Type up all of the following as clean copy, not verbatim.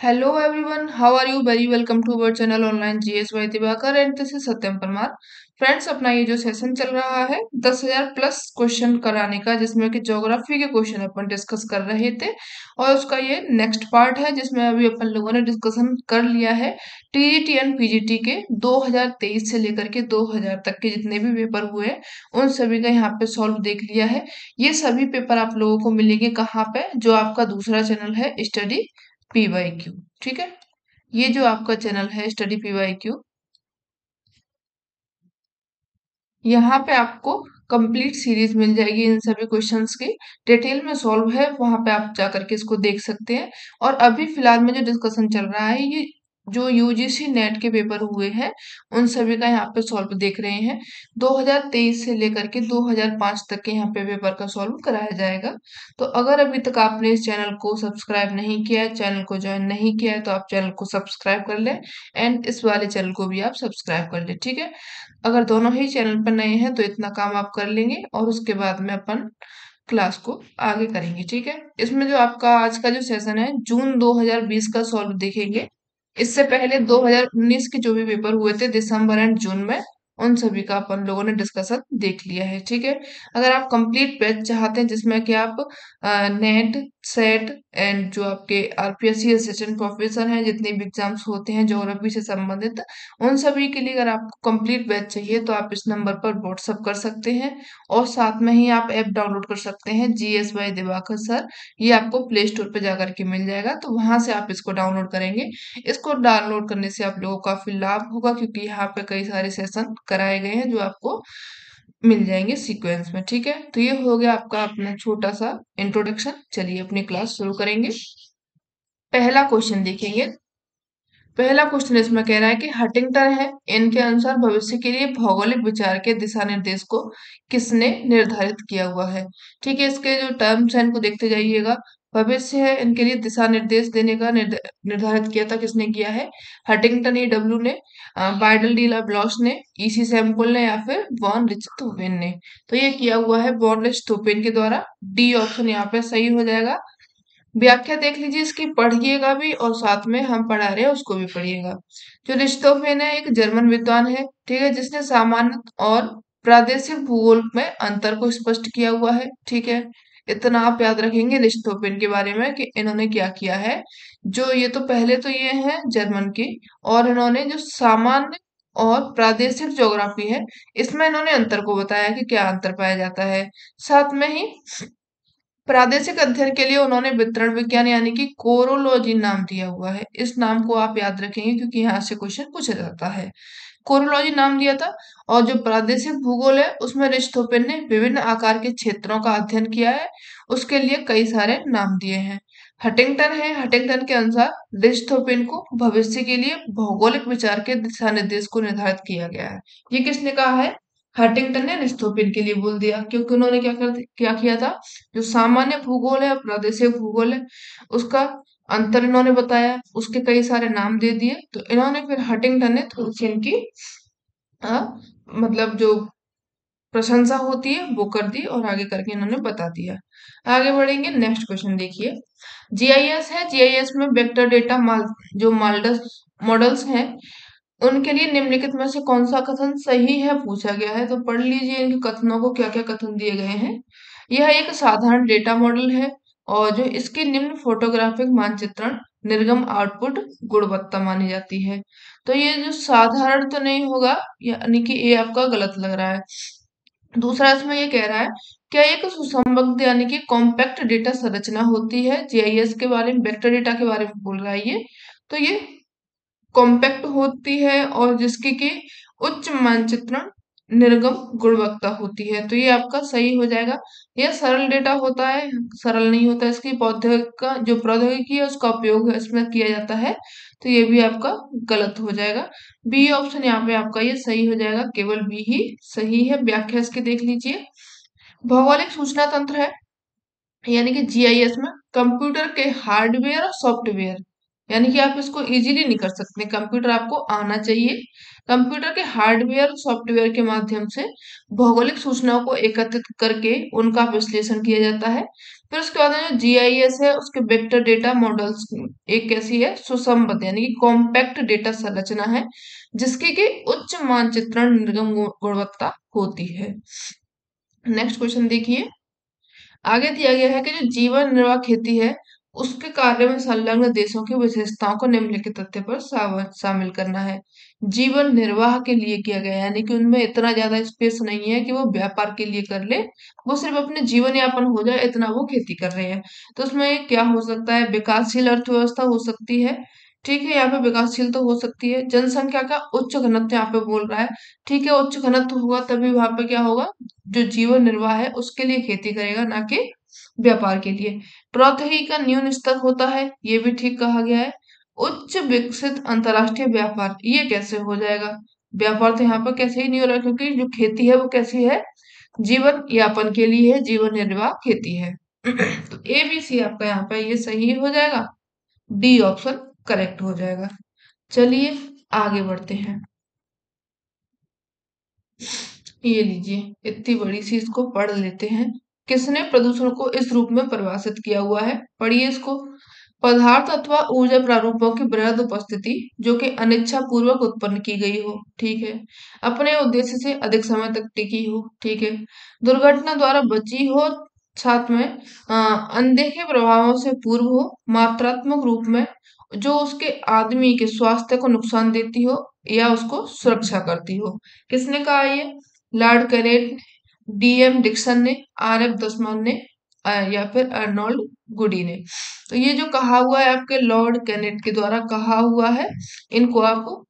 Hello everyone, how are you? Very welcome to our channel online GS by Diwakar and this is Satyam Parmar. Friends, अपना ये जो session चल रहा है 10,000 plus question कराने का, जिसमें कि ज्योग्राफी के क्वेश्चन अपन डिस्कस कर रहे थे और उसका ये नेक्स्ट पार्ट है, जिसमें अभी अपन लोगों ने डिस्कशन कर लिया है टीजीटी एंड पीजीटी के 2023 से लेकर के 2000 तक के जितने भी पेपर हुए हैं उन सभी का यहाँ पे सॉल्व देख लिया है। ये सभी पेपर आप लोगों को मिलेंगे कहाँ पे? जो आपका दूसरा चैनल है स्टडी PYQ। ठीक है, ये जो आपका चैनल है स्टडी PYQ, यहाँ पे आपको कंप्लीट सीरीज मिल जाएगी इन सभी क्वेश्चंस की। डिटेल में सॉल्व है, वहां पे आप जा करके इसको देख सकते हैं। और अभी फिलहाल में जो डिस्कशन चल रहा है, ये जो यूजीसी नेट के पेपर हुए हैं उन सभी का यहाँ पे सॉल्व देख रहे हैं। 2023 से लेकर के 2005 तक के यहाँ पे पेपर का सॉल्व कराया जाएगा। तो अगर अभी तक आपने इस चैनल को सब्सक्राइब नहीं किया है, चैनल को ज्वाइन नहीं किया है, तो आप चैनल को सब्सक्राइब कर लें एंड इस वाले चैनल को भी आप सब्सक्राइब कर लें। ठीक है, अगर दोनों ही चैनल पर नए हैं तो इतना काम आप कर लेंगे और उसके बाद में अपन क्लास को आगे करेंगे। ठीक है, इसमें जो आपका आज का जो सेशन है जून 2020 का सॉल्व देखेंगे। इससे पहले 2019 के जो भी पेपर हुए थे दिसंबर एंड जून में, उन सभी का अपन लोगों ने डिस्कशन देख लिया है। ठीक है, अगर आप कंप्लीट बैच चाहते हैं जिसमें कि आप नेट सेट एंड जो आपके आरपीएससी असिस्टेंट प्रोफेसर हैं, जितने भी एग्जाम्स होते हैं ज्योग्राफी से संबंधित, उन सभी के लिए अगर आपको कंप्लीट बैच चाहिए तो आप इस नंबर पर व्हाट्सअप कर सकते हैं। और साथ में ही आप ऐप डाउनलोड कर सकते हैं जीएस बाय दिवाकर सर। ये आपको प्ले स्टोर पे जाकर के मिल जाएगा, तो वहां से आप इसको डाउनलोड करेंगे। इसको डाउनलोड करने से आप लोगों को काफी लाभ होगा, क्योंकि यहाँ पे कई सारे सेशन कराए गए हैं जो आपको मिल जाएंगे सीक्वेंस में। ठीक है, तो ये हो गया आपका अपना छोटा सा इंट्रोडक्शन। चलिए अपनी क्लास शुरू करेंगे। पहला क्वेश्चन देखेंगे। पहला क्वेश्चन इसमें कह रहा है कि हंटिंगटन है, इनके अनुसार भविष्य के लिए भौगोलिक विचार के दिशा निर्देश को किसने निर्धारित किया हुआ है। ठीक है, इसके जो टर्म्स हैं इनको देखते जाइएगा। भविष्य है, इनके लिए दिशा निर्देश देने का निर्धारित किया था, किसने किया है? हंटिंगटन EW ने, बाइडल डी ला ब्लॉस ने, EC सैमुअल ने, या फिर वॉन रिच्टहोफेन ने। तो ये किया हुआ है वॉन रिच्टहोफेन के द्वारा। डी ऑप्शन यहाँ पे सही हो जाएगा। व्याख्या देख लीजिए इसकी, पढ़िएगा भी और साथ में हम पढ़ा रहे हैं उसको भी पढ़िएगा। जो रिश्तोफेन है एक जर्मन विद्वान है, ठीक है, जिसने सामान्य और प्रादेशिक भूगोल में अंतर को स्पष्ट किया हुआ है। ठीक है, इतना आप याद रखेंगे रिश्तोफेन के बारे में कि इन्होंने क्या किया है। जो ये तो पहले तो ये है जर्मन की, और इन्होंने जो सामान्य और प्रादेशिक ज्योग्राफी है इसमें इन्होंने अंतर को बताया कि क्या अंतर पाया जाता है। साथ में ही प्रादेशिक अध्ययन के लिए उन्होंने वितरण विज्ञान यानी कि कोरोलॉजी नाम दिया हुआ है। इस नाम को आप याद रखेंगे क्योंकि यहाँ से क्वेश्चन पूछा जाता है। कोरोलॉजी नाम दिया था। और जो प्रादेशिक भूगोल है उसमें रिश्तोपेन ने विभिन्न आकार के क्षेत्रों का अध्ययन किया है, उसके लिए कई सारे नाम दिए हैं। हटिंगटन है, हटिंगटन के अनुसार रिश्तोपेन को भविष्य के लिए भौगोलिक विचार के दिशा निर्देश को निर्धारित किया गया है। ये किसने कहा है? हटिंगटन ने रिश्तोपेन के लिए बोल दिया, क्योंकि उन्होंने क्या किया था? जो सामान्य भूगोल है और प्रादेशिक भूगोल है उसका अंतर इन्होंने बताया, उसके कई सारे नाम दे दिए। तो इन्होंने फिर हटिंगटन ने थोड़ी सी इनकी अ, मतलब जो प्रशंसा होती है वो कर दी और आगे करके इन्होंने बता दिया। आगे बढ़ेंगे, नेक्स्ट क्वेश्चन देखिए। जीआईएस है, जीआईएस में वेक्टर डेटा जो मॉडल्स हैं उनके लिए निम्नलिखित में से कौन सा कथन सही है पूछा गया है। तो पढ़ लीजिए इनके कथनों को, क्या क्या कथन दिए गए हैं। यह एक साधारण डेटा मॉडल है और जो इसकी निम्न फोटोग्राफिक मानचित्रण निर्गम आउटपुट गुणवत्ता मानी जाती है। तो ये जो साधारण तो नहीं होगा, यानी कि ये आपका गलत लग रहा है। दूसरा इसमें ये कह रहा है, क्या एक सुसंबद्ध यानी कि कॉम्पैक्ट डेटा संरचना होती है? जीआईएस के बारे में, वेक्टर डेटा के बारे में बोल रहा है ये। तो ये कॉम्पैक्ट होती है और जिसकी की उच्च मानचित्रण निर्गम गुणवत्ता होती है। तो ये आपका सही हो जाएगा। यह सरल डेटा होता है, सरल नहीं होता, इसकी प्रौद्योगिकी है उसका उपयोग इसमें किया जाता है। तो ये भी आपका गलत हो जाएगा। बी ऑप्शन यहाँ पे आपका ये सही हो जाएगा, केवल बी ही सही है। व्याख्या इसकी देख लीजिए। भौगोलिक सूचना तंत्र है, यानी कि जीआईएस में कंप्यूटर के हार्डवेयर और सॉफ्टवेयर, यानी कि आप इसको इजीली नहीं कर सकते, कंप्यूटर आपको आना चाहिए। कंप्यूटर के हार्डवेयर और सॉफ्टवेयर के माध्यम से भौगोलिक सूचनाओं को एकत्रित करके उनका विश्लेषण किया जाता है। फिर उसके बाद में जो जीआईएस है उसके वेक्टर डेटा मॉडल्स एक कैसी है, सुसंबद्ध यानी कि कॉम्पैक्ट डेटा संरचना है जिसकी कि उच्च मानचित्रण निर्गम गुणवत्ता होती है। नेक्स्ट क्वेश्चन देखिए, आगे दिया गया है कि जो जीवन निर्वाह खेती है उसके कार्य में संलग्न देशों की विशेषताओं को निम्नलिखित तथ्य पर शामिल करना है। जीवन निर्वाह के लिए किया गया है, यानी कि उनमें इतना ज्यादा स्पेस नहीं है कि वो व्यापार के लिए कर ले, वो सिर्फ अपने जीवन यापन हो जाए इतना वो खेती कर रहे हैं। तो उसमें क्या हो सकता है, विकासशील अर्थव्यवस्था हो सकती है, ठीक है, यहाँ पे विकासशील तो हो सकती है। जनसंख्या का उच्च घनत्व यहाँ पे बोल रहा है, ठीक है, उच्च घनत्व होगा तभी वहां पे क्या होगा, जो जीवन निर्वाह है उसके लिए खेती करेगा, ना कि व्यापार के लिए। प्रौद्योगिकी का न्यून स्तर होता है, ये भी ठीक कहा गया है। उच्च विकसित अंतरराष्ट्रीय व्यापार, ये कैसे हो जाएगा, व्यापार तो यहाँ पर कैसे ही नहीं हो रहा, क्योंकि जो खेती है वो कैसी है, जीवन यापन के लिए है, जीवन निर्वाह खेती है। तो ए बी सी आपका यहाँ पे ये सही हो जाएगा, डी ऑप्शन करेक्ट हो जाएगा। चलिए आगे बढ़ते हैं। ये लीजिए, इतनी बड़ी सी इसको पढ़ लेते हैं। किसने प्रदूषण को इस रूप में परिभाषित किया हुआ है, पढ़िए इसको। पदार्थ अथवा ऊर्जा प्रारूपों की बृहद उपस्थिति जो कि अनिच्छा पूर्वक उत्पन्न की गई हो, ठीक है, अपने उद्देश्य से अधिक समय तक टिकी हो, ठीक है, दुर्घटना द्वारा बची हो, साथ में अनदेखे प्रभावों से पूर्व हो, मात्रात्मक रूप में जो उसके आदमी के स्वास्थ्य को नुकसान देती हो या उसको सुरक्षा करती हो। किसने कहा ये, लॉर्ड कैनेट, डीएम डिक्सन ने, आर एफ दसमान ने, या फिर अर्नोल्ड गुडी ने। तो ये जो कहा हुआ है आपके लॉर्ड कैनेट के द्वारा कहा हुआ है, इनको आप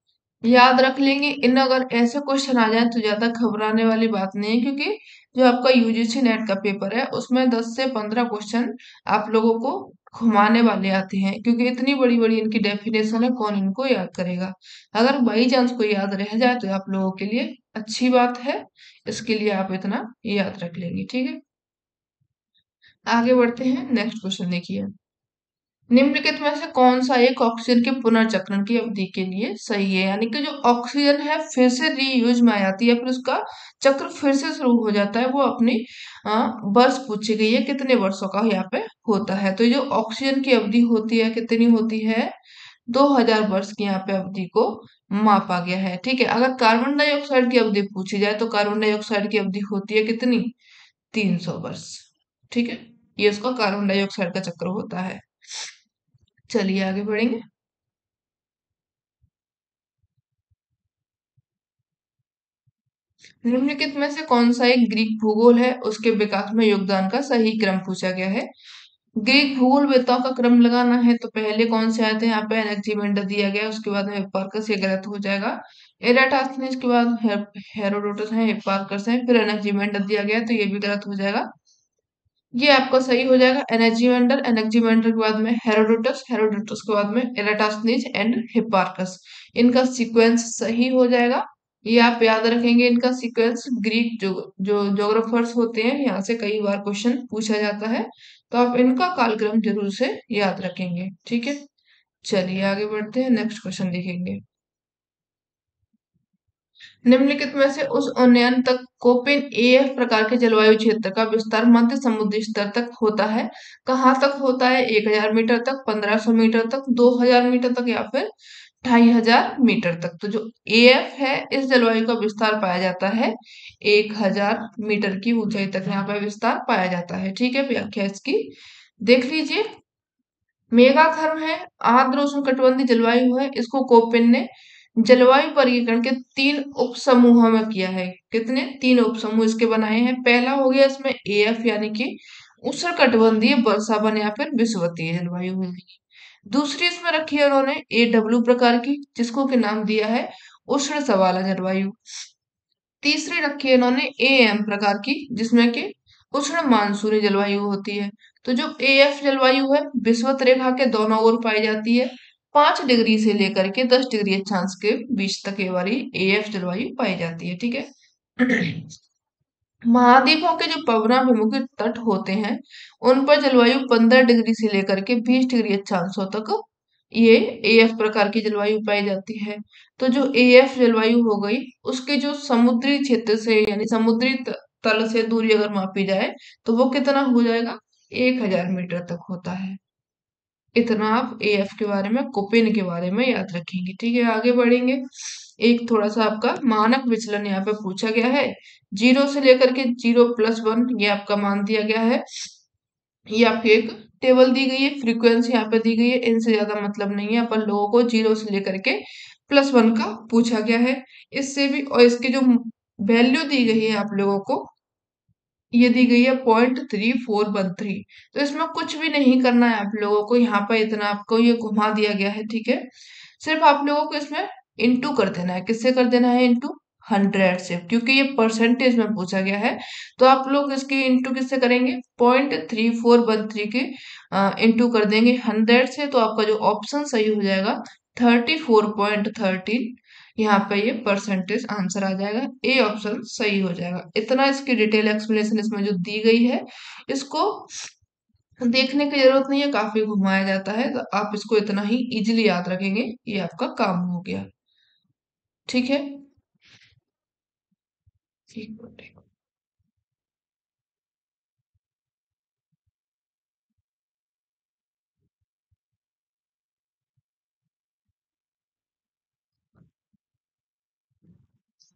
याद रख लेंगे। इन अगर ऐसे क्वेश्चन आ जाए तो ज्यादा घबराने वाली बात नहीं है, क्योंकि जो आपका यूजीसी नेट का पेपर है उसमें 10 से 15 क्वेश्चन आप लोगों को घुमाने वाले आते हैं, क्योंकि इतनी बड़ी बड़ी इनकी डेफिनेशन है, कौन इनको याद करेगा। अगर बाई चांस कोई याद रह जाए तो आप लोगों के लिए अच्छी बात है, इसके लिए आप इतना याद रख लेंगे, ठीक है। आगे बढ़ते हैं, नेक्स्ट क्वेश्चन देखिए। निम्नलिखित में से कौन सा एक ऑक्सीजन के पुनर्चक्रण की अवधि के लिए सही है, यानी कि जो ऑक्सीजन है फिर से रीयूज में आ जाती है, फिर उसका चक्र फिर से शुरू हो जाता है, वो अपनी वर्ष पूछी गई है कितने वर्षों का यहाँ पे होता है। तो जो ऑक्सीजन की अवधि होती है कितनी होती है, 2000 वर्ष की यहाँ पे अवधि को मापा गया है, ठीक है। अगर कार्बन डाइऑक्साइड की अवधि पूछी जाए तो कार्बन डाइऑक्साइड की अवधि होती है कितनी, 300 वर्ष, ठीक है, ये उसका कार्बन डाइऑक्साइड का चक्र होता है। चलिए आगे बढ़ेंगे। निम्नलिखित में से कौन सा एक ग्रीक भूगोल है उसके विकास में योगदान का सही क्रम पूछा गया है। ग्रीक भूगोल वेताओं का क्रम लगाना है तो पहले कौन से आए थे, यहाँ पे एनेक्सीमेंडर दिया गया, उसके बाद में हिप्पार्कस, ये गलत हो जाएगा। एराटास्थनीज के बाद हेरोडोटस है, हिप्पार्कस है, फिर एनेक्सीमेंडर दिया गया तो ये भी गलत हो जाएगा। ये आपका सही हो जाएगा, एनेक्सीमेंडर, एनेक्सीमेंडर के बाद में हेरोडोटस, हेरोडोटस के बाद में एराटास्थनीज एंड हिप्पार्कस, इनका सीक्वेंस सही हो जाएगा। ये आप याद रखेंगे इनका सीक्वेंस, ग्रीक जो जो ज्योग्राफर्स होते हैं यहाँ से कई बार क्वेश्चन पूछा जाता है, तो आप इनका कालक्रम जरूर से याद रखेंगे, ठीक है। चलिए आगे बढ़ते हैं, नेक्स्ट क्वेश्चन देखेंगे। निम्नलिखित में से उस उन्नयन तक कोपेन एएफ प्रकार के जलवायु क्षेत्र का विस्तार मध्य समुद्री स्तर तक होता है, कहाँ तक होता है, 1000 मीटर तक, 1500 मीटर तक, 2000 मीटर तक, या फिर 2500 मीटर तक। तो जो एएफ है इस जलवायु का विस्तार पाया जाता है 1000 मीटर की ऊंचाई तक, यहाँ पर विस्तार पाया जाता है, ठीक है। व्याख्या इसकी देख लीजिए। मेघाथर्म है, आर्द्र उष्णकटिबंधीय जलवायु है, इसको कोपेन ने जलवायु वर्गीकरण के 3 उप समूहों में किया है। कितने, 3 उप समूह इसके बनाए हैं। पहला हो गया इसमें एएफ यानी कि उष्णकटिबंधीय वर्षावन या फिर विषुवतीय जलवायु होगी। दूसरी इसमें रखी है उन्होंने एडब्ल्यू प्रकार की, जिसको के नाम दिया है उष्ण सवाला जलवायु। तीसरी रखी है इन्होंने एएम प्रकार की, जिसमें कि उष्ण मानसूनी जलवायु होती है। तो जो एएफ जलवायु है विषुवत रेखा के दोनों ओर पाई जाती है, 5 डिग्री से लेकर के 10 डिग्री अक्षांश के बीच तक ये वाली एएफ जलवायु पाई जाती है, ठीक है। महाद्वीपों के जो पवनाभिमुखी तट होते हैं उन पर जलवायु 15 डिग्री से लेकर के 20 डिग्री अक्षांशों तक ये एएफ प्रकार की जलवायु पाई जाती है। तो जो एएफ जलवायु हो गई, उसके जो समुद्री क्षेत्र से यानी समुद्री तल से दूरी अगर मापी जाए तो वो कितना हो जाएगा, 1000 मीटर तक होता है। इतना आप एएफ के बारे में, कोपेन के बारे में याद रखेंगे। ठीक है, आगे बढ़ेंगे। एक थोड़ा सा आपका मानक विचलन यहाँ पे पूछा गया है। 0 से लेकर के 0+1 ये आपका मान दिया गया है। ये आपकी एक टेबल दी गई है, फ्रीक्वेंसी यहाँ पे दी गई है, इनसे ज्यादा मतलब नहीं है। अपन लोगों को 0 से लेकर के +1 का पूछा गया है। इससे भी, और इसकी जो वैल्यू दी गई है आप लोगों को, ये दी गई है 0.3413। तो इसमें कुछ भी नहीं करना है आप लोगों को, यहाँ पर इतना आपको ये घुमा दिया गया है। ठीक है, सिर्फ आप लोगों को इसमें इंटू कर देना है। किससे कर देना है? इंटू 100 से, क्योंकि ये परसेंटेज में पूछा गया है। तो आप लोग इसकी इंटू किससे करेंगे? 0.3413 के इंटू कर देंगे 100 से, तो आपका जो ऑप्शन सही हो जाएगा 34.13। यहाँ पे ये परसेंटेज आंसर आ जाएगा, ए ऑप्शन सही हो जाएगा। इतना इसकी डिटेल एक्सप्लेनेशन इसमें जो दी गई है, इसको देखने की जरूरत नहीं है, काफी घुमाया जाता है। तो आप इसको इतना ही इजीली याद रखेंगे, ये आपका काम हो गया। ठीक है, एक मिनट।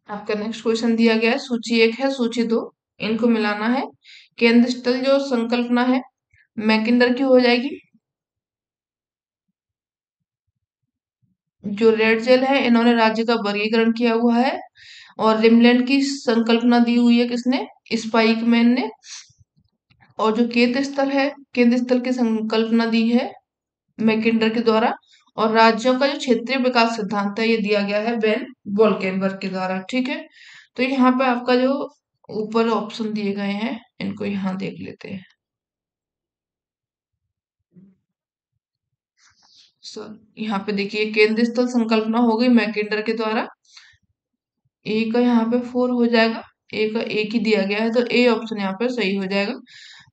आपका नेक्स्ट क्वेश्चन दिया गया है, सूची 1 है, सूची 2, इनको मिलाना है। केंद्र स्थल जो संकल्पना है मैकिंडर की हो जाएगी। जो रेड जेल है, इन्होंने राज्य का वर्गीकरण किया हुआ है। और रिमलैंड की संकल्पना दी हुई है किसने? स्पाइकमैन ने। और जो केंद्र स्थल है, केंद्र स्थल की संकल्पना दी है मैकिंडर के द्वारा। और राज्यों का जो क्षेत्रीय विकास सिद्धांत है, ये दिया गया है बेन वोल्केनबर्ग के द्वारा। ठीक है, तो यहाँ पे आपका जो ऊपर ऑप्शन दिए गए हैं, इनको यहाँ देख लेते हैं। सर यहाँ पे देखिए, केंद्र स्थल संकल्पना हो गई मैकिंडर के द्वारा। ए का यहाँ पे 4 हो जाएगा, ए का एक ही दिया गया है, तो ए ऑप्शन यहाँ पे सही हो जाएगा।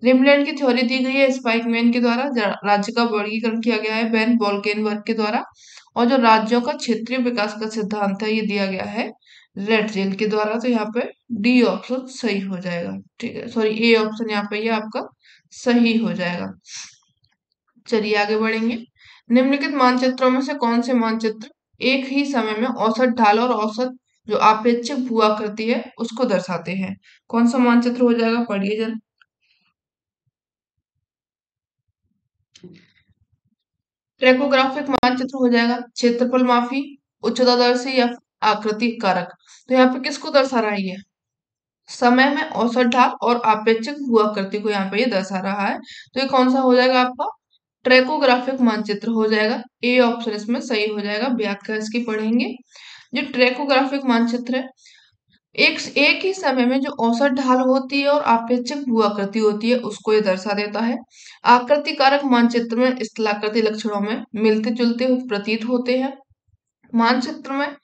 रिमलैंड की थ्योरी दी गई है स्पाइकमैन के द्वारा। राज्य का वर्गीकरण किया गया है बेन वोल्केनबर्ग के द्वारा। और जो राज्यों का क्षेत्रीय विकास का सिद्धांत है, ये दिया गया है रेड जेल के द्वारा। तो यहाँ पे डी ऑप्शन सही हो जाएगा। ठीक है, सॉरी, ए ऑप्शन यहाँ पे ये आपका सही हो जाएगा। चलिए आगे बढ़ेंगे। निम्नलिखित मानचित्रों में से कौन से मानचित्र एक ही समय में औसत ढाल और औसत जो आपेक्षिक भू आकृति है उसको दर्शाते हैं? कौन सा मानचित्र हो जाएगा, पढ़िए जरा। ट्रैकोग्राफिक मानचित्र हो जाएगा, क्षेत्रफल मापी, उच्चतादर्शी या आकृति कारक। तो यहाँ पे किसको दर्शा रहा है? ये समय में औसत ढाल और आपेक्षिक भू आकृति को यहाँ पे ये दर्शा रहा है। तो ये कौन सा हो जाएगा आपका? ट्रैकोग्राफिक मानचित्र हो जाएगा। ए ऑप्शन इसमें सही हो जाएगा। व्याख्या इसकी पढ़ेंगे। जो ट्रैकोग्राफिक मानचित्र है, एक एक ही समय में जो औसत ढाल होती है और आपेक्षिक भू आकृति होती है, उसको ये दर्शा देता है। आकृति कारक मानचित्र में स्थलाकृति लक्षणों में मिलते जुलते प्रतीत होते हैं। मानचित्र में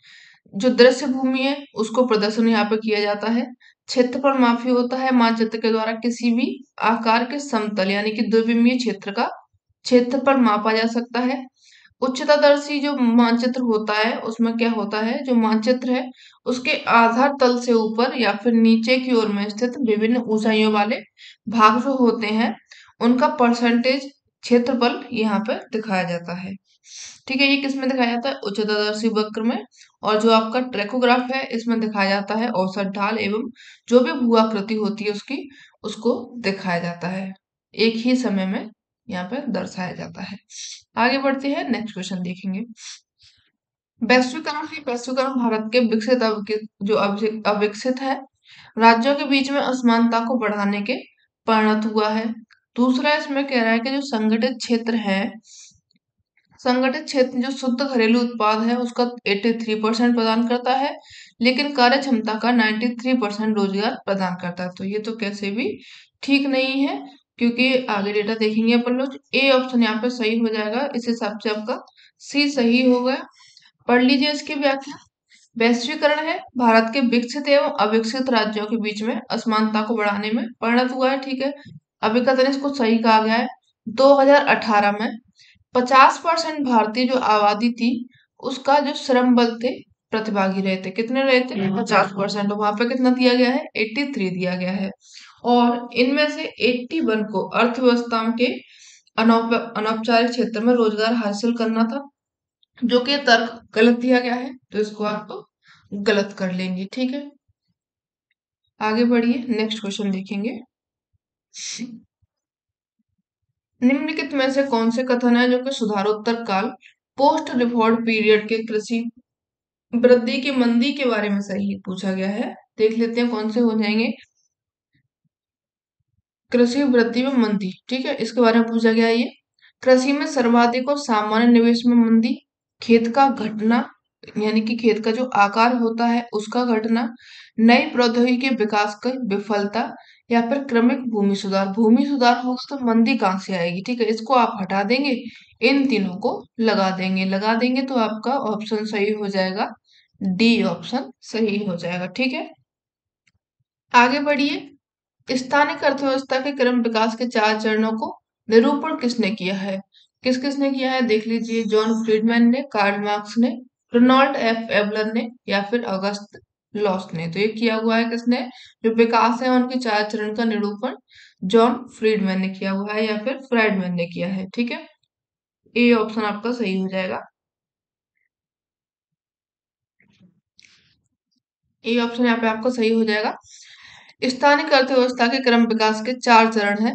जो दृश्य भूमि है उसको प्रदर्शन यहाँ पे किया जाता है। क्षेत्रफल मापी होता है मानचित्र के द्वारा किसी भी आकार के समतल यानी कि द्विविमीय क्षेत्र का क्षेत्रफल मापा जा सकता है। उच्चतादर्शी जो मानचित्र होता है, उसमें क्या होता है, जो मानचित्र है उसके आधार तल से ऊपर या फिर नीचे की ओर में स्थित विभिन्न ऊंचाइयों वाले भाग जो होते हैं, उनका परसेंटेज क्षेत्रफल यहाँ पर दिखाया जाता है। ठीक है, ये किस में दिखाया जाता है? उच्चतादर्शी वक्र में। और जो आपका ट्रैकोग्राफ है, इसमें दिखाया जाता है औसत ढाल एवं जो भी भू आकृति होती है उसकी, उसको दिखाया जाता है। एक ही समय में यहाँ पर दर्शाया जाता है। आगे बढ़ते हैं, नेक्स्ट क्वेश्चन देखेंगे। वैश्वीकरण है, वैश्वीकरण भारत के विकसित जो अविकसित है राज्यों के बीच में असमानता को बढ़ाने के परिणत हुआ है। दूसरा इसमें कह रहा है कि जो संगठित क्षेत्र है, संगठित क्षेत्र जो शुद्ध घरेलू उत्पाद है उसका 83% प्रदान करता है, लेकिन कार्य क्षमता का 93% रोजगार प्रदान करता है। तो ये तो कैसे भी ठीक नहीं है, क्योंकि आगे डेटा देखेंगे अपन लोग। ए ऑप्शन यहाँ पे सही हो जाएगा, इस हिसाब से आपका सी सही हो गया। पढ़ लीजिए इसकी व्याख्या। वैश्वीकरण है भारत के विकसित एवं अविकसित राज्यों के बीच में असमानता को बढ़ाने में परिणत हुआ है। ठीक है, अभी का दिन इसको सही कहा गया है। 2018 में 50% भारतीय जो आबादी थी उसका जो श्रम बल थे प्रतिभागी रहे थे, कितने रहे थे 50%। वहां पे कितना दिया गया है 83 दिया गया है। और इनमें से 81 को अर्थव्यवस्था के अनौपचारिक क्षेत्र में रोजगार हासिल करना था, जो कि तर्क गलत दिया गया है, तो इसको आप तो गलत कर लेंगे। ठीक है, आगे बढ़िए, नेक्स्ट क्वेश्चन देखेंगे। निम्नलिखित में से कौन से कथन है जो कि सुधारोत्तर काल पोस्ट रिफॉर्म पीरियड के कृषि वृद्धि की मंदी के बारे में सही पूछा गया है? देख लेते हैं कौन से हो जाएंगे। कृषि वृद्धि में मंदी, ठीक है, इसके बारे में पूछा गया है ये। कृषि में सर्वाधिक और सामान्य निवेश में मंदी, खेत का घटना यानी कि खेत का जो आकार होता है उसका घटना, नई प्रौद्योगिकी के विकास की विफलता, या फिर क्रमिक भूमि सुधार। भूमि सुधार होगा तो मंदी कहाँ से आएगी? ठीक है, इसको आप हटा देंगे, इन तीनों को लगा देंगे तो आपका ऑप्शन सही हो जाएगा, डी ऑप्शन सही हो जाएगा। ठीक है, आगे बढ़िए। स्थानिक अर्थव्यवस्था के क्रम विकास के 4 चरणों को निरूपण किसने किया है? किस किसने किया है देख लीजिए। जॉन फ्रीडमैन ने, कार्ल मार्क्स ने, रोनाल्ड एफ एबलर ने, या फिर अगस्त लॉस ने। तो ये किया हुआ है किसने? जो विकास है उनके 4 चरण का निरूपण जॉन फ्रीडमैन ने किया हुआ है, या फिर फ्राइडमैन ने किया है। ठीक है, ए ऑप्शन आपका सही हो जाएगा। ए ऑप्शन यहाँ पे आपका सही हो जाएगा। स्थानिक अर्थव्यवस्था के क्रम विकास के 4 चरण है,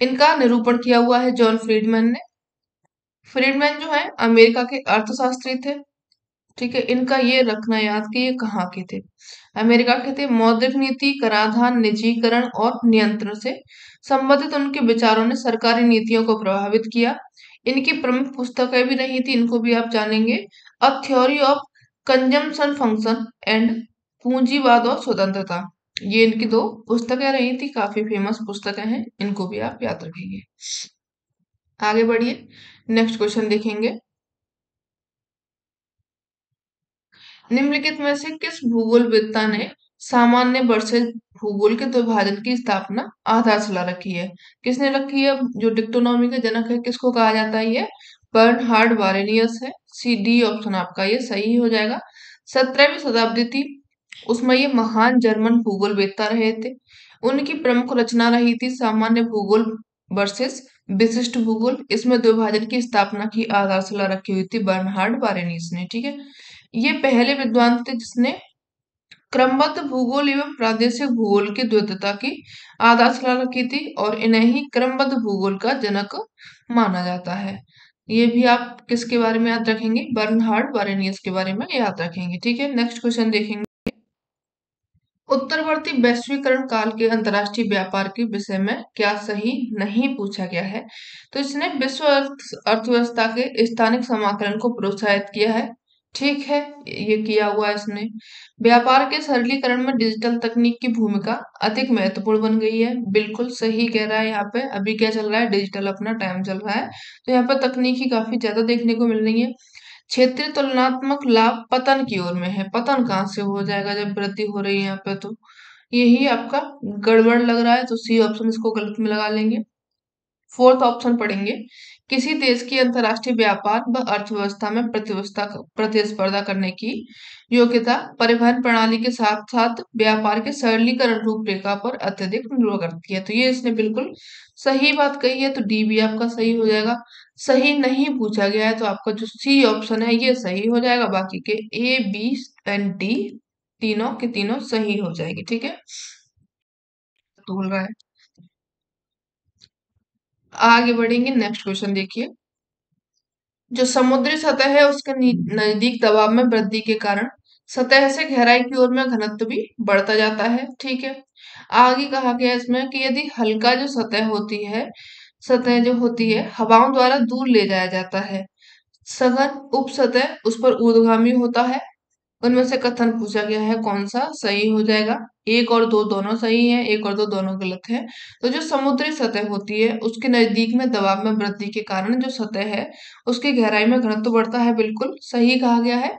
इनका निरूपण किया हुआ है जॉन फ्रीडमैन ने। फ्रीडमैन जो है अमेरिका के अर्थशास्त्री थे। ठीक है, इनका ये रखना याद कि ये कहाँ के थे, अमेरिका के थे। मौद्रिक नीति, कराधान, निजीकरण और नियंत्रण से संबंधित उनके विचारों ने सरकारी नीतियों को प्रभावित किया। इनकी प्रमुख पुस्तकें भी रही थी, इनको भी आप जानेंगे। A theory of consumption function and पूंजीवाद और स्वतंत्रता, ये इनकी 2 पुस्तकें रही थी, काफी फेमस पुस्तकें हैं, इनको भी आप याद रखेंगे। आगे बढ़िए, नेक्स्ट क्वेश्चन देखेंगे। निम्नलिखित में से किस भूगोलवेत्ता ने सामान्य वर्षज भूगोल के द्विभाजन की स्थापना आधारशिला रखी है? किसने रखी है? जो डिक्टोनॉमी का जनक है किसको कहा जाता है? ये बर्नहार्ड बारेनियस है। सी डी ऑप्शन आपका ये सही हो जाएगा। 17वीं शताब्दी थी, उसमें ये महान जर्मन भूगोलवेत्ता रहे थे। उनकी प्रमुख रचना रही थी सामान्य भूगोल वर्सेस विशिष्ट भूगोल। इसमें द्विभाजन की स्थापना की आधारशिला रखी हुई थी बर्नहार्ड बारेनियस ने। ठीक है, ये पहले विद्वान थे जिसने क्रमबद्ध भूगोल एवं प्रादेशिक भूगोल की द्वैतता की आधारशिला रखी थी, और इन्हें ही क्रमबद्ध भूगोल का जनक माना जाता है। ये भी आप किसके बारे में याद रखेंगे? बर्नहार्ड बारेनियस के बारे में याद रखेंगे। ठीक है, नेक्स्ट क्वेश्चन देखेंगे। उत्तरवर्ती वैश्वीकरण काल के अंतर्राष्ट्रीय व्यापार के विषय में क्या सही नहीं पूछा गया है? तो इसने विश्व अर्थव्यवस्था के स्थानिक समाकलन को प्रोत्साहित किया है। ठीक है, ये किया हुआ है इसने। व्यापार के सरलीकरण में डिजिटल तकनीक की भूमिका अधिक महत्वपूर्ण बन गई है, बिल्कुल सही कह रहा है। यहाँ पे अभी क्या चल रहा है? डिजिटल अपना टाइम चल रहा है, तो यहाँ पे तकनीकी काफी ज्यादा देखने को मिल रही है। क्षेत्रीय तुलनात्मक लाभ पतन की ओर में है, पतन कहाँ से हो जाएगा जब वृद्धि हो रही है यहाँ पे? तो यही आपका गड़बड़ लग रहा है, तो सी ऑप्शन इसको गलत में लगा लेंगे। फोर्थ ऑप्शन पढ़ेंगे। किसी देश की अंतर्राष्ट्रीय व्यापार व अर्थव्यवस्था में प्रतिस्पर्धा करने की योग्यता परिवहन प्रणाली के साथ साथ व्यापार के सरलीकरण रूपरेखा पर अत्यधिक निर्भर करती है। तो ये इसने बिल्कुल सही बात कही है, तो डी भी आपका सही हो जाएगा। सही नहीं पूछा गया है तो आपका जो सी ऑप्शन है ये सही हो जाएगा, बाकी के ए बी एंड डी तीनों के तीनों सही हो जाएगी। ठीक है, तो बोल रहा है। आगे बढ़ेंगे, नेक्स्ट क्वेश्चन देखिए। जो समुद्री सतह है उसके नजदीक दबाव में वृद्धि के कारण सतह से गहराई की ओर में घनत्व भी बढ़ता जाता है। ठीक है, आगे कहा गया इसमें कि यदि हल्का जो सतह जो होती है हवाओं द्वारा दूर ले जाया जाता है, सघन उप सतह उस पर ऊर्ध्वगामी होता है। उनमें से कथन पूछा गया है कौन सा सही हो जाएगा? एक और दो दोनों सही है, एक और दो दोनों गलत है। तो जो समुद्री सतह होती है उसके नजदीक में दबाव में वृद्धि के कारण जो सतह है उसकी गहराई में घनत्व बढ़ता है, बिल्कुल सही कहा गया है,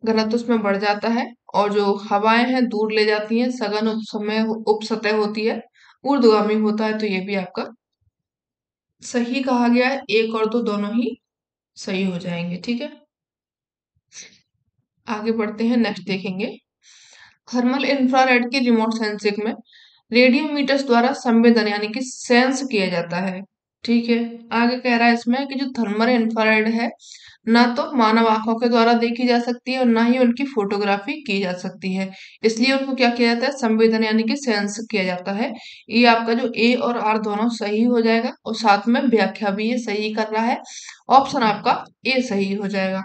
घनत्व उसमें बढ़ जाता है। और जो हवाएं हैं दूर ले जाती हैं, सघन उप सतह होती है, ऊर्ध्वगामी होता है, तो ये भी आपका सही कहा गया है, एक और दो दोनों ही सही हो जाएंगे। ठीक है, आगे बढ़ते हैं, नेक्स्ट देखेंगे। थर्मल इंफ्रारेड की रिमोट सेंसिंग में रेडियोमीटर्स द्वारा संवेदन यानी कि सेंस किया जाता है। ठीक है, आगे कह रहा है इसमें कि जो थर्मल इंफ्रारेड है, ना तो मानव आंखों के द्वारा देखी जा सकती है और ना ही उनकी फोटोग्राफी की जा सकती है। इसलिए उनको क्या किया जाता है, संवेदन यानी कि सेंस किया जाता है। ये आपका जो ए और आर दोनों सही हो जाएगा और साथ में व्याख्या भी ये सही कर रहा है। ऑप्शन आपका ए सही हो जाएगा।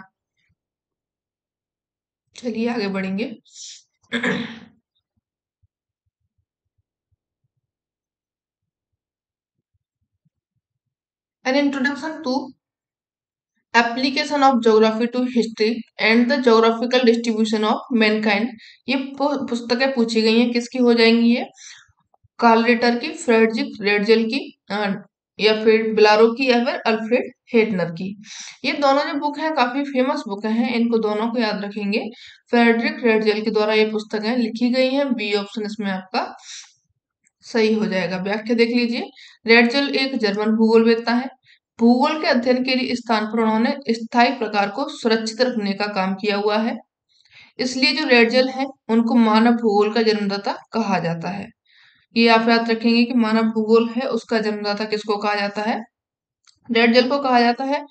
चलिए आगे बढ़ेंगे। An introduction to application of geography to history and the geographical distribution of mankind। ये पुस्तकें पूछी गई हैं, किसकी हो जाएंगी ये? कार्ल रिटर की, फ्रेडरिक रेडजेल की, या फिर बिलारो की, या फिर अल्फ्रेड हेटनर की। ये दोनों जो बुक हैं काफी फेमस बुक हैं, इनको दोनों को याद रखेंगे। फ्रेडरिक रेडजेल के द्वारा ये पुस्तकें लिखी गई हैं। बी ऑप्शन इसमें आपका सही हो जाएगा। व्याख्या देख लीजिए। रेडजेल एक जर्मन भूगोलवेत्ता है। भूगोल के अध्ययन के लिए स्थान पर उन्होंने स्थायी प्रकार को सुरक्षित रखने का काम किया हुआ है। इसलिए जो रेडजेल है उनको मानव भूगोल का जन्मदाता कहा जाता है। ये आप याद रखेंगे कि मानव भूगोल है उसका जन्मदाता किसको कहा जाता है? रेडजेल को कहा जाता है।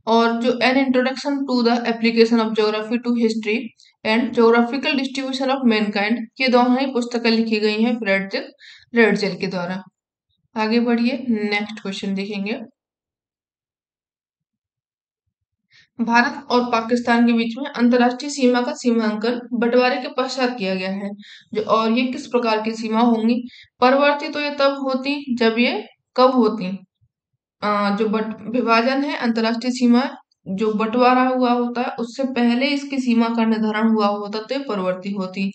और जो an introduction to the application of geography to history and geographical distribution of mankind, ये दोनों ही पुस्तकें लिखी गई हैं फ्रेडरिक रेडजेल के द्वारा। आगे बढ़िए, नेक्स्ट क्वेश्चन देखेंगे। भारत और पाकिस्तान के बीच में अंतर्राष्ट्रीय सीमा का सीमांकन बंटवारे के पश्चात किया गया है। जो और ये किस प्रकार की सीमा होंगी? परवर्ती तो ये तब होती जब ये कब होती? जो बट विभाजन है अंतर्राष्ट्रीय सीमा, जो बंटवारा हुआ होता है उससे पहले इसकी सीमा का निर्धारण हुआ होता तो ये परवर्ती होती।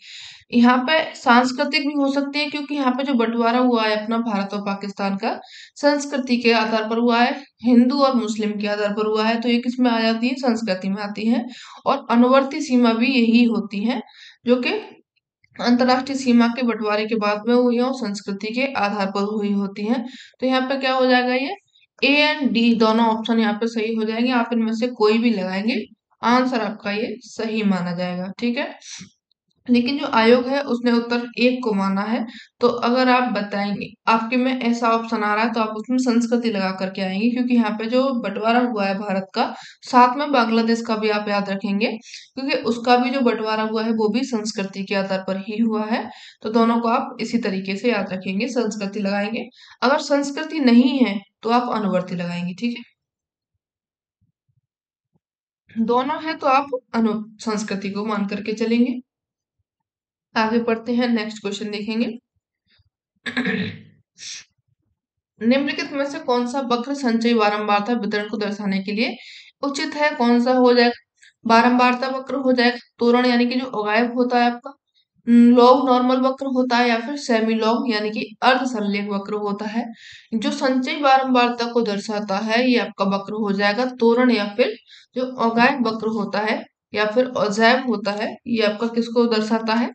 यहाँ पे सांस्कृतिक भी हो सकती है, क्योंकि यहाँ पे जो बंटवारा हुआ है अपना भारत और पाकिस्तान का, संस्कृति के आधार पर हुआ है, हिंदू और मुस्लिम के आधार पर हुआ है, तो ये किस में आ जाती है? संस्कृति में आती है। और अनुवर्ती सीमा भी यही होती है, जो कि अंतर्राष्ट्रीय सीमा के बंटवारे के बाद में हुई है और संस्कृति के आधार पर हुई होती है। तो यहाँ पे क्या हो जाएगा, ये ए एंड डी दोनों ऑप्शन यहाँ पे सही हो जाएंगे। आप इनमें से कोई भी लगाएंगे, आंसर आपका ये सही माना जाएगा। ठीक है, लेकिन जो आयोग है उसने उत्तर एक को माना है। तो अगर आप बताएंगे, आपके में ऐसा ऑप्शन आ रहा है तो आप उसमें संस्कृति लगा करके आएंगे, क्योंकि यहाँ पे जो बंटवारा हुआ है भारत का, साथ में बांग्लादेश का भी आप याद रखेंगे, क्योंकि उसका भी जो बंटवारा हुआ है वो भी संस्कृति के आधार पर ही हुआ है। तो दोनों को आप इसी तरीके से याद रखेंगे, संस्कृति लगाएंगे। अगर संस्कृति नहीं है तो आप अनुवर्ती लगाएंगे। ठीक है, दोनों है तो आप अनु संस्कृति को मान करके चलेंगे। आगे बढ़ते हैं, नेक्स्ट क्वेश्चन देखेंगे। निम्नलिखित में से कौन सा वक्र संचयी बारंबारता वितरण को दर्शाने के लिए उचित है? कौन सा हो जाएगा? बारंबारता वक्र हो जाएगा, त्वरण यानी कि जो अगायब होता है आपका, लॉग नॉर्मल वक्र होता है, या फिर सेमी लॉग यानी कि अर्ध संलेख वक्र होता है। जो संचयी बारंबारता को दर्शाता है ये आपका वक्र हो जाएगा त्वरण, या फिर जो अगायब वक्र होता है या फिर अजैब होता है, ये आपका किसको दर्शाता है?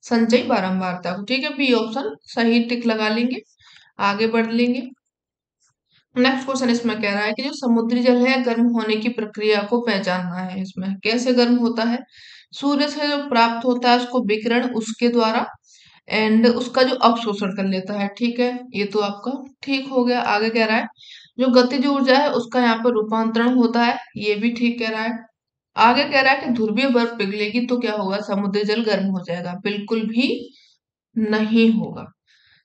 संचयी बारंबारता को। ठीक है, बी ऑप्शन सही टिक लगा लेंगे। आगे बढ़ लेंगे। नेक्स्ट क्वेश्चन इसमें कह रहा है कि जो समुद्री जल है गर्म होने की प्रक्रिया को पहचानना है। इसमें कैसे गर्म होता है? सूर्य से जो प्राप्त होता है उसको विकिरण, उसके द्वारा, एंड उसका जो अवशोषण कर लेता है। ठीक है, ये तो आपका ठीक हो गया। आगे कह रहा है जो गतिज ऊर्जा है उसका यहाँ पर रूपांतरण होता है, ये भी ठीक कह रहा है। आगे कह रहा है कि ध्रुवीय बर्फ पिघलेगी तो क्या होगा? समुद्री जल गर्म हो जाएगा। बिल्कुल भी नहीं होगा।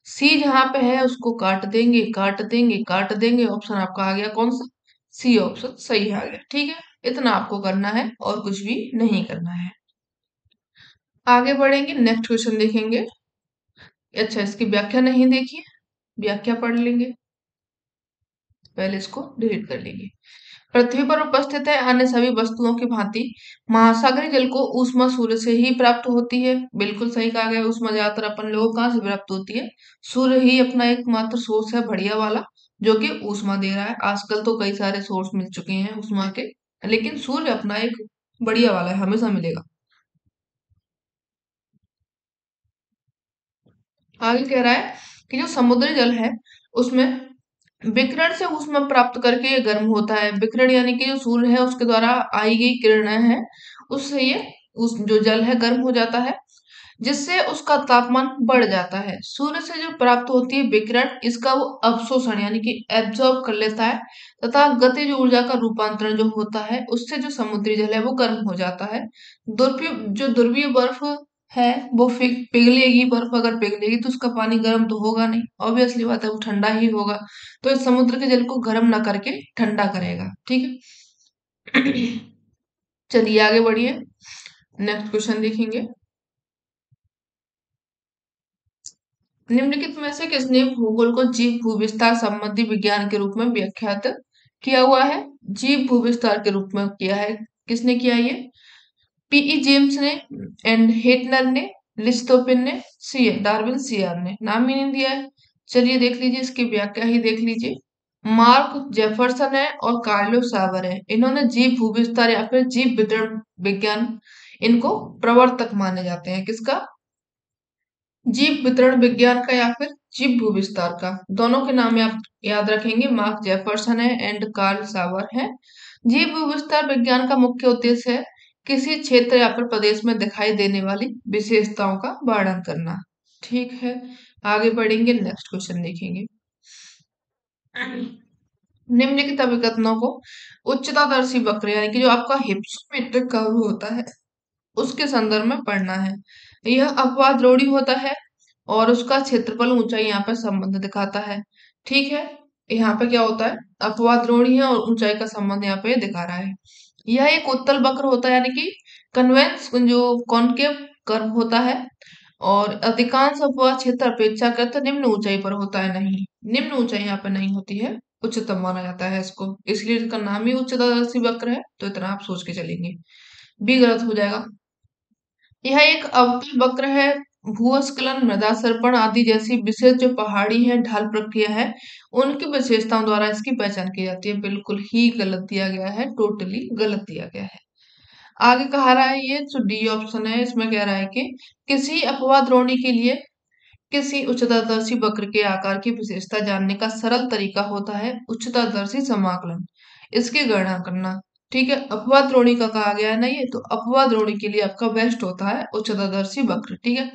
सी जहां पे है उसको काट देंगे, काट देंगे, काट देंगे। ऑप्शन आपका आ गया कौन सा? सी ऑप्शन सही आ गया। ठीक है, इतना आपको करना है और कुछ भी नहीं करना है। आगे बढ़ेंगे, नेक्स्ट क्वेश्चन देखेंगे। अच्छा, इसकी व्याख्या नहीं देखी है, व्याख्या पढ़ लेंगे, पहले इसको डिलीट कर लेंगे। पृथ्वी पर उपस्थित है अन्य सभी वस्तुओं की भांति महासागरीय जल को ऊष्मा सूर्य से ही प्राप्त होती है। बिल्कुल सही कहा गया। ऊष्मा ज्यादातर अपन लोगों को कहाँ से प्राप्त होती है? सूर्य ही अपना एकमात्र सोर्स है बढ़िया वाला, जो कि ऊष्मा दे रहा है। आजकल तो कई सारे सोर्स मिल चुके हैं ऊष्मा के, लेकिन सूर्य अपना एक बढ़िया वाला है, हमेशा मिलेगा। आगे कह रहा है कि जो समुद्री जल है उसमें विकिरण से ऊष्मा प्राप्त करके ये गर्म होता है। विकिरण यानी कि जो सूर्य है उसके द्वारा आई गई किरणें हैं, उससे ये उस जो जल है गर्म हो जाता है, जिससे उसका तापमान बढ़ जाता है। सूर्य से जो प्राप्त होती है विकिरण, इसका वो अवशोषण यानी कि एब्जॉर्ब कर लेता है तथा गतिज ऊर्जा का रूपांतरण जो होता है, उससे जो समुद्री जल है वो गर्म हो जाता है। ध्रुवीय बर्फ है वो पिघलेगी। बर्फ अगर पिघलेगी तो उसका पानी गर्म तो होगा नहीं, ऑब्वियसली बात है, वो ठंडा ही होगा। तो इस समुद्र के जल को गर्म ना करके ठंडा करेगा। ठीक है। चलिए आगे बढ़िए, नेक्स्ट क्वेश्चन देखेंगे। निम्नलिखित में से किसने भूगोल को जीव भूविस्तार संबंधी विज्ञान के रूप में व्याख्यात किया हुआ है? जीव भूविस्तार के रूप में किया है, किसने किया ये? पीई जेम्स ने, एंड हेटनर ने, लिस्टोपिन ने, सी डार्विन सीआर ने। नाम ही नहीं दिया है। चलिए देख लीजिए, इसकी व्याख्या ही देख लीजिए। मार्क जेफरसन है और कार्लो सावर है, इन्होंने जीव भूविस्तार या फिर जीव वितरण विज्ञान, इनको प्रवर्तक माने जाते हैं। किसका? जीव वितरण विज्ञान का या फिर जीव भूविस्तार का। दोनों के नाम आप याद रखेंगे, मार्क जेफरसन है एंड कार्ल सावर है। जीव भूविस्तार विज्ञान का मुख्य उद्देश्य है किसी क्षेत्र या फिर प्रदेश में दिखाई देने वाली विशेषताओं का वर्णन करना। ठीक है, आगे बढ़ेंगे, नेक्स्ट क्वेश्चन देखेंगे। निम्नलिखित अभिकथनों को उच्चतादर्शी वक्र यानी कि जो आपका हिप्सोमेट्रिक कर्व होता है उसके संदर्भ में पढ़ना है। यह अपवाद होता है और उसका क्षेत्रफल ऊंचाई यहाँ पर संबंध दिखाता है। ठीक है, यहाँ पे क्या होता है, अपवाद द्रोणी है और ऊंचाई का संबंध यहाँ पे दिखा रहा है। यह एक उत्तल वक्र होता है यानी कि कन्वेंस जो कॉनकेव कर्व होता है, और अधिकांश अपवाद क्षेत्र अपेक्षाकृत निम्न ऊंचाई पर होता है। नहीं, निम्न ऊंचाई यहाँ पे नहीं होती है, उच्चतम माना जाता है इसको, इसलिए इसका नाम ही उच्चतादर्शी वक्र है। तो इतना आप सोच के चलेंगे, बी गलत हो जाएगा। यह एक अवतल वक्र है। भूस्खलन, मृदा सर्पण आदि जैसी विशेष जो पहाड़ी है, ढाल प्रक्रिया है, उनकी विशेषताओं द्वारा इसकी पहचान की जाती है। बिल्कुल ही गलत दिया गया है, टोटली गलत दिया गया है। आगे कहा रहा है, ये जो डी ऑप्शन है इसमें कह रहा है कि किसी अपवाद द्रोणी के लिए किसी उच्चतादर्शी वक्र के आकार की विशेषता जानने का सरल तरीका होता है उच्चतादर्शी समाकलन, इसकी गणना करना। ठीक है, अपवाद द्रोणी का कहा गया है ना, ये तो अपवाद द्रोणी के लिए आपका बेस्ट होता है उच्चतादर्शी वक्र। ठीक है,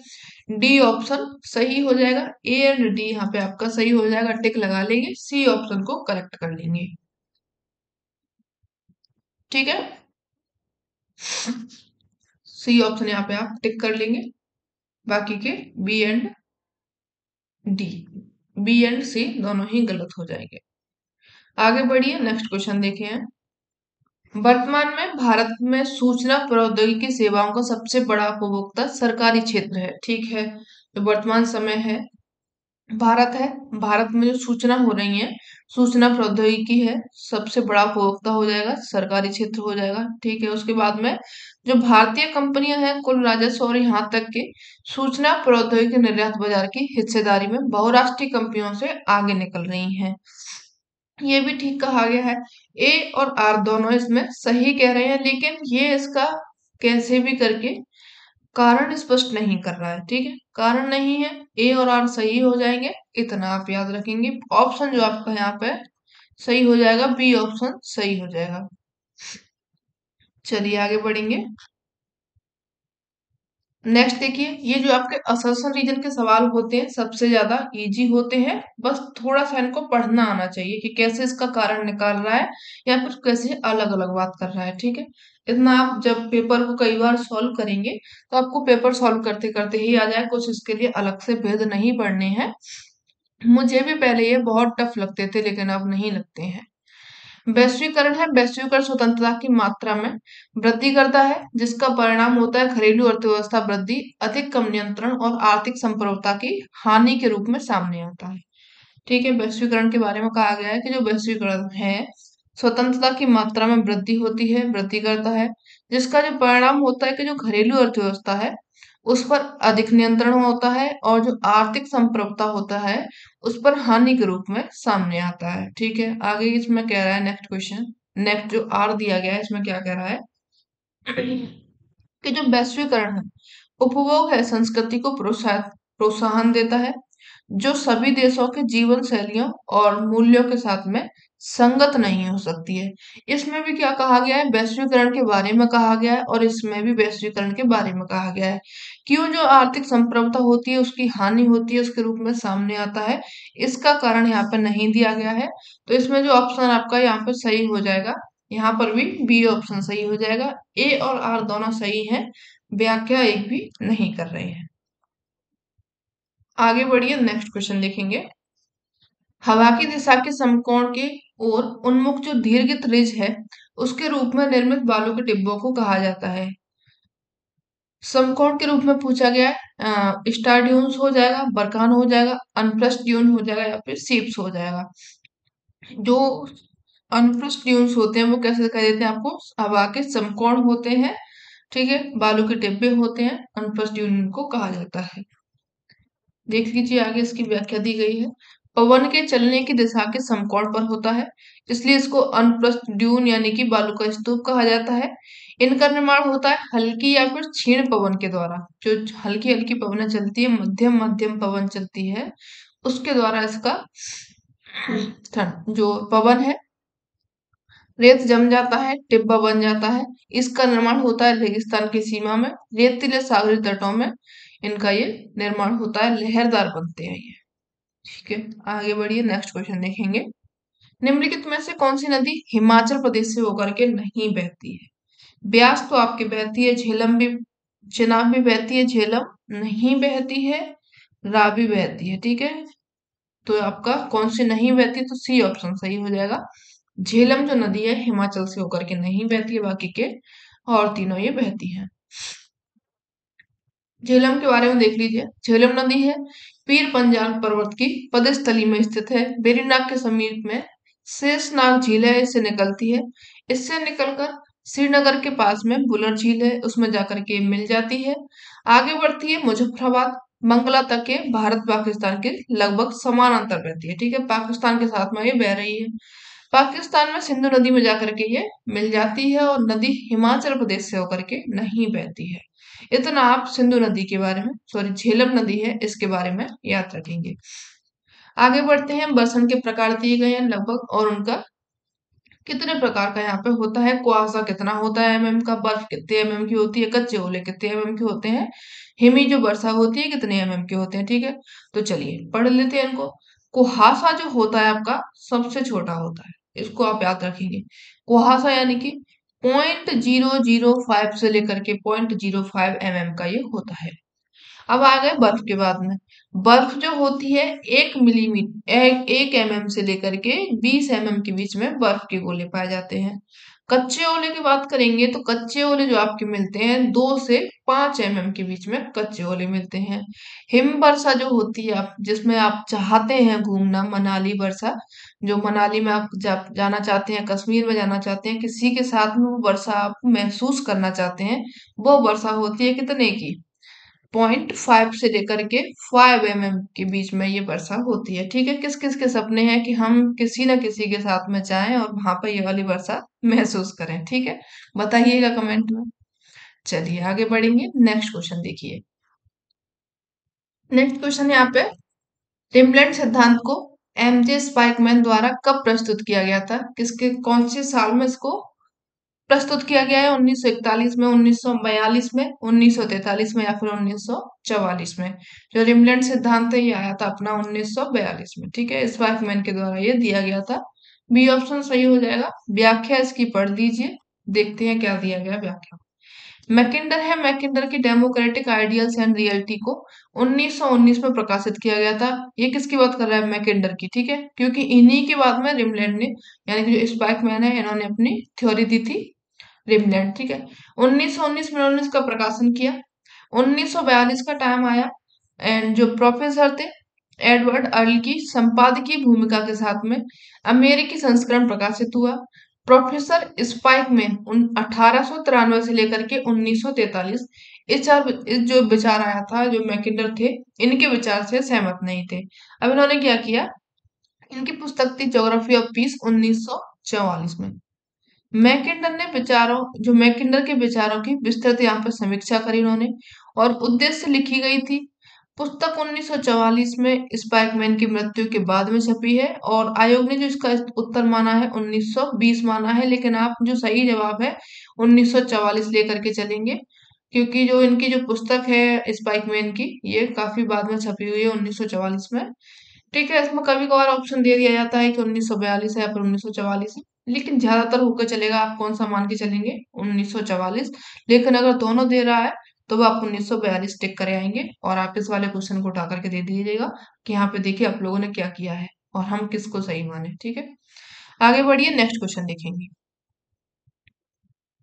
डी ऑप्शन सही हो जाएगा। ए एंड डी यहाँ पे आपका सही हो जाएगा, टिक लगा लेंगे, सी ऑप्शन को करेक्ट कर लेंगे। ठीक है, सी ऑप्शन यहाँ पे आप टिक कर लेंगे, बाकी के B and D, B and C दोनों ही गलत हो जाएंगे। आगे बढ़िए, नेक्स्ट क्वेश्चन देखे हैं। वर्तमान में भारत में सूचना प्रौद्योगिकी सेवाओं का सबसे बड़ा उपभोक्ता सरकारी क्षेत्र है। ठीक है, जो वर्तमान समय है, भारत है, भारत में जो सूचना हो रही है, सूचना प्रौद्योगिकी है, सबसे बड़ा उपभोक्ता हो जाएगा, सरकारी क्षेत्र हो जाएगा। ठीक है, उसके बाद में जो भारतीय कंपनियां हैं, कुल राजस्व और यहाँ तक के सूचना प्रौद्योगिकी निर्यात बाजार की हिस्सेदारी में बहुराष्ट्रीय कंपनियों से आगे निकल रही हैं। ये भी ठीक कहा गया है। ए और आर दोनों इसमें सही कह रहे हैं, लेकिन ये इसका कैसे भी करके कारण स्पष्ट नहीं कर रहा है। ठीक है, कारण नहीं है, ए और आर सही हो जाएंगे, इतना आप याद रखेंगे। ऑप्शन जो आपका यहाँ पे सही हो जाएगा, बी ऑप्शन सही हो जाएगा। चलिए आगे बढ़ेंगे। नेक्स्ट देखिए, ये जो आपके असर्शन रीजन के सवाल होते हैं सबसे ज्यादा इजी होते हैं, बस थोड़ा सा इनको पढ़ना आना चाहिए कि कैसे इसका कारण निकाल रहा है या फिर कैसे अलग अलग बात कर रहा है। ठीक है, इतना आप जब पेपर को कई बार सॉल्व करेंगे तो आपको पेपर सॉल्व करते करते ही आ जाए, कुछ इसके लिए अलग से भेद नहीं पढ़ने हैं। मुझे भी पहले ये बहुत टफ लगते थे, लेकिन अब नहीं लगते हैं। वैश्वीकरण है, वैश्वीकरण स्वतंत्रता की मात्रा में वृद्धि करता है, जिसका परिणाम होता है घरेलू अर्थव्यवस्था वृद्धि, अधिक कम नियंत्रण और आर्थिक संप्रभुता की हानि के रूप में सामने आता है। ठीक है, वैश्वीकरण के बारे में कहा गया है कि जो वैश्वीकरण है, स्वतंत्रता की मात्रा में वृद्धि होती है, वृद्धि करता है, जिसका जो परिणाम होता है कि जो घरेलू अर्थव्यवस्था है उस पर अधिक नियंत्रण होता है, और जो आर्थिक संप्रभुता होता है उस पर हानि के रूप में सामने आता है। ठीक है, आगे इसमें कह रहा है नेक्स्ट क्वेश्चन, नेक्स्ट जो आर दिया गया है इसमें क्या कह रहा है कि जो वैश्वीकरण है, उपभोग है, संस्कृति को प्रोत्साहन देता है, जो सभी देशों के जीवन शैलियों और मूल्यों के साथ में संगत नहीं हो सकती है। इसमें भी क्या कहा गया है, वैश्वीकरण के बारे में कहा गया है, और इसमें भी वैश्वीकरण के बारे में कहा गया है। क्यों जो आर्थिक संप्रभुता होती है उसकी हानि होती है उसके रूप में सामने आता है, इसका कारण यहाँ पर नहीं दिया गया है। तो इसमें जो ऑप्शन आपका यहाँ पर सही हो जाएगा, यहाँ पर भी बी ऑप्शन सही हो जाएगा। ए और आर दोनों सही हैं, व्याख्या एक भी नहीं कर रहे हैं। आगे बढ़िए, नेक्स्ट क्वेश्चन देखेंगे। हवा की दिशा के समकोण के ओर उन्मुख जो दीर्घित रिज है उसके रूप में निर्मित बालू के डिब्बों को कहा जाता है। समकोण के रूप में पूछा गया है, स्टार ड्यून्स हो जाएगा, बरखान हो जाएगा, अनप्रस्थ ड्यून हो जाएगा, या फिर सीप्स हो जाएगा। जो अनप्रस्थ ड्यून्स होते हैं वो कैसे दिखाई देते हैं आपको, हवा के समकोण होते हैं, ठीक है, बालू के डिब्बे होते हैं, अनप्रस्थ ड्यून को कहा जाता है। देख लीजिए आगे इसकी व्याख्या दी गई है। पवन के चलने की दिशा के समकोण पर होता है, इसलिए इसको अनप्रस्थ ड्यून यानी कि बालू का स्तूप कहा जाता है। इनका निर्माण होता है हल्की या फिर क्षीण पवन के द्वारा। जो हल्की हल्की पवनें चलती है, मध्यम मध्यम पवन चलती है, उसके द्वारा इसका जो पवन है, रेत जम जाता है, टिब्बा बन जाता है। इसका निर्माण होता है रेगिस्तान की सीमा में, रेतीले सागरी तटों में इनका ये निर्माण होता है, लहरदार बनते हैं ये। ठीक है, आगे बढ़िए, नेक्स्ट क्वेश्चन देखेंगे। निम्नलिखित में से कौन सी नदी हिमाचल प्रदेश से होकर के नहीं बहती है? ब्यास तो आपकी बहती है, झेलम भी, चिनाब भी बहती है, झेलम नहीं बहती है, रावी बहती है। ठीक है, तो आपका कौन सी नहीं बहती, तो सी ऑप्शन सही हो जाएगा। झेलम जो नदी है हिमाचल से होकर के नहीं बहती है, बाकी के और तीनों ये बहती है। झेलम के बारे में देख लीजिए। झेलम नदी है पीर पंजाल पर्वत की पदस्थली में स्थित है, वेरीनाग के समीप में शेषनाग झील है, इससे निकलती है। इससे निकलकर श्रीनगर के पास में बुलर झील है, उसमें जाकर के मिल जाती है। आगे बढ़ती है मुजफ्फराबाद मंगला तक के भारत पाकिस्तान के लगभग समानांतर बहती है। ठीक है, पाकिस्तान के साथ में ये बह रही है। पाकिस्तान में सिंधु नदी में जाकर के ये मिल जाती है, और नदी हिमाचल प्रदेश से होकर के नहीं बहती है। इतना आप सिंधु नदी के बारे में, सॉरी झेलम नदी है इसके बारे में याद रखेंगे। आगे बढ़ते हैं, बरसात के प्रकार दिए गए हैं लगभग, और उनका कितने प्रकार का यहाँ पे होता है। कुहासा कितना होता है एमएम का, बर्फ कितने एमएम की होती है, कच्चे ओले कितने एमएम के होते हैं, हिमी जो वर्षा होती है कितने एमएम के होते हैं। ठीक है, तो चलिए पढ़ लेते हैं इनको। कुहासा जो होता है आपका सबसे छोटा होता है, इसको आप याद रखेंगे। कुहासा यानी कि 0.005 से लेकर के 0.05 एमएम का ये होता है। अब आ गए बर्फ के बाद में। बर्फ जो होती है 1 मिलीमीटर, 1 एमएम से लेकर के 20 एमएम के बीच में बर्फ के गोले पाए जाते हैं। कच्चे ओले की बात करेंगे तो कच्चे ओले जो आपके मिलते हैं 2 से 5 एमएम के बीच में कच्चे ओले मिलते हैं। हिम वर्षा जो होती है, आप जिसमें आप चाहते हैं घूमना, मनाली वर्षा, जो मनाली में आप जाना चाहते हैं, कश्मीर में जाना चाहते हैं, किसी के साथ में वो वर्षा आप महसूस करना चाहते हैं, वो वर्षा होती है कितने की, 0.5 से लेकर के 5 एमएम के बीच में ये वर्षा होती है। ठीक है, किस किस के सपने हैं कि हम किसी न किसी के साथ में जाएं और वहां पर ये वाली वर्षा महसूस करें। ठीक है, बताइएगा कमेंट में। चलिए आगे बढ़ेंगे, नेक्स्ट क्वेश्चन देखिए। नेक्स्ट क्वेश्चन यहाँ पे, टिमलेट सिद्धांत को एमजे स्पाइकमैन द्वारा कब प्रस्तुत किया गया था, किसके कौन से साल में इसको प्रस्तुत किया गया है? 1941 में, 1942 में, 1943 में, या फिर 1944 में। जो रिमलैंड सिद्धांत है ये आया था अपना 1942 में। ठीक है, स्पाइकमैन के द्वारा ये दिया गया था। बी ऑप्शन सही हो जाएगा। व्याख्या इसकी पढ़ लीजिए, देखते हैं क्या दिया गया व्याख्या। मैकिंडर है, मैकिंडर की डेमोक्रेटिक आइडियल्स एंड रियलिटी को 1919 में प्रकाशित किया गया था। ये किसकी बात कर रहा है? मैकिंडर की। ठीक है, क्योंकि इन्हीं के बाद में रिमलैंड ने, यानी कि जो स्पाइकमैन है, इन्होंने अपनी थ्योरी दी थी रिमलैंड। ठीक है, 1919 में उन्होंने इसका प्रकाशन किया। 1942 का टाइम आया, एंड जो प्रोफेसर थे एडवर्ड अर्ल की संपादकीय भूमिका के साथ में अमेरिकी संस्करण प्रकाशित हुआ। प्रोफेसर स्पाइकमैन 1893 से लेकर के 1943 इस जो विचार आया था, जो मैकिंडर थे, इनके विचार से सहमत नहीं थे। अब इन्होंने क्या किया, इनकी पुस्तक थी ज्योग्राफी ऑफ पीस 1944 में। मैकिंडर के विचारों की विस्तृत यहाँ पर समीक्षा करी उन्होंने, और उद्देश्य लिखी गई थी पुस्तक 1944 में स्पाइकमैन की मृत्यु के बाद में छपी है और आयोग ने जो इसका उत्तर माना है 1920 माना है, लेकिन आप जो सही जवाब है 1944 लेकर के चलेंगे, क्योंकि जो इनकी जो पुस्तक है स्पाइकमैन की ये काफी बाद में छपी हुई है 1944 में। ठीक है, इसमें कभी कभार ऑप्शन दे दिया जाता है कि 1942 है या फिर 1944 है, लेकिन ज्यादातर होकर चलेगा आप कौन सा मान के चलेंगे 1944। लेकिन अगर दोनों दे रहा है तो वो आप 1942 टिक करे आएंगे और आप इस वाले क्वेश्चन को उठा करके दे दीजिएगा कि यहाँ पे देखिए आप लोगों ने क्या किया है और हम किसको सही माने। ठीक है, आगे बढ़िए, नेक्स्ट क्वेश्चन देखेंगे।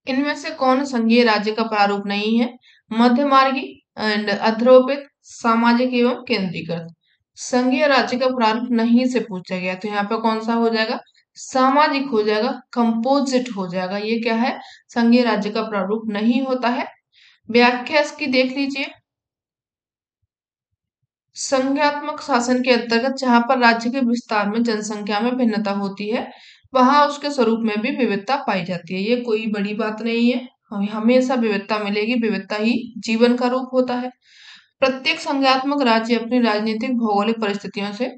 इनमें से कौन संघीय राज्य का प्रारूप नहीं है? मध्यमार्गी एंड अध्रोपित, सामाजिक एवं केंद्रीकृत। संघीय राज्य का प्रारूप नहीं से पूछा गया तो यहाँ पे कौन सा हो जाएगा? सामाजिक हो जाएगा, कंपोजिट हो जाएगा। ये क्या है? संघीय राज्य का प्रारूप नहीं होता है। व्याख्या इसकी देख लीजिए। संघात्मक शासन के अंतर्गत जहां पर राज्य के विस्तार में जनसंख्या में भिन्नता होती है वहां उसके स्वरूप में भी विविधता पाई जाती है। ये कोई बड़ी बात नहीं है, हमें हमेशा विविधता मिलेगी, विविधता ही जीवन का रूप होता है। प्रत्येक संघात्मक राज्य अपनी राजनीतिक भौगोलिक परिस्थितियों से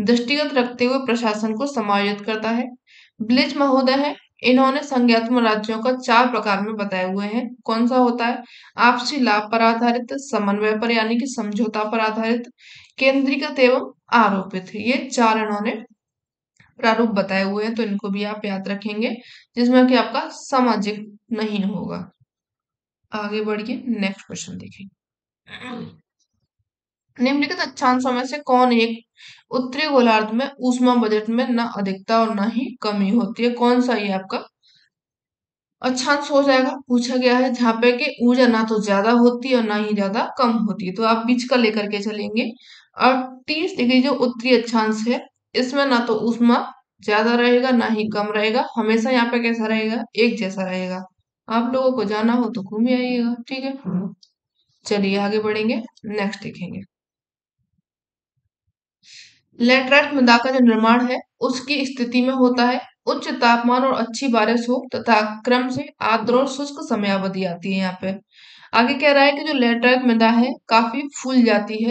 दृष्टिगत रखते हुए प्रशासन को समायोजित करता है। ब्लिच महोदय है, इन्होंने संज्ञात्मक राज्यों का 4 प्रकार में बताए हुए हैं। कौन सा होता है? आपसी लाभ पर आधारित, समन्वय पर यानी कि समझौता पर आधारित, केंद्रीकृत एवं आरोपित। ये 4 इन्होंने प्रारूप बताए हुए हैं, तो इनको भी आप याद रखेंगे, जिसमें कि आपका सामाजिक नहीं होगा। आगे बढ़िए, नेक्स्ट क्वेश्चन देखेंगे। निम्नलिखित अक्षांशों में से कौन एक उत्तरी गोलार्ध में ऊष्मा बजट में न अधिकता और न ही कमी होती है? कौन सा ये आपका अक्षांश हो जाएगा? पूछा गया है जहाँ पे कि ऊर्जा ना तो ज्यादा होती है और ना ही ज्यादा कम होती है, तो आप बीच का लेकर के चलेंगे। और 30 डिग्री जो उत्तरी अक्षांश है इसमें ना तो ऊष्मा ज्यादा रहेगा ना ही कम रहेगा, हमेशा यहाँ पे कैसा रहेगा? एक जैसा रहेगा। आप लोगों को जाना हो तो घूम ही आइएगा। ठीक है, चलिए आगे बढ़ेंगे, नेक्स्ट देखेंगे। लैटराइट मृदा का जो निर्माण है उसकी स्थिति में होता है उच्च तापमान और अच्छी बारिश हो तथा क्रम से आर्द्र और शुष्क समयावधि आती है। यहाँ पे आगे कह रहा है कि जो लैटराइट मृदा है काफी फूल जाती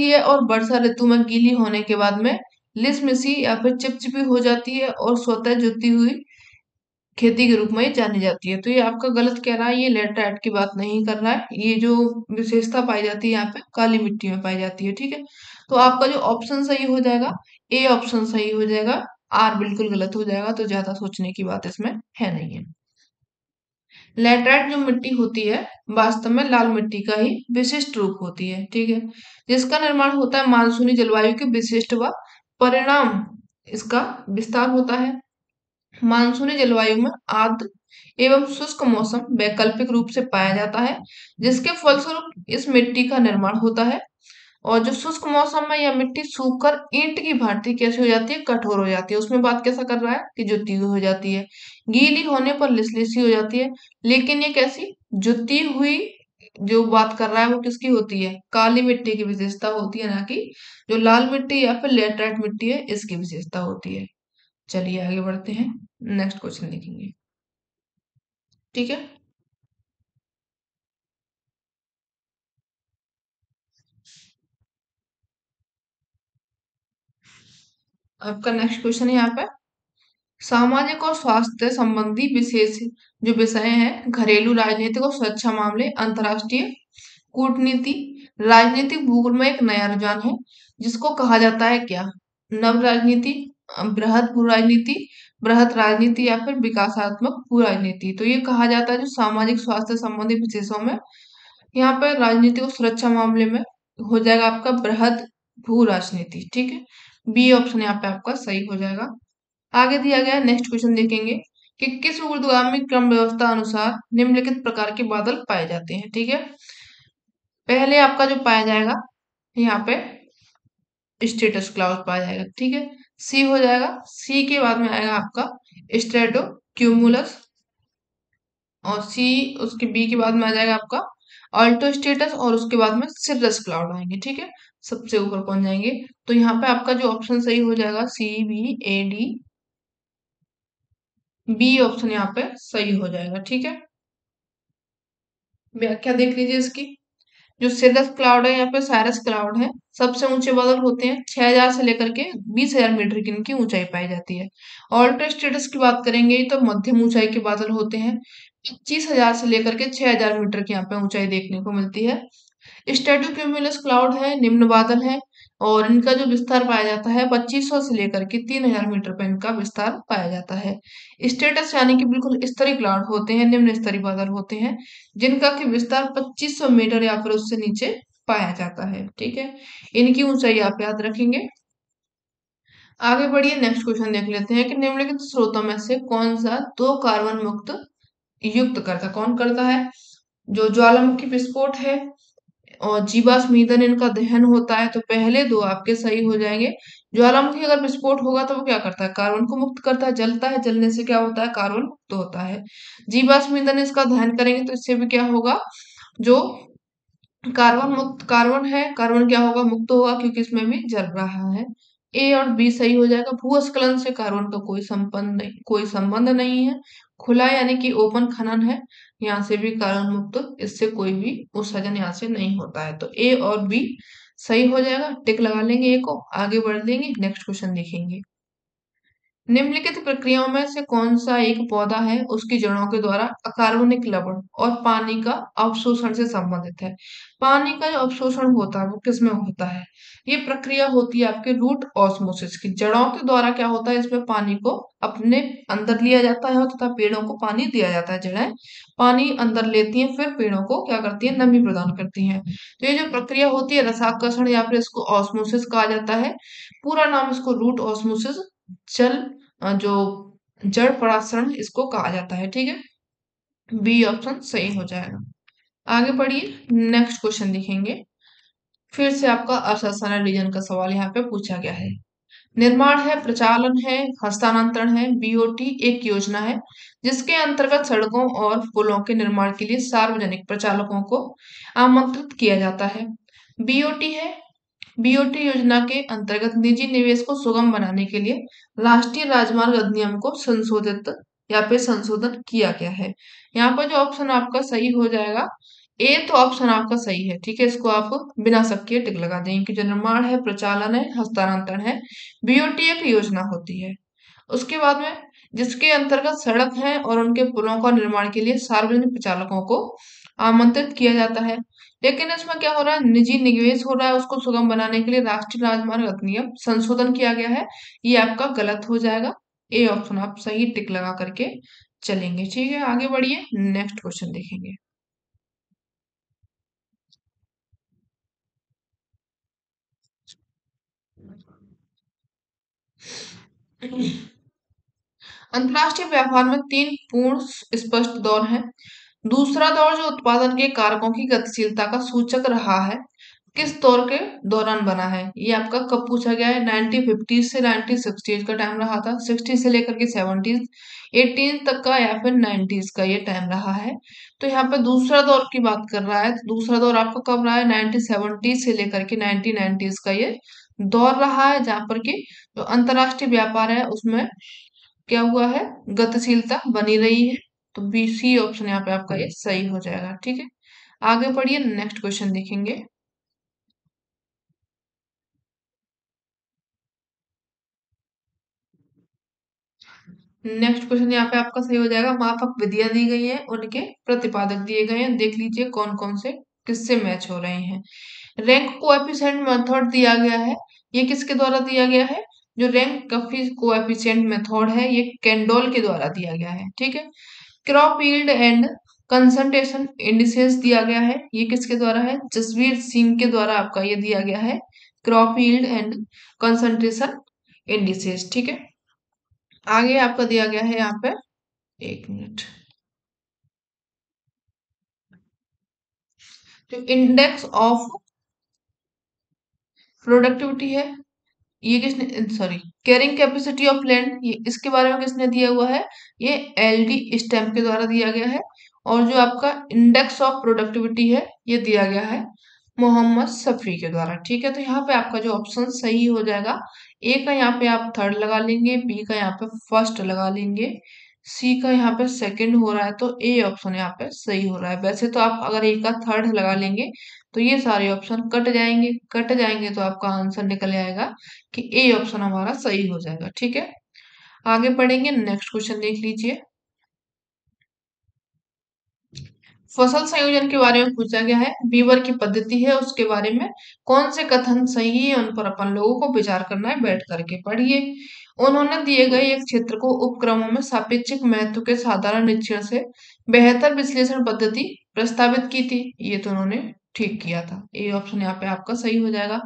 है और वर्षा ऋतु में गीली होने के बाद में लिसमिसी या फिर चिपचिपी हो जाती है और स्वतः जुती हुई खेती के रूप में ये जानी जाती है। तो ये आपका गलत कह रहा है, ये लेटराइट की बात नहीं कर रहा है। ये जो विशेषता पाई जाती है यहाँ पे काली मिट्टी में पाई जाती है। ठीक है, तो आपका जो ऑप्शन सही हो जाएगा, ए ऑप्शन सही हो जाएगा, आर बिल्कुल गलत हो जाएगा। तो ज्यादा सोचने की बात इसमें है नहीं है। लैटराइट जो मिट्टी होती है वास्तव में लाल मिट्टी का ही विशिष्ट रूप होती है। ठीक है, जिसका निर्माण होता है मानसूनी जलवायु के विशिष्ट व परिणाम इसका विस्तार होता है। मानसूनी जलवायु में आर्द्र एवं शुष्क मौसम वैकल्पिक रूप से पाया जाता है, जिसके फलस्वरूप इस मिट्टी का निर्माण होता है। और जो शुष्क मौसम में यह मिट्टी सूखकर ईंट की भांति कैसी हो जाती है? कठोर हो जाती है। उसमें बात कैसा कर रहा है कि जुती हुई हो जाती है, गीली होने पर लिसलिसी हो जाती है। लेकिन ये कैसी जुती हुई जो बात कर रहा है वो किसकी होती है? काली मिट्टी की विशेषता होती है, ना कि जो लाल मिट्टी या फिर लेटराइट मिट्टी है इसकी विशेषता होती है। चलिए आगे बढ़ते हैं, नेक्स्ट क्वेश्चन देखेंगे। ठीक है, आपका नेक्स्ट क्वेश्चन है यहाँ पे सामाजिक और स्वास्थ्य संबंधी विशेष जो विषय हैं घरेलू राजनीतिक और सुरक्षा मामले, अंतर्राष्ट्रीय कूटनीति, राजनीतिक भूगोल में एक नया रुझान है जिसको कहा जाता है क्या? नव राजनीति, बृहद भू राजनीति, बृहद राजनीति या फिर विकासात्मक भू राजनीति। तो ये कहा जाता है जो सामाजिक स्वास्थ्य संबंधी विशेषों में यहाँ पर राजनीति और सुरक्षा मामले में हो जाएगा आपका बृहद भू राजनीति। ठीक है, बी ऑप्शन यहाँ पे आपका सही हो जाएगा। आगे दिया गया नेक्स्ट क्वेश्चन देखेंगे कि किस ऊर्ध्वगामी क्रम व्यवस्था अनुसार निम्नलिखित प्रकार के बादल पाए जाते हैं। ठीक है, पहले आपका जो पाया जाएगा यहाँ पे स्टेटस क्लाउड पाया जाएगा। ठीक है, सी हो जाएगा, सी के बाद में आएगा आपका स्ट्रेटो क्यूमुलस और सी, उसके बी के बाद में आ जाएगा आपका ऑल्टो स्टेटस और उसके बाद में सिरस क्लाउड आएंगे। ठीक है, सबसे ऊपर पहुंच जाएंगे। तो यहाँ पे आपका जो ऑप्शन सही हो जाएगा C B A D, B option यहाँ पे सही हो जाएगा। ठीक है, व्याख्या देख लीजिए इसकी। जो सिरस क्लाउड है या फिर साइरस क्लाउड है, सबसे ऊंचे बादल होते हैं। 6,000 से लेकर के 20,000 मीटर की इनकी ऊंचाई पाई जाती है। ऑल्ट्रा स्टेटस की बात करेंगे तो मध्यम ऊंचाई के बादल होते हैं। 25,000 से लेकर के 6,000 मीटर की यहाँ पे ऊंचाई देखने को मिलती है। स्ट्रेटो क्यूमुलस क्लाउड है, निम्न बादल है, और इनका जो विस्तार पाया जाता है 2500 से लेकर के 3,000 मीटर पर इनका विस्तार पाया जाता है। स्टेटस यानी कि बिल्कुल स्तरीय क्लाउड होते हैं, निम्न स्तरीय बादल होते हैं, जिनका कि विस्तार 2500 मीटर या फिर उससे नीचे पाया जाता है। ठीक है, इनकी ऊंचाई आप याद रखेंगे। आगे बढ़िए, नेक्स्ट क्वेश्चन देख लेते हैं कि निम्नलिखित स्रोतों में से कौन सा दो कार्बन मुक्त युक्त करता कौन करता है? जो ज्वालामुखी विस्फोट है और जीवाश्म ईंधन इनका दहन होता है, तो पहले दो आपके सही हो जाएंगे। ज्वालामुखी अगर विस्फोट होगा तो वो क्या करता है? कार्बन को मुक्त करता है, जलता है, जलने से क्या होता है? कार्बन मुक्त होता है। जीवाश्म ईंधन इसका दहन करेंगे तो इससे भी क्या होगा? जो कार्बन मुक्त कार्बन है, कार्बन क्या होगा? मुक्त होगा, क्योंकि इसमें भी जल रहा है। ए और बी सही हो जाएगा। भूस्खलन से कार्बन का कोई संबंध नहीं है। खुला यानी कि ओपन खनन है, यहाँ से भी कार्बन मुक्त, इससे कोई भी उत्सर्जन यहाँ से नहीं होता है। तो ए और बी सही हो जाएगा, टिक लगा लेंगे ए को, आगे बढ़ लेंगे, नेक्स्ट क्वेश्चन देखेंगे। निम्नलिखित प्रक्रियाओं में से कौन सा एक पौधा है उसकी जड़ों के द्वारा अकार्बनिक लवण और पानी का अवशोषण से संबंधित है? पानी का जो अवशोषण होता है वो किसमें होता है? ये प्रक्रिया होती है आपके रूट ऑस्मोसिस की। जड़ों के द्वारा क्या होता है? इसमें पानी को अपने अंदर लिया जाता है तथा पेड़ों को पानी दिया जाता है। जड़ें पानी अंदर लेती हैं, फिर पेड़ों को क्या करती है? नमी प्रदान करती हैं। तो ये जो प्रक्रिया होती है रसाकर्षण या फिर इसको ऑस्मोसिस कहा जाता है। पूरा नाम इसको रूट ऑस्मोसिस, जल जो जड़ परासरण इसको कहा जाता है। ठीक है, बी ऑप्शन सही हो जाएगा। आगे बढ़िए, नेक्स्ट क्वेश्चन देखेंगे। फिर से आपका अशासना रीजन का सवाल यहाँ पे पूछा गया है। निर्माण है, प्रचालन है, हस्तांतरण है। बीओटी एक योजना है जिसके अंतर्गत सड़कों और पुलों के निर्माण के लिए सार्वजनिक प्रचालकों को आमंत्रित किया जाता है। बीओटी है, बीओटी योजना के अंतर्गत निजी निवेश को सुगम बनाने के लिए राष्ट्रीय राजमार्ग अधिनियम को संशोधित या फिर संशोधन किया गया है। यहाँ पर जो ऑप्शन आपका सही हो जाएगा ए, तो ऑप्शन आपका सही है। ठीक है, इसको आप बिना शक के टिक लगा देंगे कि जो निर्माण है, प्रचालन है, हस्तांतरण है, बीओटी एक योजना होती है। उसके बाद में जिसके अंतर्गत सड़क है और उनके पुलों का निर्माण के लिए सार्वजनिक प्रचालकों को आमंत्रित किया जाता है। लेकिन इसमें क्या हो रहा है? निजी निवेश हो रहा है, उसको सुगम बनाने के लिए राष्ट्रीय राजमार्ग अधिनियम संशोधन किया गया है। ये आपका गलत हो जाएगा। ए ऑप्शन आप सही टिक लगा करके चलेंगे। ठीक है, आगे बढ़िए, नेक्स्ट क्वेश्चन देखेंगे। अंतर्राष्ट्रीय व्यापार में तीन पूर्ण स्पष्ट दौर हैं। दूसरा दौर जो उत्पादन के कारकों की गतिशीलता का सूचक रहा है, किस दौर के दौरान बना है? ये आपका कब पूछा गया है? 1950 से 1960 का टाइम रहा था, 60 से लेकर के 70, 18 तक का या फिर 90s का ये टाइम रहा है। तो यहाँ पे दूसरा दौर की बात कर रहा है, तो दूसरा दौर आपका कब रहा है? 1970 से लेकर के 1990s का ये दौर रहा है, जहाँ पर कि जो अंतरराष्ट्रीय व्यापार है उसमें क्या हुआ है? गतिशीलता बनी रही है। तो बी सी ऑप्शन यहाँ पे आपका ये सही हो जाएगा। ठीक है, आगे बढ़िए, नेक्स्ट क्वेश्चन देखेंगे। नेक्स्ट क्वेश्चन यहाँ पे आपका सही हो जाएगा। मापक विधियां दी गई हैं, उनके प्रतिपादक दिए गए हैं, देख लीजिए कौन कौन से किससे मैच हो रहे हैं। रैंक कोएफिशिएंट मेथड दिया गया है, ये किसके द्वारा दिया गया है? जो रैंक कोएफिशिएंट मेथड है ये कैंडोल के द्वारा दिया गया है। ठीक है, crop yield and concentration indices दिया गया है, ये किसके द्वारा है? जसवीर सिंह के द्वारा आपका ये दिया गया है, crop yield and concentration indices. ठीक है, आगे आपका दिया गया है यहाँ पे, एक मिनट, जो इंडेक्स ऑफ प्रोडक्टिविटी है, ये किसने, sorry, carrying capacity of land, ये इसके बारे में किसने दिया हुआ है? ये एलडी स्टैम्प के द्वारा दिया गया है। और जो आपका इंडेक्स ऑफ प्रोडक्टिविटी है ये दिया गया है मोहम्मद सफरी के द्वारा। ठीक है, तो यहाँ पे आपका जो ऑप्शन सही हो जाएगा, ए का यहाँ पे आप थर्ड लगा लेंगे, बी का यहाँ पे फर्स्ट लगा लेंगे, सी का यहाँ पे सेकंड हो रहा है, तो ए ऑप्शन यहाँ पे सही हो रहा है। वैसे तो आप अगर ए का थर्ड लगा लेंगे तो ये सारे ऑप्शन कट जाएंगे तो आपका आंसर निकल आएगा कि ए ऑप्शन हमारा सही हो जाएगा। ठीक है, आगे बढ़ेंगे, नेक्स्ट क्वेश्चन देख लीजिए। फसल संयोजन के बारे में पूछा गया है, बीवर की पद्धति है उसके बारे में कौन से कथन सही है उन पर अपन लोगों को विचार करना है, बैठ करके पढ़िए। उन्होंने दिए गए एक क्षेत्र को उपक्रमों में सापेक्षिक महत्व के साधारण निरीक्षण से बेहतर विश्लेषण पद्धति प्रस्तावित की थी। ये तो उन्होंने ठीक किया था, ए ऑप्शन यहाँ पे आपका सही हो जाएगा।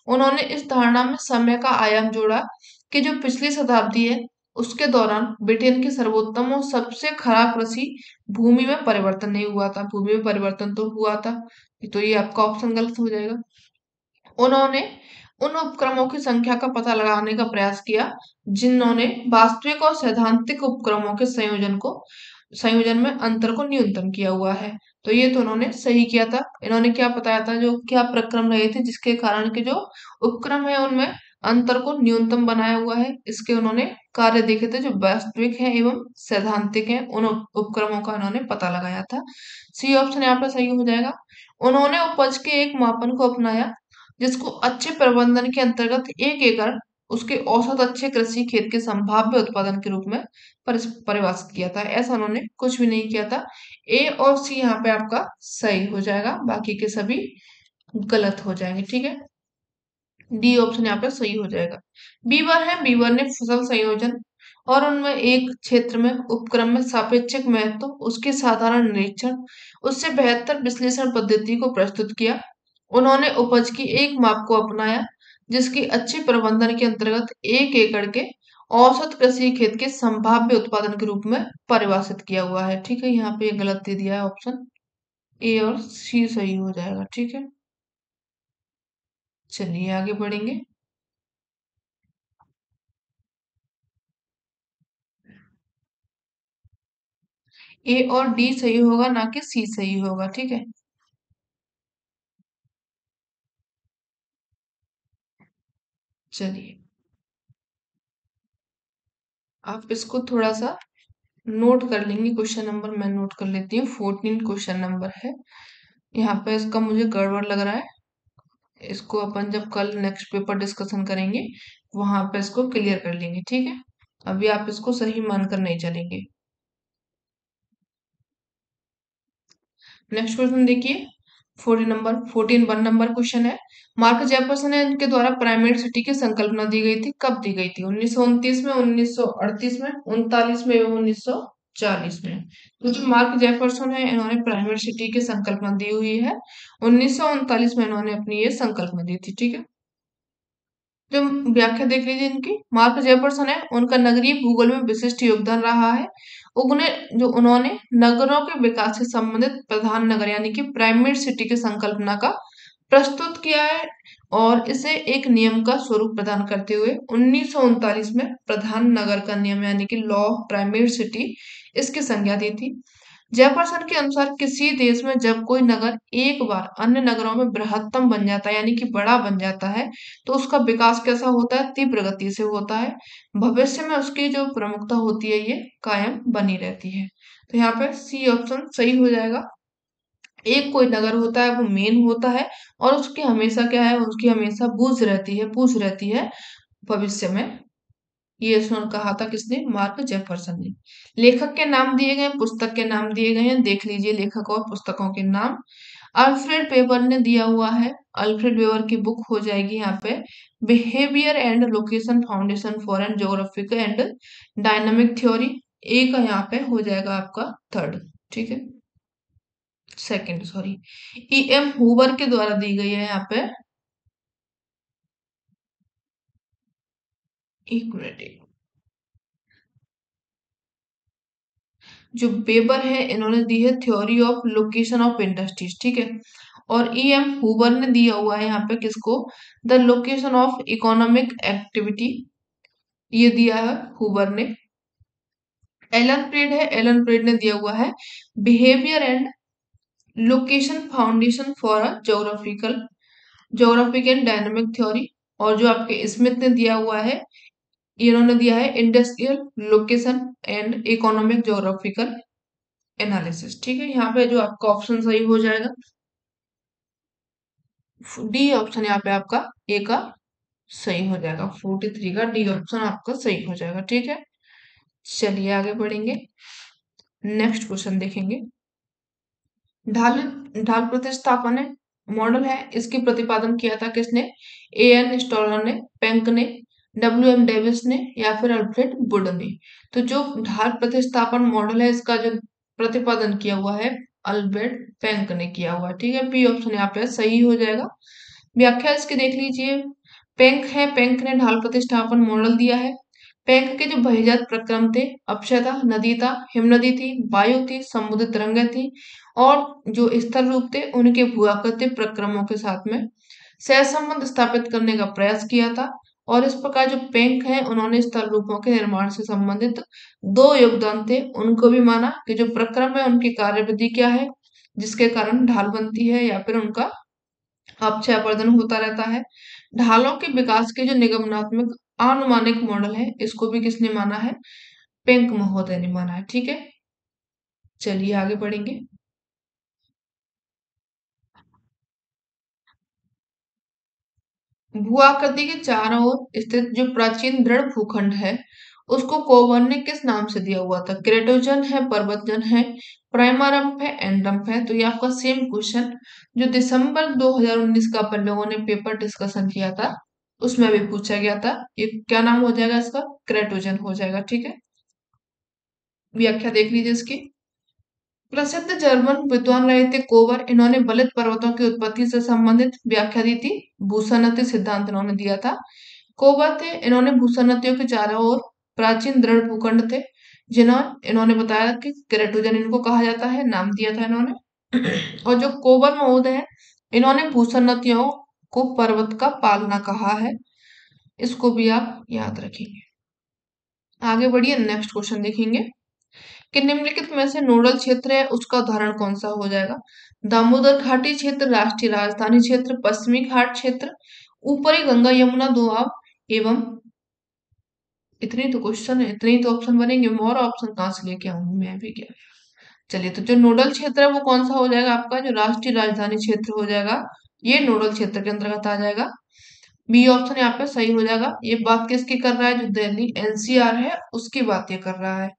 उन्होंने इस धारणा में समय का आयाम जोड़ा कि जो पिछली शताब्दी है उसके दौरान ब्रिटेन की सर्वोत्तम और सबसे खराब कृषि भूमि में परिवर्तन नहीं हुआ था। भूमि में परिवर्तन तो हुआ था, तो ये आपका ऑप्शन गलत हो जाएगा। उन्होंने उन उपक्रमों की संख्या का पता लगाने का प्रयास किया जिन्होंने वास्तविक और सैद्धांतिक उपक्रमों के संयोजन में अंतर को न्यूनतम किया हुआ है। तो ये तो उन्होंने सही किया था। इन्होंने क्या बताया था, जो क्या प्रक्रम रहे थे जिसके कारण के जो उपक्रम है उनमें अंतर को न्यूनतम बनाया हुआ है, इसके उन्होंने कार्य देखे थे जो वास्तविक है एवं सैद्धांतिक है, उन उपक्रमों का उन्होंने पता लगाया था। सी ऑप्शन यहाँ पर सही हो जाएगा। उन्होंने उपज के एक मापन को अपनाया जिसको अच्छे प्रबंधन के अंतर्गत 1 एकड़ उसके औसत अच्छे कृषि खेत के संभाव्य उत्पादन के रूप में परिभाषित किया था। ऐसा उन्होंने कुछ भी नहीं किया था। ए और सी यहाँ पे आपका सही हो जाएगा, बाकी के सभी गलत हो जाएंगे। ठीक है, डी ऑप्शन यहाँ पे सही हो जाएगा। बीवर है, बीवर ने फसल संयोजन और उनमें एक क्षेत्र में उपक्रम में सापेक्षिक महत्व उसके साधारण निरीक्षण उससे बेहतर विश्लेषण पद्धति को प्रस्तुत किया। उन्होंने उपज की एक माप को अपनाया जिसकी अच्छे प्रबंधन के अंतर्गत 1 एकड़ के औसत कृषि खेत के संभाव्य उत्पादन के रूप में परिभाषित किया हुआ है। ठीक है, यहाँ पे गलत दे दिया है ऑप्शन, ए और सी सही हो जाएगा। ठीक है, चलिए आगे बढ़ेंगे। ए और डी सही होगा, ना कि सी सही होगा। ठीक है, चलिए आप इसको थोड़ा सा नोट कर लेंगे। क्वेश्चन नंबर मैं नोट कर लेती हूँ, 14 क्वेश्चन नंबर है। यहाँ पे इसका मुझे गड़बड़ लग रहा है, इसको अपन जब कल नेक्स्ट पेपर डिस्कशन करेंगे वहां पे इसको क्लियर कर लेंगे। ठीक है, अभी आप इसको सही मानकर नहीं चलेंगे। नेक्स्ट क्वेश्चन देखिए, 1 क्वेश्चन है। मार्क जेफरसन ने इनके द्वारा प्राइमेट सिटी की संकल्पना दी गई थी, कब दी गई थी? 1929 में, 1938 में, 39 में एवं 1940 में। तो जो मार्क जेफरसन है इन्होंने प्राइमेट सिटी की संकल्पना दी हुई है, 1939 में इन्होंने अपनी ये संकल्पना दी थी। ठीक है, जो व्याख्या देख लीजिए इनकी। मार्क जेफरसन है, उनका नगरीय भूगोल में विशिष्ट योगदान रहा है। उन्होंने नगरों के विकास से संबंधित प्रधान नगर यानी कि प्राइमेट सिटी की संकल्पना का प्रस्तुत किया है और इसे एक नियम का स्वरूप प्रदान करते हुए 1939 में प्रधान नगर का नियम यानी कि लॉ ऑफ प्राइमेट सिटी इसकी संज्ञा दी थी। जेफरसन के अनुसार किसी देश में जब कोई नगर एक बार अन्य नगरों में बृहत्तम बन जाता है यानी कि बड़ा बन जाता है तो उसका विकास कैसा होता है? तीव्र गति से होता है। भविष्य में उसकी जो प्रमुखता होती है ये कायम बनी रहती है। तो यहाँ पे सी ऑप्शन सही हो जाएगा। एक कोई नगर होता है वो मेन होता है और उसकी हमेशा क्या है, उसकी हमेशा पूछ रहती है भविष्य में। ये इसने कहा था किसने? मार्क जेफरसन ने। लेखक के नाम दिए गए, पुस्तक के नाम दिए गए हैं, देख लीजिए लेखक और पुस्तकों के नाम। अल्फ्रेड वेबर ने दिया हुआ है, अल्फ्रेड वेबर की बुक हो जाएगी यहाँ पे behaviour and location foundation for and geographic and dynamic theory. A का यहाँ पे हो जाएगा आपका थर्ड। ठीक है, second sorry. E M Hoover के द्वारा दी गई है यहाँ पे, एक मिनट। जो वेबर है इन्होंने दी है theory of location of industries. ठीक है, और ई एम हुबर ने दिया हुआ है यहाँ पे किसको? The location of economic activity, ये दिया है हुबर ने। एलन प्रेड ने दिया हुआ है behaviour and location foundation for a geographic and dynamic theory. और जो आपके स्मिथ ने दिया हुआ है ये इन्होंने दिया है industrial location and economic geographical analysis. ठीक है, यहाँ पे जो आपका ऑप्शन सही हो जाएगा डी ऑप्शन, यहाँ पे आपका ए का सही हो जाएगा। 43 का डी ऑप्शन आपका सही हो जाएगा। ठीक है, चलिए आगे बढ़ेंगे, नेक्स्ट क्वेश्चन देखेंगे। ढाल ढाल प्रतिस्थापन है, मॉडल है, इसकी प्रतिपादन किया था किसने? ए एन स्टॉलर ने, पेंक ने, डब्ल्यू एम डेविस ने, या फिर अल्फ्रेड वुड ने। तो जो ढाल प्रतिस्थापन मॉडल है इसका जो प्रतिपादन किया हुआ है अल्फ्रेड पेंक ने किया हुआ है। ठीक है, बी ऑप्शन यहाँ पे सही हो जाएगा। व्याख्या इसकी देख लीजिए। पेंक है, पेंक ने ढाल प्रतिष्ठापन मॉडल दिया है। पेंक के जो बहिर्जात प्रक्रम थे, अक्षय था, नदी था, हिमनदी थी, वायु थी, समुद्र तरंगें थी, और जो स्थल रूप थे उनके भूआकृति प्रक्रमों के साथ में सहसंबंध स्थापित करने का प्रयास किया था। और इस प्रकार जो पेंक है उन्होंने स्थल रूपों के निर्माण से संबंधित दो योगदान थे उनको भी माना कि जो प्रक्रम है उनकी कार्यविधि क्या है जिसके कारण ढाल बनती है, या फिर उनका अपक्षय आवर्धन होता रहता है। ढालों के विकास के जो निगमनात्मक आनुमानिक मॉडल है इसको भी किसने माना है? पेंक महोदय ने माना है। ठीक है, चलिए आगे बढ़ेंगे। भूआकृति के चारों ओर स्थित जो प्राचीन दृढ़ भूखंड है उसको कोवन ने किस नाम से दिया हुआ था? क्रेटोजन है, पर्वतजन है, प्राइमरम्प है, एंडम्प है। तो ये आपका सेम क्वेश्चन जो दिसंबर 2019 का अपन लोगों ने पेपर डिस्कशन किया था उसमें भी पूछा गया था। ये क्या नाम हो जाएगा इसका? क्रेटोजन हो जाएगा। ठीक है, व्याख्या देख लीजिए इसकी। प्रसिद्ध जर्मन विद्वान रहे थे कोवर, इन्होंने बलित पर्वतों की उत्पत्ति से संबंधित व्याख्या दी थी। भूसन्नति सिद्धांत इन्होंने दिया था। कोवर थे, इन्होंने भूसन्नतियों के चारों ओर प्राचीन दृढ़ भूखंड थे जिन्होंने इन्होंने बताया कि क्रेटोजन इनको कहा जाता है, नाम दिया था इन्होंने। और जो कोवर महोदय है इन्होंने भूसन्नतियों को पर्वत का पालना कहा है। इसको भी आप याद रखेंगे। आगे बढ़िए, नेक्स्ट क्वेश्चन देखेंगे कि निम्नलिखित में से नोडल क्षेत्र है उसका उदाहरण कौन सा हो जाएगा? दामोदर घाटी क्षेत्र, राष्ट्रीय राजधानी क्षेत्र, पश्चिमी घाट क्षेत्र, ऊपरी गंगा यमुना दोआब, एवं इतने तो क्वेश्चन है, इतने ही तो ऑप्शन बनेंगे, और ऑप्शन कहाँ से लेके आऊंगी मैं भी क्या। चलिए, तो जो नोडल क्षेत्र है वो कौन सा हो जाएगा आपका? जो राष्ट्रीय राजधानी क्षेत्र हो जाएगा, ये नोडल क्षेत्र के अंतर्गत आ जाएगा। बी ऑप्शन यहाँ पे सही हो जाएगा। ये बात किसकी कर रहा है? जो दिल्ली एनसीआर है उसकी बात ये कर रहा है।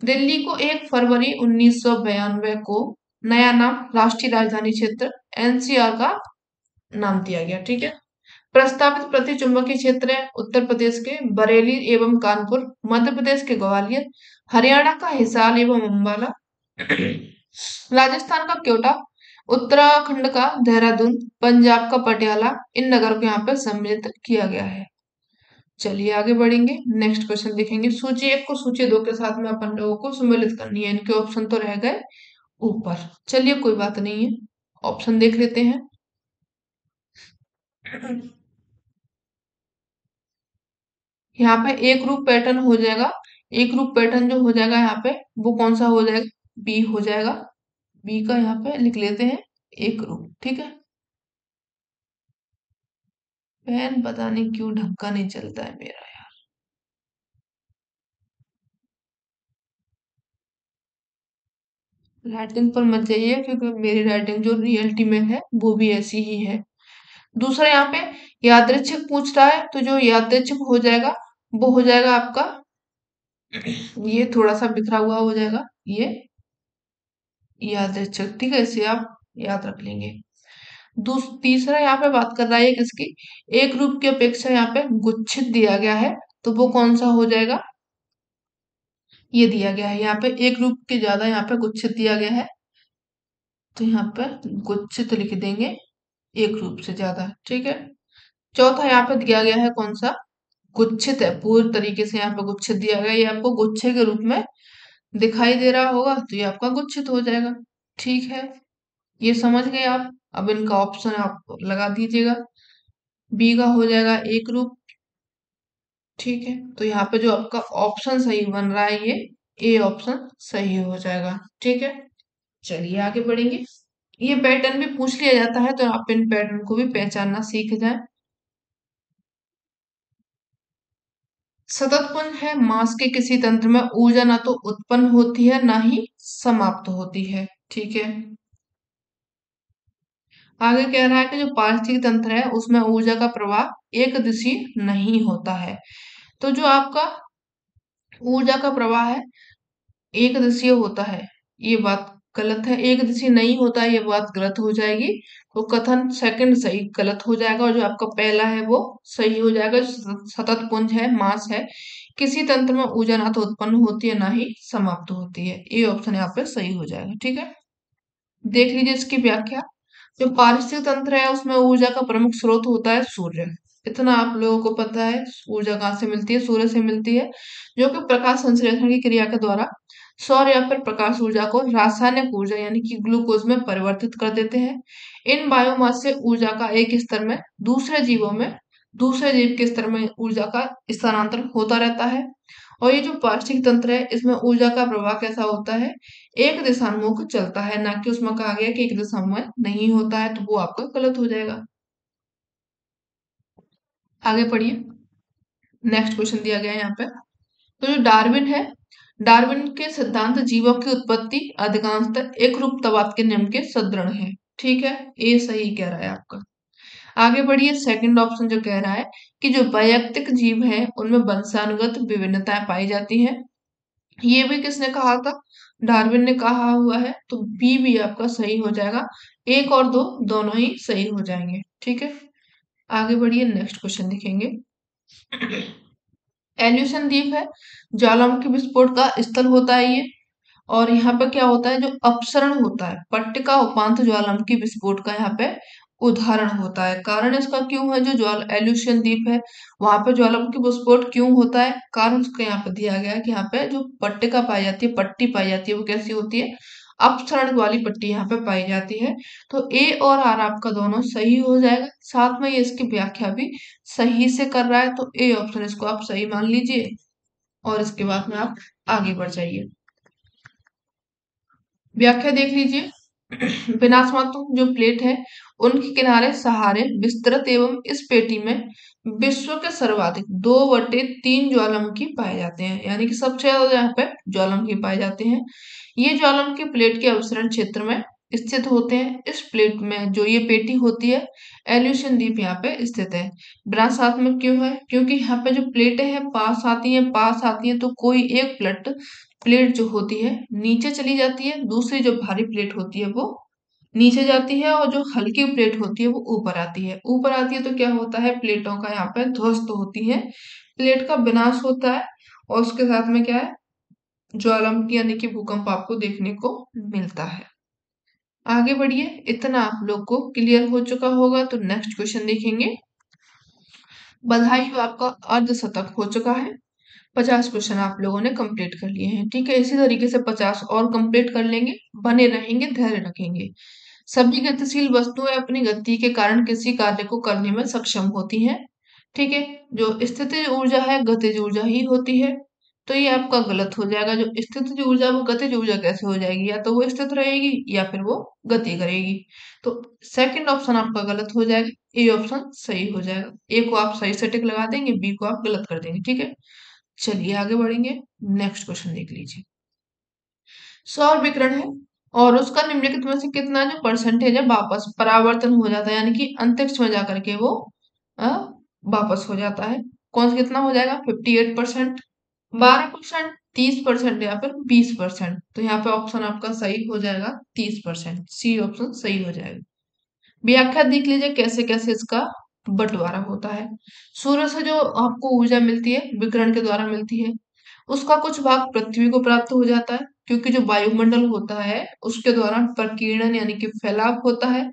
दिल्ली को 1 फरवरी 1992 को नया नाम राष्ट्रीय राजधानी क्षेत्र एनसीआर का नाम दिया गया। ठीक है, प्रस्तावित प्रति चुंबकीय क्षेत्र है उत्तर प्रदेश के बरेली एवं कानपुर, मध्य प्रदेश के ग्वालियर, हरियाणा का हिसार एवं अंबाला, राजस्थान का कोटा, उत्तराखंड का देहरादून, पंजाब का पटियाला, इन नगर को यहाँ पर सम्मिलित किया गया है। चलिए आगे बढ़ेंगे, नेक्स्ट क्वेश्चन देखेंगे। सूची 1 को सूची 2 के साथ में अपन लोगों को सम्मिलित करनी है, इनके ऑप्शन तो रह गए ऊपर। चलिए कोई बात नहीं है, ऑप्शन देख लेते हैं। यहाँ पे एक रूप पैटर्न हो जाएगा। एक रूप पैटर्न जो हो जाएगा यहाँ पे वो कौन सा हो जाएगा? बी हो जाएगा। बी का यहाँ पे लिख लेते हैं एक रूप। ठीक है, पेन पता नहीं क्यों ढंग का नहीं चलता है मेरा यार। राइटिंग पर मत जाइए क्योंकि मेरी राइटिंग जो रियलिटी में है वो भी ऐसी ही है। दूसरा यहाँ पे यादृच्छिक पूछ रहा है, तो जो यादृच्छिक हो जाएगा वो हो जाएगा आपका ये थोड़ा सा बिखरा हुआ हो जाएगा, ये यादृच्छिक। ठीक है, इसे आप याद रख लेंगे। तीसरा यहाँ पे बात कर रहा है किसकी? एक रूप की अपेक्षा यहाँ पे गुच्छित दिया गया है, तो वो कौन सा हो जाएगा? ये दिया गया है यहाँ पे एक रूप के ज्यादा, यहाँ पे गुच्छित दिया गया है, तो यहाँ पे गुच्छित लिख देंगे, एक रूप से ज्यादा। ठीक है, चौथा यहाँ पे दिया गया है कौन सा? गुच्छित है, पूरी तरीके से यहाँ पे गुच्छित दिया गया है, ये आपको गुच्छे के रूप में दिखाई दे रहा होगा तो ये आपका गुच्छित हो जाएगा। ठीक है, ये समझ गए आप। अब इनका ऑप्शन आप लगा दीजिएगा। बी का हो जाएगा एक रूप। ठीक है, तो यहाँ पे जो आपका ऑप्शन सही बन रहा है ये ए ऑप्शन सही हो जाएगा। ठीक है, चलिए आगे बढ़ेंगे। ये पैटर्न भी पूछ लिया जाता है तो आप इन पैटर्न को भी पहचानना सीख जाएं। सतत पुंज है मास के किसी तंत्र में ऊर्जा ना तो उत्पन्न होती है ना ही समाप्त होती है। ठीक है, आगे कह रहा है कि जो पारिस्थितिक तंत्र है उसमें ऊर्जा का प्रवाह एक दिशीय नहीं होता है। तो जो आपका ऊर्जा का प्रवाह है एक दिशीय होता है, ये बात गलत है। एक दिशीय नहीं होता है, ये बात गलत हो जाएगी। तो कथन सेकंड सही गलत हो जाएगा और जो आपका पहला है वो सही हो जाएगा। जो सतत पुंज है मास है किसी तंत्र में ऊर्जा ना तो उत्पन्न होती है ना ही समाप्त होती है, ये ऑप्शन यहाँ पे सही हो जाएगा। ठीक है, देख लीजिए इसकी व्याख्या। जो पारिस्थितिक तंत्र है उसमें ऊर्जा का प्रमुख स्रोत होता है सूर्य। इतना आप लोगों को पता है, ऊर्जा कहाँ से मिलती है, सूर्य से मिलती है, जो कि प्रकाश संश्लेषण की क्रिया के द्वारा सौर या फिर प्रकाश ऊर्जा को रासायनिक ऊर्जा यानी कि ग्लूकोज में परिवर्तित कर देते हैं। इन बायोमास से ऊर्जा का एक स्तर में दूसरे जीवों में दूसरे जीव के स्तर में ऊर्जा का स्थानांतरण होता रहता है। और ये जो पारिस्थितिक तंत्र है इसमें ऊर्जा का प्रवाह कैसा होता है, एक दिशान्मुख चलता है, ना कि उसमें कहा गया कि एक दिशा में नहीं होता है, तो वो आपका गलत हो जाएगा। आगे पढ़िए, नेक्स्ट क्वेश्चन दिया गया है यहाँ पे। तो जो डार्विन है, डार्विन के सिद्धांत जीवों की उत्पत्ति अधिकांशतः एक रूपतावाद के नियम के सदृढ़ है। ठीक है, ये सही कह रहा है आपका। आगे बढ़िए, सेकंड ऑप्शन जो कह रहा है कि जो वैयक्तिक जीव है उनमें वंशानुगत विभिन्नताएं पाई जाती हैं। ये भी किसने कहा था, डार्विन ने कहा हुआ है, तो बी भी आपका सही हो जाएगा। एक और दो दोनों ही सही हो जाएंगे। ठीक है, आगे बढ़िए, नेक्स्ट क्वेश्चन देखेंगे। एल्यूशन द्वीप है, ज्वालामुखी विस्फोट का स्थल होता है ये। और यहाँ पे क्या होता है, जो अपसरण होता है पट्टिका उपांत ज्वालामुखी विस्फोट का यहाँ पे उदाहरण होता है। कारण इसका क्यों है, जो ज्वाला एल्यूशियन द्वीप है वहां पे ज्वालामुखी विस्फोट क्यों होता है, कारण उसको यहाँ पे दिया गया है कि यहाँ पे जो पट्टिका पाई जाती है, पट्टी पाई जाती है, वो कैसी होती है, अपसरण वाली पट्टी यहाँ पे पाई जाती है। तो ए और आर आपका दोनों सही हो जाएगा, साथ में ये इसकी व्याख्या भी सही से कर रहा है, तो ए ऑप्शन इसको आप सही मान लीजिए और इसके बाद में आप आगे बढ़ जाइए। व्याख्या देख लीजिए। विनाशमात्मक जो प्लेट है उनके किनारे सहारे विस्तृत एवं इस पेटी में विश्व के सर्वाधिक 2/3 ज्वालामुखी पाए जाते हैं, यानी कि सबसे ज्यादा यहाँ पे ज्वालामुखी पाए जाते हैं। ये ज्वालामुखी प्लेट के अवसरण क्षेत्र में स्थित होते हैं। इस प्लेट में जो ये पेटी होती है, एल्यूशन द्वीप यहाँ पे स्थित है। विनाशात्मक क्यों है, क्योंकि यहाँ पे जो प्लेटें हैं पास आती हैं, तो कोई एक प्लेट जो होती है नीचे चली जाती है, दूसरी जो भारी प्लेट होती है वो नीचे जाती है, और जो हल्की प्लेट होती है वो ऊपर आती है। ऊपर आती है तो क्या होता है, प्लेटों का यहाँ पे ध्वस्त होती है, प्लेट का विनाश होता है, और उसके साथ में क्या है, ज्वालामुखी यानी कि भूकंप आपको देखने को मिलता है। आगे बढ़िए, इतना आप लोग को क्लियर हो चुका होगा, तो नेक्स्ट क्वेश्चन देखेंगे। बधाई हो, आपका अर्धशतक हो चुका है। 50 क्वेश्चन आप लोगों ने कंप्लीट कर लिए हैं। ठीक है, इसी तरीके से 50 और कंप्लीट कर लेंगे, बने रहेंगे, धैर्य रखेंगे। सभी गतिशील वस्तुएं अपनी गति के कारण किसी कार्य को करने में सक्षम होती हैं। ठीक है, जो स्थितिज ऊर्जा है गतिज ऊर्जा ही होती है, तो ये आपका गलत हो जाएगा। जो स्थितिज ऊर्जा वो गतिज ऊर्जा कैसे हो जाएगी, या तो वो स्थित रहेगी या फिर वो गति करेगी। तो सेकंड ऑप्शन आपका गलत हो जाएगा, ए ऑप्शन सही हो जाएगा। ए को आप सही से टिक लगा देंगे, बी को आप गलत कर देंगे। ठीक है, चलिए आगे बढ़ेंगे, नेक्स्ट क्वेश्चन देख लीजिए। सौर विकिरण है और उसका निम्नलिखित में से कितना जो परसेंटेज है वापस परावर्तन हो जाता है, यानी कि अंतरिक्ष में जाकर के वो अ, वापस हो जाता है। कौन सा कितना हो जाएगा, 58%, 12%, 30% या फिर 20%। तो यहाँ पे ऑप्शन आपका सही हो जाएगा 30%, सी ऑप्शन सही हो जाएगा। व्याख्या देख लीजिए कैसे कैसे इसका बंटवारा होता है। सूर्य से जो आपको ऊर्जा मिलती है विकिरण के द्वारा मिलती है, उसका कुछ भाग पृथ्वी को प्राप्त हो जाता है, क्योंकि जो वायुमंडल होता है उसके द्वारा प्रकीर्णन यानी कि फैलाव होता है,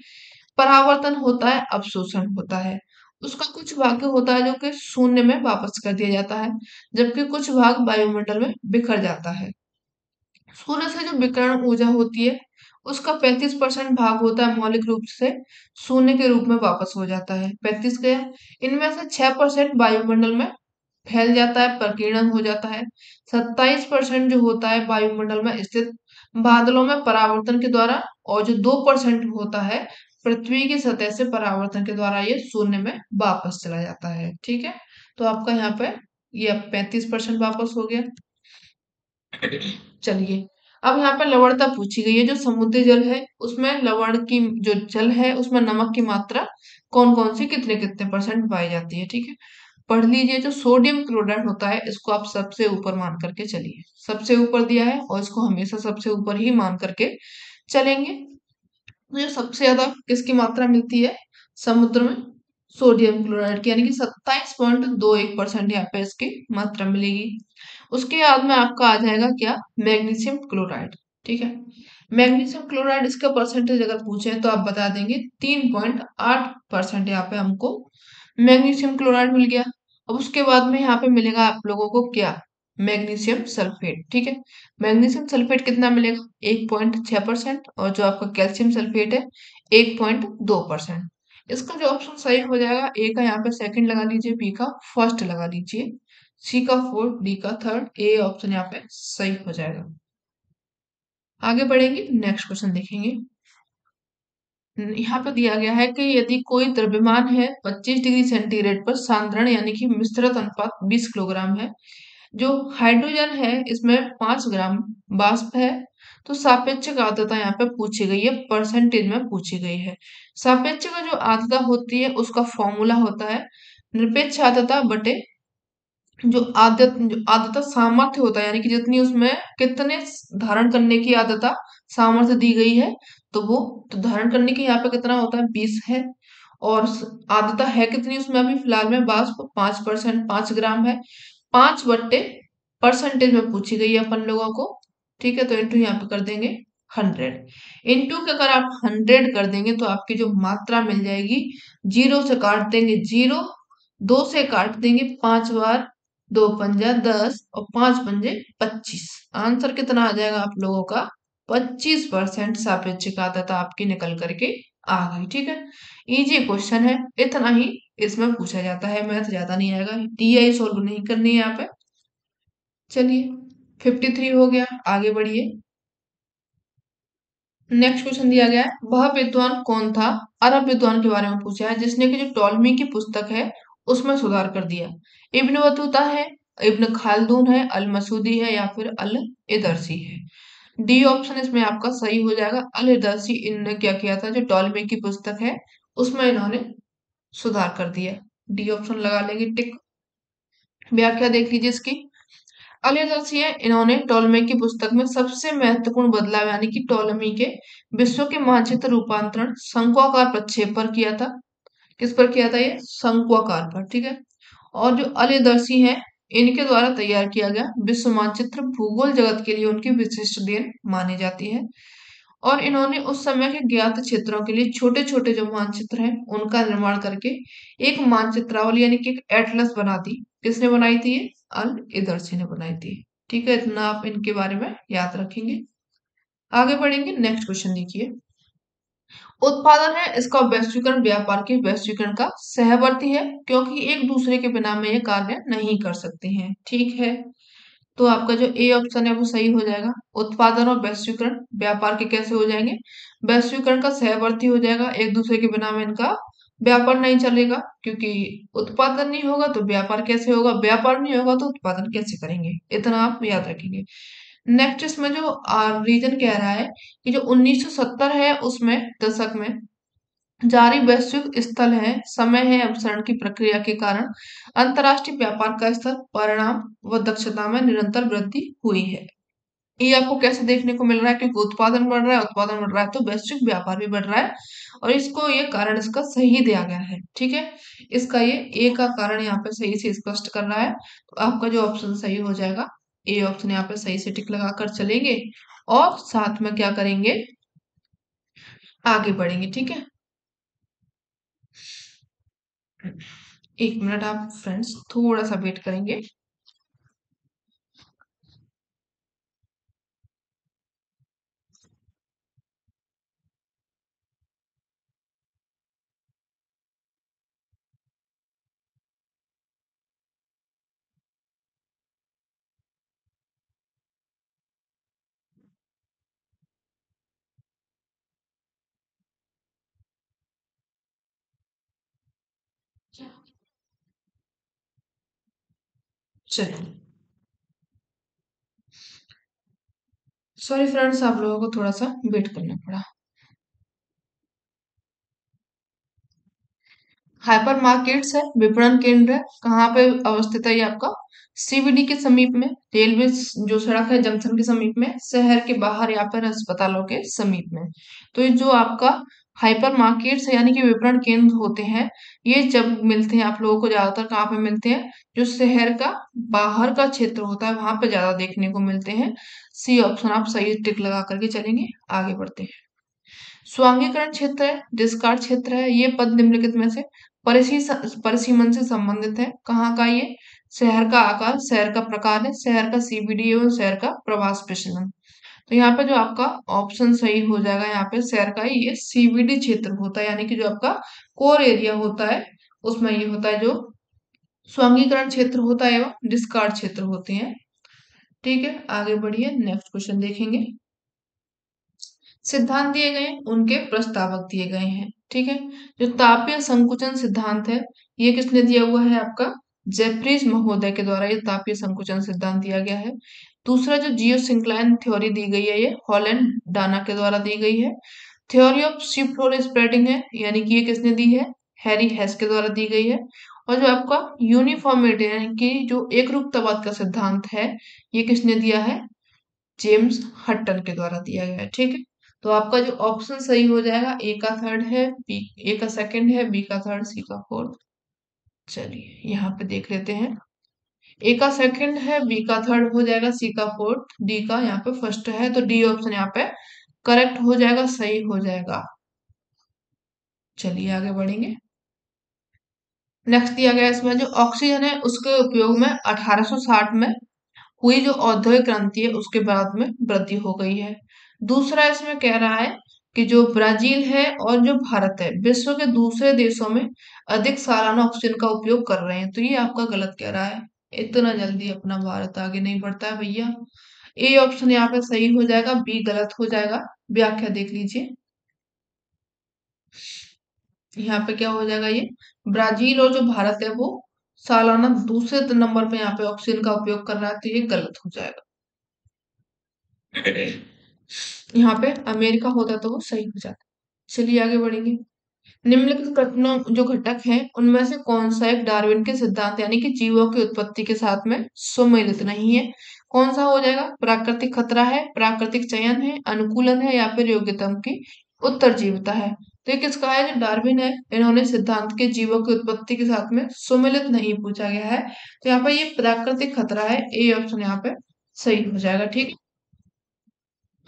परावर्तन होता है, अवशोषण होता है। उसका कुछ भाग होता है जो कि शून्य में वापस कर दिया जाता है, जबकि कुछ भाग वायुमंडल में बिखर जाता है। सूर्य से जो विकिरण ऊर्जा होती है उसका 35% भाग होता है मौलिक रूप से शून्य के रूप में वापस हो जाता है, 35 गया। इनमें से 6% वायुमंडल में फैल जाता है, प्रकीर्णन हो जाता है। 27% जो होता है वायुमंडल में स्थित बादलों में परावर्तन के द्वारा, और जो 2% होता है पृथ्वी की सतह से परावर्तन के द्वारा ये शून्य में वापस चला जाता है। ठीक है, तो आपका यहाँ पे ये अब 35% वापस हो गया। चलिए, अब यहाँ पे लवणता पूछी गई है। जो समुद्री जल है उसमें लवण की जो जल है उसमें नमक की मात्रा कौन कौन सी कितने कितने परसेंट पाई जाती है, ठीक है। पढ़ लीजिए। जो सोडियम क्लोराइड होता है इसको आप सबसे ऊपर मान करके चलिए, सबसे ऊपर दिया है और इसको हमेशा सबसे ऊपर ही मान करके चलेंगे। तो जो सबसे ज्यादा किसकी मात्रा मिलती है समुद्र में, सोडियम क्लोराइड की, यानी कि 27.21% यहाँ पे इसकी मात्रा मिलेगी। उसके बाद में आपका आ जाएगा क्या, मैग्नीशियम क्लोराइड, ठीक है। मैग्नीशियम क्लोराइड इसका परसेंटेज अगर पूछे तो आप बता देंगे 3.8% यहाँ पे हमको मैग्नीशियम क्लोराइड मिल गया। अब उसके बाद में यहाँ पे मिलेगा आप लोगों को क्या, मैग्नीशियम सल्फेट, ठीक है। मैग्नीशियम सल्फेट कितना मिलेगा, 1.6%, और जो आपका कैल्शियम सल्फेट है 1.2%। इसका जो ऑप्शन सही हो जाएगा, ए का यहाँ पे सेकंड लगा लीजिए, बी का फर्स्ट लगा लीजिए, सी का फोर्थ, डी का थर्ड, ए ऑप्शन यहाँ पे सही हो जाएगा। आगे बढ़ेंगे, नेक्स्ट क्वेश्चन देखेंगे। यहाँ पे दिया गया है कि यदि कोई द्रव्यमान है 25 डिग्री सेंटीग्रेड पर, सांद्रण यानी कि मिश्रित अनुपात 20 किलोग्राम है, जो हाइड्रोजन है इसमें 5 ग्राम वाष्प है, तो सापेक्षिक आर्द्रता यहाँ पे पूछी गई है, परसेंटेज में पूछी गई है। सापेक्षिक जो आर्द्रता होती है उसका फॉर्मूला होता है निरपेक्ष आर्द्रता बटे जो आर्द्रता सामर्थ्य होता है, यानी कि जितनी उसमें कितने धारण करने की आर्द्रता सामर्थ्य दी गई है, तो वो तो धारण करने की यहाँ पे कितना होता है 20 है, और आर्द्रता है कितनी उसमें अभी फिलहाल में वाष्प 5%, 5 ग्राम है। 5 बट्टे परसेंटेज में पूछी गई है अपन लोगों को, ठीक है। तो इंटू यहाँ पे कर देंगे 100, इंटू के अगर आप 100 कर देंगे तो आपकी जो मात्रा मिल जाएगी, जीरो से काट देंगे जीरो, दो से काट देंगे 5 बार, दो पंजा 10 और 5 पंजे 25। आंसर कितना आ जाएगा आप लोगों का, 25% सापेक्षिक आर्द्रता आपकी निकल करके आ गई, ठीक है। इजी क्वेश्चन है, इतना ही इसमें पूछा जाता है, मैथ ज्यादा नहीं आएगा, टीआई सोल्व नहीं करनी है यहाँ पे। चलिए, 53 हो गया, आगे बढ़िए। नेक्स्ट क्वेश्चन दिया गया है, वह विद्वान कौन था, अरब विद्वान के बारे में पूछा है जिसने कि जो टॉलमी की पुस्तक है उसमें सुधार कर दिया। इब्न बतूता है, इब्न खालदून है, अल मसूदी है, या फिर अल इदरसी है। डी ऑप्शन इसमें आपका सही हो जाएगा, अल इदरसी। इन्होंने क्या किया था, जो टॉलमी की पुस्तक है उसमें इन्होंने सुधार कर दिया। डी ऑप्शन लगा लेंगे टिक। व्याख्या देख लीजिए इसकी। अलियदर्शी है, इन्होंने टॉलमी की पुस्तक में सबसे महत्वपूर्ण बदलाव यानी कि टॉलमी के विश्व के मानचित्र रूपांतरण शंक्वाकार प्रक्षेप पर किया था। किस पर किया था, ये शंक्वाकार पर, ठीक है। और जो अलियदर्शी हैं इनके द्वारा तैयार किया गया विश्व मानचित्र भूगोल जगत के लिए उनकी विशिष्ट देन मानी जाती है। और इन्होंने उस समय के ज्ञात क्षेत्रों के लिए छोटे छोटे जो मानचित्र हैं उनका निर्माण करके एक मानचित्रावली यानी कि एक एटलस बना दी। किसने बनाई थी, ये अल इदरसी ने बनाई थी, ठीक है। इतना आप इनके बारे में याद रखेंगे। आगे बढ़ेंगे, नेक्स्ट क्वेश्चन देखिए। उत्पादन है इसका वैश्वीकरण व्यापार के वैश्वीकरण का सहवर्ती है, क्योंकि एक दूसरे के बिना में ये कार्य नहीं कर सकते हैं, ठीक है। तो आपका जो ए ऑप्शन है वो सही हो जाएगा। उत्पादन और वैश्वीकरण व्यापार के कैसे हो जाएंगे, वैश्वीकरण का सहवर्ती हो जाएगा, एक दूसरे के बिना में इनका व्यापार नहीं चलेगा, क्योंकि उत्पादन नहीं होगा तो व्यापार कैसे होगा, व्यापार नहीं होगा तो उत्पादन कैसे करेंगे, इतना आप याद रखेंगे। नेक्स्ट इसमें जो रीजन कह रहा है कि जो 1970 है उसमें दशक में जारी वैश्विक स्थल है समय है अपसरण की प्रक्रिया के कारण अंतर्राष्ट्रीय व्यापार का स्तर परिणाम व दक्षता में निरंतर वृद्धि हुई है। ये आपको कैसे देखने को मिल रहा है, क्योंकि उत्पादन बढ़ रहा है, उत्पादन बढ़ रहा है तो वैश्विक व्यापार भी बढ़ रहा है, और इसको ये कारण इसका सही दिया गया है, ठीक है। इसका ये ए का कारण यहाँ पे सही से स्पष्ट कर रहा है, तो आपका जो ऑप्शन सही हो जाएगा, ए ऑप्शन यहाँ पे सही से टिक लगाकर चलेंगे और साथ में क्या करेंगे, आगे बढ़ेंगे, ठीक है। 1 मिनट आप फ्रेंड्स थोड़ा सा वेट करेंगे। चलिए, सॉरी फ्रेंड्स, आप लोगों को थोड़ा सा वेट करना पड़ा। हाइपर मार्केट्स है, विपणन केंद्र है, कहाँ पे अवस्थित है ये आपका? सीबीडी के समीप में, रेलवे जो सड़क है जंक्शन के समीप में, शहर के बाहर या फिर अस्पतालों के समीप में। तो ये जो आपका हाइपर मार्केट्स यानी कि विपणन केंद्र होते हैं, ये जब मिलते हैं आप लोगों को ज्यादातर कहाँ पे मिलते हैं? जो शहर का बाहर का क्षेत्र होता है वहां पे ज्यादा देखने को मिलते हैं। सी ऑप्शन आप सही टिक लगा करके चलेंगे। आगे बढ़ते हैं। स्वांगीकरण क्षेत्र है, डिस्कार्ड क्षेत्र है, ये पद निम्नलिखित में से परिसीमन से संबंधित है। कहाँ का ये? शहर का आकार, शहर का प्रकार है, शहर का सीबीडी एवं शहर का प्रवास प्रचलन। तो यहाँ पे जो आपका ऑप्शन सही हो जाएगा, यहाँ पे शहर का ही ये सीबीडी क्षेत्र होता है, यानी कि जो आपका कोर एरिया होता है उसमें ये होता है जो स्वांगीकरण क्षेत्र होता है एवं डिस्कार्ड क्षेत्र होते हैं। ठीक है, आगे बढ़िए, नेक्स्ट क्वेश्चन देखेंगे। सिद्धांत दिए गए हैं, उनके प्रस्तावक दिए गए हैं। ठीक है, जो तापीय संकुचन सिद्धांत है, ये किसने दिया हुआ है? आपका जेफ्रीज महोदय के द्वारा ये तापीय संकुचन सिद्धांत दिया गया है। दूसरा जो जियो सिंक्लाइन थ्योरी दी गई है, ये हॉलैंड डाना के द्वारा दी गई है। Theory of shift floor spreading है, यानी कि ये किसने दी है? हैरी हेस के द्वारा दी गई है। और जो आपका यूनिफॉर्मिटी यानी कि जो एक रूपतावाद का सिद्धांत है, ये किसने दिया है? जेम्स हट्टन के द्वारा दिया गया है। ठीक है, तो आपका जो ऑप्शन सही हो जाएगा, ए का थर्ड है, बी ए का सेकंड है, बी का थर्ड, सी का फोर्थ। चलिए यहाँ पे देख लेते हैं। ए का सेकंड है, बी का थर्ड हो जाएगा, सी का फोर्थ, डी का यहाँ पे फर्स्ट है, तो डी ऑप्शन यहाँ पे करेक्ट हो जाएगा, सही हो जाएगा। चलिए आगे बढ़ेंगे। नेक्स्ट दिया गया इसमें जो ऑक्सीजन है उसके उपयोग में 1860 में हुई जो औद्योगिक क्रांति है उसके बाद में वृद्धि हो गई है। दूसरा इसमें कह रहा है कि जो ब्राजील है और जो भारत है विश्व के दूसरे देशों में अधिक सालाना ऑक्सीजन का उपयोग कर रहे हैं, तो ये आपका गलत कह रहा है। इतना जल्दी अपना भारत आगे नहीं बढ़ता है भैया। ए ऑप्शन यहाँ पे सही हो जाएगा, बी गलत हो जाएगा। व्याख्या देख लीजिए, यहाँ पे क्या हो जाएगा? ये ब्राजील और जो भारत है वो सालाना दूसरे नंबर पे यहाँ पे ऑक्सीजन का उपयोग कर रहा है, तो ये गलत हो जाएगा। यहाँ पे अमेरिका होता तो वो सही हो जाता। चलिए आगे बढ़ेंगे। निम्नलिखित कथनों जो घटक हैं उनमें से कौन सा एक डार्विन के सिद्धांत यानी कि जीवों की उत्पत्ति के साथ में सम्मिलित नहीं है? कौन सा हो जाएगा? प्राकृतिक खतरा है, प्राकृतिक चयन है, अनुकूलन है, या फिर योग्यता की उत्तरजीविता है? तो ये किसका है? जो डार्विन है, इन्होंने सिद्धांत के जीवों की उत्पत्ति के साथ में सम्मिलित नहीं पूछा गया है, तो यहाँ पर ये प्राकृतिक खतरा है। ए ऑप्शन यहाँ पे सही हो जाएगा। ठीक है,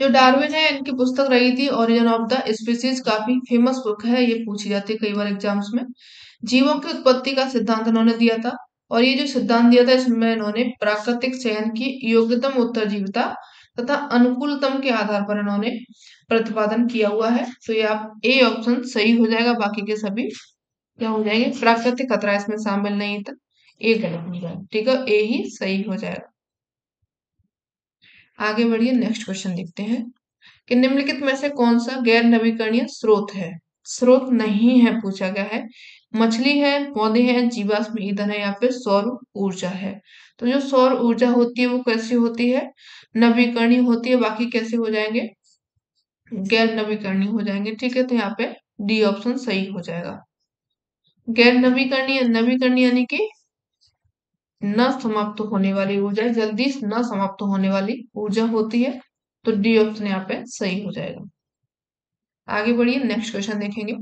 जो डार्विन है इनकी पुस्तक रही थी ओरिजिन ऑफ द स्पीसीज, काफी फेमस बुक है, ये पूछी जाती है कई बार एग्जाम्स में। जीवों की उत्पत्ति का सिद्धांत इन्होंने दिया था, और ये जो सिद्धांत दिया था इसमें इन्होंने प्राकृतिक चयन की योग्यतम उत्तरजीविता तथा अनुकूलतम के आधार पर इन्होंने प्रतिपादन किया हुआ है। तो ये आप ए ऑप्शन सही हो जाएगा, बाकी के सभी क्या हो जाएंगे? प्राकृतिक खतरा इसमें शामिल नहीं था, ए गलत हो जाएगा। ठीक है, ए ही सही हो जाएगा। आगे बढ़िए, नेक्स्ट क्वेश्चन देखते हैं कि निम्नलिखित में से कौन सा गैर नवीकरणीय स्रोत है? स्रोत नहीं है पूछा गया है। मछली है, पौधे हैं, जीवाश्म ईंधन है, या फिर सौर ऊर्जा है? तो जो सौर ऊर्जा होती है वो कैसी होती है? नवीकरणीय होती है, बाकी कैसे हो जाएंगे? गैर नवीकरणीय हो जाएंगे। ठीक है, तो यहाँ पे डी ऑप्शन सही हो जाएगा। गैर नवीकरणीय, नवीकरणीय यानी कि न समाप्त होने वाली ऊर्जा, जल्दी न समाप्त होने वाली ऊर्जा होती है, तो डी ऑप्शन यहाँ पे सही हो जाएगा। आगे बढ़िए, नेक्स्ट क्वेश्चन देखेंगे।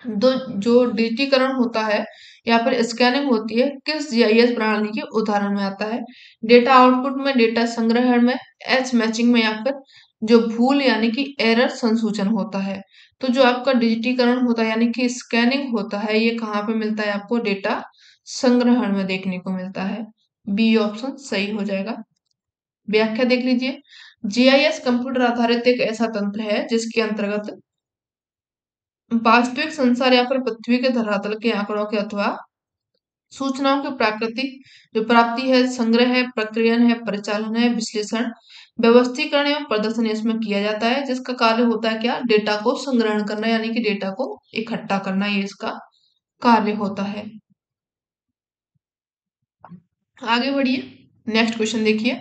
दो जो डिजिटीकरण होता है या फिर स्कैनिंग होती है किस जीआईएस प्रणाली के उदाहरण में आता है? डेटा आउटपुट में, डेटा संग्रहण में, एच मैचिंग में, या फिर जो भूल यानी कि एरर संसूचन होता है? तो जो आपका डिजिटीकरण होता है यानी कि स्कैनिंग होता है, ये कहाँ पे मिलता है आपको? डेटा संग्रहण में देखने को मिलता है। बी ऑप्शन सही हो जाएगा। व्याख्या देख लीजिए। जीआईएस कंप्यूटर आधारित एक ऐसा तंत्र है जिसके अंतर्गत वास्तविक संसार या फिर पृथ्वी के धरातल के आंकड़ों के अथवा सूचनाओं की प्राकृतिक जो प्राप्ति है, संग्रह है, प्रक्रियन है, परिचालन है, विश्लेषण, व्यवस्थीकरण एवं प्रदर्शन इसमें किया जाता है, जिसका कार्य होता है क्या? डेटा को संग्रहण करना यानी कि डेटा को इकट्ठा करना, ये इसका कार्य होता है। आगे बढ़िए, नेक्स्ट क्वेश्चन देखिए।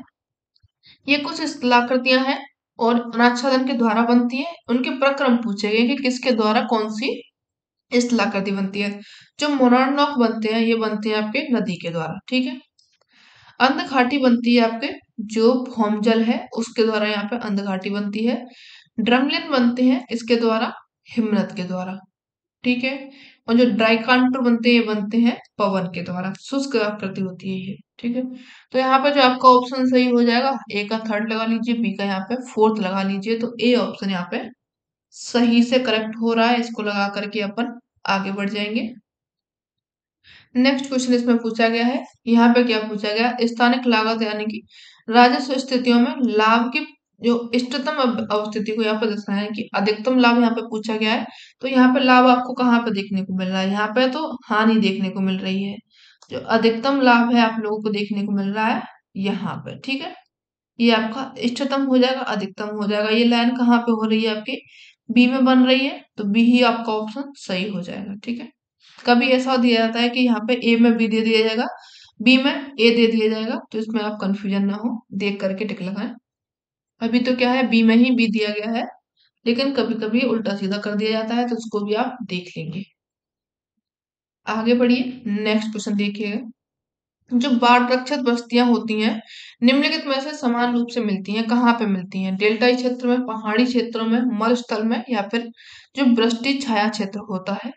ये कुछ स्थलाकृतियां हैं और अनाच्छादन के द्वारा बनती है, उनके प्रक्रम पूछे गए कि किसके द्वारा कौन सी स्थलाकृति बनती है। जो मोनोनॉक बनते हैं ये बनते हैं आपके नदी के द्वारा, ठीक है। अंध घाटी बनती है आपके जो भौमजल है उसके द्वारा, यहाँ पे अंध घाटी बनती है। ड्रमलिन बनते हैं इसके द्वारा, हिमनद के द्वारा, ठीक है। और जो ड्राई कांटूर बनते हैं ये बनते हैं पवन के द्वारा, शुष्क आकृति होती है ये, ठीक है। तो यहाँ पे जो आपका ऑप्शन सही हो जाएगा, ए का थर्ड लगा लीजिए, बी का यहाँ पे फोर्थ लगा लीजिए, तो ए ऑप्शन यहाँ पे सही से करेक्ट हो रहा है। इसको लगा करके अपन आगे बढ़ जाएंगे। नेक्स्ट क्वेश्चन इसमें पूछा गया है, यहाँ पे क्या पूछा गया, स्थानिक लागत यानी कि राजस्व स्थितियों में लाभ की जो इष्टतम अवस्थिति को यहाँ पे दर्शाया है कि अधिकतम लाभ यहाँ पे पूछा गया है। तो यहाँ पे लाभ आपको कहाँ पे देखने को मिल रहा है, यहाँ पे तो हानि देखने को मिल रही है। जो अधिकतम लाभ है आप लोगों को देखने को मिल रहा है यहाँ पे, ठीक है। ये आपका इष्टतम हो जाएगा, अधिकतम हो जाएगा। ये लाइन कहाँ पे हो रही है आपकी, बी में बन रही है, तो बी ही आपका ऑप्शन सही हो जाएगा, ठीक है। कभी ऐसा दिया जाता है कि यहाँ पे ए में बी दे दिया जाएगा, बी में ए दे दिया जाएगा, तो इसमें आप कंफ्यूजन ना हो, देख करके टिक लगाएं। अभी तो क्या है, बी में ही बी दिया गया है, लेकिन कभी कभी उल्टा सीधा कर दिया जाता है, तो उसको भी आप देख लेंगे। आगे बढ़िए, नेक्स्ट क्वेश्चन देखिएगा। जो बाढ़ रक्षित बस्तियां होती हैं निम्नलिखित में से समान रूप से मिलती हैं, कहाँ पे मिलती हैं, डेल्टाई क्षेत्र में, पहाड़ी क्षेत्रों में, मरुस्थल में, या फिर जो वृष्टि छाया क्षेत्र होता है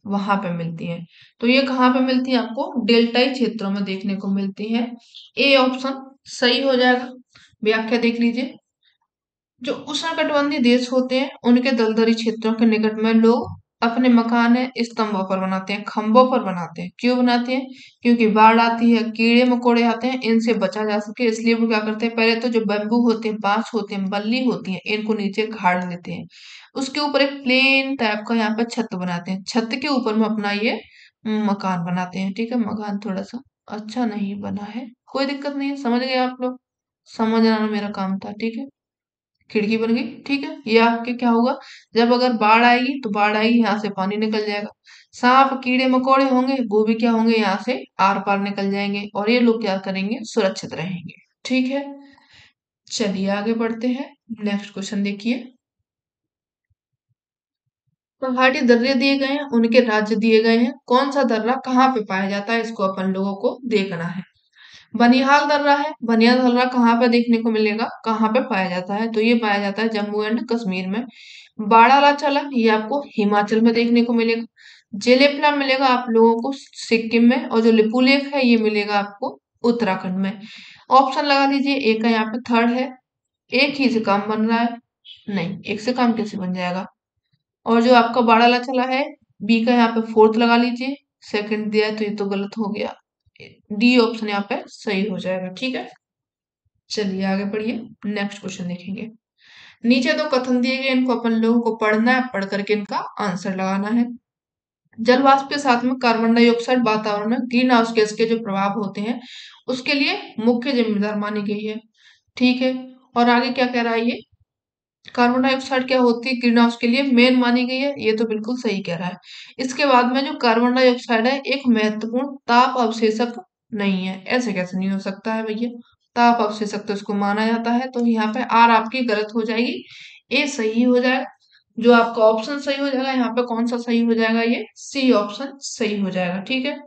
वहां पे मिलती है। तो ये कहाँ पे मिलती है, आपको डेल्टाई क्षेत्रों में देखने को मिलती है। ए ऑप्शन सही हो जाएगा। व्याख्या देख लीजिए। जो उष्णकटिबंधीय देश होते हैं उनके दलदली क्षेत्रों के निकट में लोग अपने मकान स्तंभों पर बनाते हैं, खंभों पर बनाते हैं। क्यों बनाते हैं, क्योंकि बाढ़ आती है, कीड़े मकोड़े आते हैं, इनसे बचा जा सके, इसलिए वो क्या करते हैं, पहले तो जो बम्बू होते हैं, बांस होते हैं, बल्ली होती है, इनको नीचे गाड़ लेते हैं। उसके ऊपर एक प्लेन टाइप का यहाँ पे छत बनाते हैं, छत के ऊपर में अपना ये मकान बनाते हैं, ठीक है। मकान थोड़ा सा अच्छा नहीं बना है, कोई दिक्कत नहीं है, समझ गए आप लोग, समझना मेरा काम था, ठीक है। खिड़की बन गई, ठीक है। ये आपके क्या होगा, जब अगर बाढ़ आएगी तो बाढ़ आएगी, यहाँ से पानी निकल जाएगा, सांप कीड़े मकोड़े होंगे वो भी क्या होंगे, यहाँ से आर पार निकल जाएंगे, और ये लोग क्या करेंगे, सुरक्षित रहेंगे, ठीक है। चलिए आगे बढ़ते हैं, नेक्स्ट क्वेश्चन देखिए। पहाड़ी दर्रे दिए गए हैं, उनके राज्य दिए गए हैं, कौन सा दर्रा कहाँ पे पाया जाता है, इसको अपन लोगों को देखना है। बनिहाल दर्रा है, बनिहाल दर्रा कहाँ पे देखने को मिलेगा, कहाँ पे पाया जाता है, तो ये पाया जाता है जम्मू एंड कश्मीर में। बाड़ालाचाला ये आपको हिमाचल में देखने को मिलेगा। जेलेपला मिलेगा आप लोगों को सिक्किम में, और जो लिपुलेख है ये मिलेगा आपको उत्तराखंड में। ऑप्शन लगा लीजिए, एक का यहाँ पे थर्ड है, एक ही से काम बन रहा है, नहीं एक से काम कैसे बन जाएगा। और जो आपका बाड़ालाचाला है, बी का यहाँ पे फोर्थ लगा लीजिए, सेकंड दिया है तो ये तो गलत हो गया, डी ऑप्शन यहाँ पे सही हो जाएगा, ठीक है। चलिए आगे बढ़िए, नेक्स्ट क्वेश्चन देखेंगे। नीचे दो कथन दिए गए, इनको अपन लोगों को पढ़ना है, पढ़ करके इनका आंसर लगाना है। जल वाष्प के साथ में कार्बन डाइऑक्साइड वातावरण में ग्रीन हाउस गैस के जो प्रभाव होते हैं उसके लिए मुख्य जिम्मेदार मानी गई है, ठीक है। और आगे क्या कह रहा है ये, कार्बन डाइऑक्साइड क्या होती है ग्रीन हाउस के लिए मेन मानी गई है, ये तो बिल्कुल सही कह रहा है। इसके बाद में जो कार्बन डाइऑक्साइड है एक महत्वपूर्ण ताप अवशेषक नहीं है, ऐसे कैसे नहीं हो सकता है भैया, ताप अवशेषक तो इसको माना जाता है, तो यहाँ पे आर आपकी गलत हो जाएगी, ए सही हो जाएगा। जो आपका ऑप्शन सही हो जाएगा, यहाँ पे कौन सा सही हो जाएगा, ये सी ऑप्शन सही हो जाएगा, ठीक है।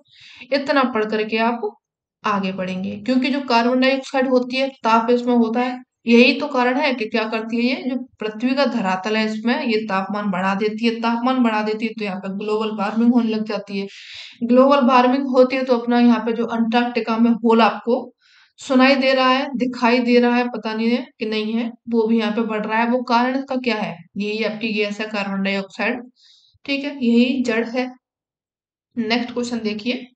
इतना पढ़ करके आप आगे बढ़ेंगे, क्योंकि जो कार्बन डाइऑक्साइड होती है ताप इसमें होता है, यही तो कारण है कि क्या करती है, ये जो पृथ्वी का धरातल है इसमें ये तापमान बढ़ा देती है, तापमान बढ़ा देती है तो यहाँ पे ग्लोबल वार्मिंग होने लग जाती है। ग्लोबल वार्मिंग होती है तो अपना यहाँ पे जो अंटार्कटिका में होल आपको सुनाई दे रहा है, दिखाई दे रहा है, पता नहीं है कि नहीं है, वो भी यहाँ पे बढ़ रहा है। वो कारण इसका क्या है, यही आपकी गैस है कार्बन डाइऑक्साइड, ठीक है, यही जड़ है। नेक्स्ट क्वेश्चन देखिए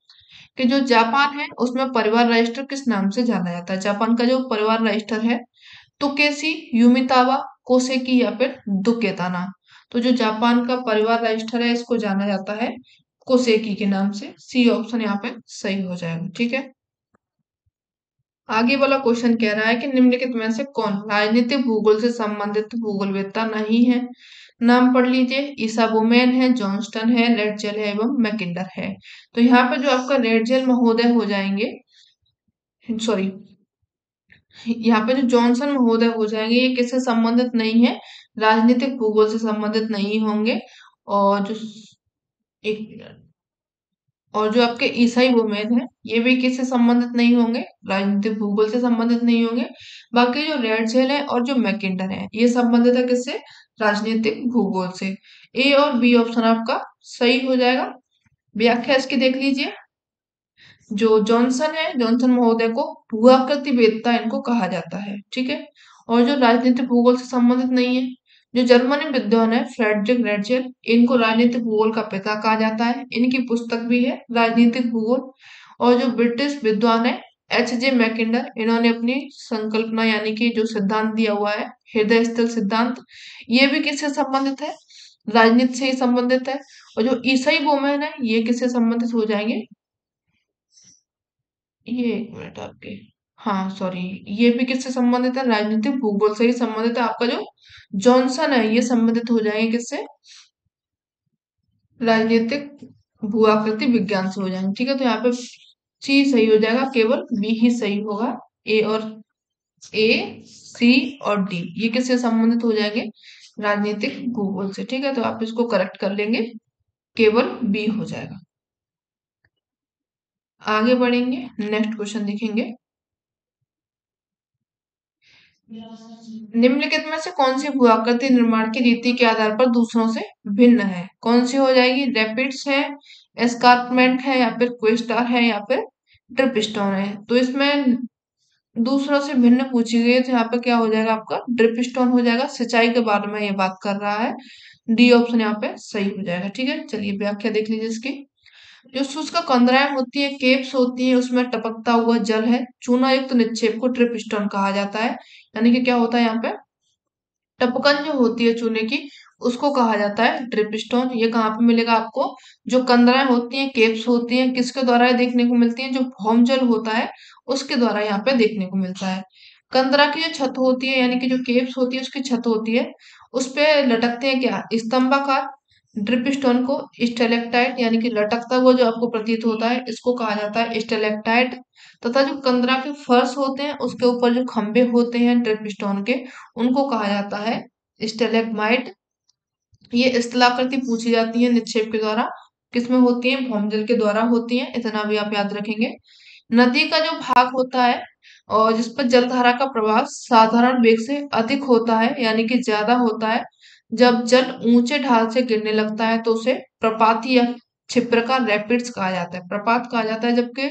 कि जो जापान है उसमें परिवार रजिस्टर किस नाम से जाना जाता है। जापान का जो परिवार रजिस्टर है, तुकेसी, यूमितावा, कोसेकी, या फिर दुकेताना। तो जो जापान का परिवार रजिस्टर है इसको जाना जाता है कोसेकी के नाम से, सी ऑप्शन यहाँ पे सही हो जाएगा, ठीक है। आगे वाला क्वेश्चन कह रहा है कि निम्नलिखित में से कौन राजनीतिक भूगोल से संबंधित भूगोलवेत्ता नहीं है। नाम पढ़ लीजिए, ईसा बोमेन है, जॉन्स्टन है, रेडजेल है एवं मैकिंडर है। तो यहाँ पे जो आपका रेडजेल महोदय हो जाएंगे, सॉरी, यहाँ पे जो जॉनसन महोदय हो जाएंगे ये किससे संबंधित नहीं है, राजनीतिक भूगोल से संबंधित नहीं होंगे। और जो एक और जो आपके ईसाई वुमेन है ये भी किससे संबंधित नहीं होंगे, राजनीतिक भूगोल से संबंधित नहीं होंगे। बाकी जो रेडसेल है और जो मैकिंडर है ये संबंधित है किससे, राजनीतिक भूगोल से। ए और बी ऑप्शन आपका सही हो जाएगा। व्याख्या इसकी देख लीजिए। जो जॉनसन है, जॉनसन महोदय को भूआकृतिवेदता इनको कहा जाता है, ठीक है। और जो राजनीतिक भूगोल से संबंधित नहीं है, जो जर्मनी विद्वान है फ्रेडरिक रेडचेल, इनको राजनीतिक भूगोल का पिता कहा जाता है, इनकी पुस्तक भी है राजनीतिक भूगोल। और जो ब्रिटिश विद्वान है एच जे मैकिंडर, इन्होंने अपनी संकल्पना यानी कि जो सिद्धांत दिया हुआ है हृदय स्थल सिद्धांत, ये भी किससे संबंधित है, राजनीति से ही संबंधित है। और जो ईसाई वुमेन है ये किससे संबंधित हो जाएंगे, ये एक मिनट आपके, हाँ सॉरी, ये भी किससे संबंधित है, राजनीतिक भूगोल से ही संबंधित है। आपका जो जॉनसन है ये संबंधित हो जाएंगे किससे, राजनीतिक भूआकृति विज्ञान से हो जाएंगे, ठीक है। तो यहाँ पे सी सही हो जाएगा, केवल बी ही सही होगा। ए सी और डी ये किससे संबंधित हो जाएंगे, राजनीतिक भूगोल से, ठीक है। तो आप इसको करेक्ट कर लेंगे, केवल बी हो जाएगा। आगे बढ़ेंगे, नेक्स्ट क्वेश्चन देखेंगे। निम्नलिखित में से कौन सी भूआकृति निर्माण की रीति के आधार पर दूसरों से भिन्न है, कौन सी हो जाएगी, रैपिड्स है, एस्कार्पमेंट है, या फिर क्वेस्टार है, या फिर ड्रिपस्टोन है। तो इसमें दूसरों से भिन्न पूछी गई है, तो यहाँ पे क्या हो जाएगा आपका, ड्रिपस्टोन हो जाएगा। सिंचाई के बारे में ये बात कर रहा है, डी ऑप्शन यहाँ पे सही हो जाएगा, ठीक है। चलिए व्याख्या देख लीजिए इसकी। जो शुष्क कंदराएं होती है, केप्स होती है, उसमें टपकता हुआ जल है, चूना युक्त निक्षेप को ड्रिपस्टोन कहा जाता है। यानी कि क्या होता है यहाँ पे, टपकन जो होती है चूने की उसको कहा जाता है ड्रिपस्टोन। ये कहाँ पे मिलेगा आपको, जो कंदराएं होती हैं, केप्स होती हैं, किसके द्वारा ये देखने को मिलती है, जो भौम जल होता है उसके द्वारा यहाँ पे देखने को मिलता है। कंदरा की जो छत होती है यानी कि जो केप्स होती है उसकी छत होती है, उस पे लटकते हैं क्या, स्तंभाकार। ड्रिपस्टोन को स्टेलेक्टाइट यानी कि लटकता हुआ जो आपको प्रतीत होता है इसको कहा जाता है स्टेलेक्टाइट। तथा जो कंदरा के फर्श होते हैं उसके ऊपर जो खंभे होते हैं ड्रिपस्टोन के, उनको कहा जाता है स्टेलेगमाइट। ये स्थलाकृति पूछी जाती है निक्षेप के द्वारा, किसमें होती है, भौमजल के द्वारा होती है, इतना भी आप याद रखेंगे। नदी का जो भाग होता है और जिस पर जलधारा का प्रवाह साधारण वेग से अधिक होता है यानी कि ज्यादा होता है, जब जल ऊंचे ढाल से गिरने लगता है तो उसे प्रपात या छिप्र का रैपिड्स कहा जाता है। प्रपात कहा जाता है जबकि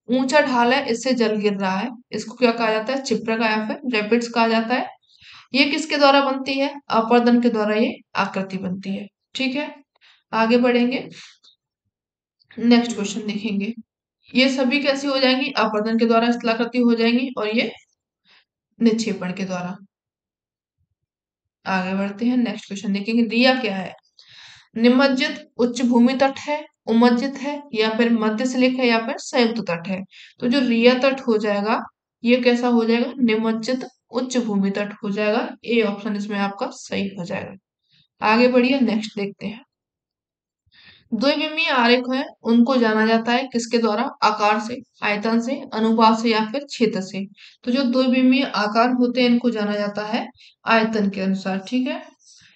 ऊंचा ढाल है इससे जल गिर रहा है, इसको क्या कहा जाता है, छिप्र का या फिर रैपिड्स कहा जाता है। ये किसके द्वारा बनती है, अपरदन के द्वारा ये आकृति बनती है, ठीक है। आगे बढ़ेंगे, नेक्स्ट क्वेश्चन देखेंगे। ये सभी कैसी हो जाएंगी, अपरदन के द्वारा स्थलाकृति हो जाएंगी और ये निक्षेपण के द्वारा। आगे बढ़ते हैं, नेक्स्ट क्वेश्चन देखेंगे। दिया क्या है, निमज्जित उच्च भूमि तट है, उमज्जित है, या फिर मध्य सिलिक है, या फिर संयुक्त तट है। तो जो रिया तट हो जाएगा ये कैसा हो जाएगा, निमज्जित उच्च भूमि तट हो जाएगा। ए ऑप्शन इसमें आपका सही हो जाएगा। आगे बढ़िए, नेक्स्ट देखते हैं। द्विविमीय आरेख है उनको जाना जाता है किसके द्वारा, आकार से, आयतन से, अनुपात से, या फिर क्षेत्र से। तो जो द्विविमीय आकार होते हैं इनको जाना जाता है आयतन के अनुसार, ठीक है।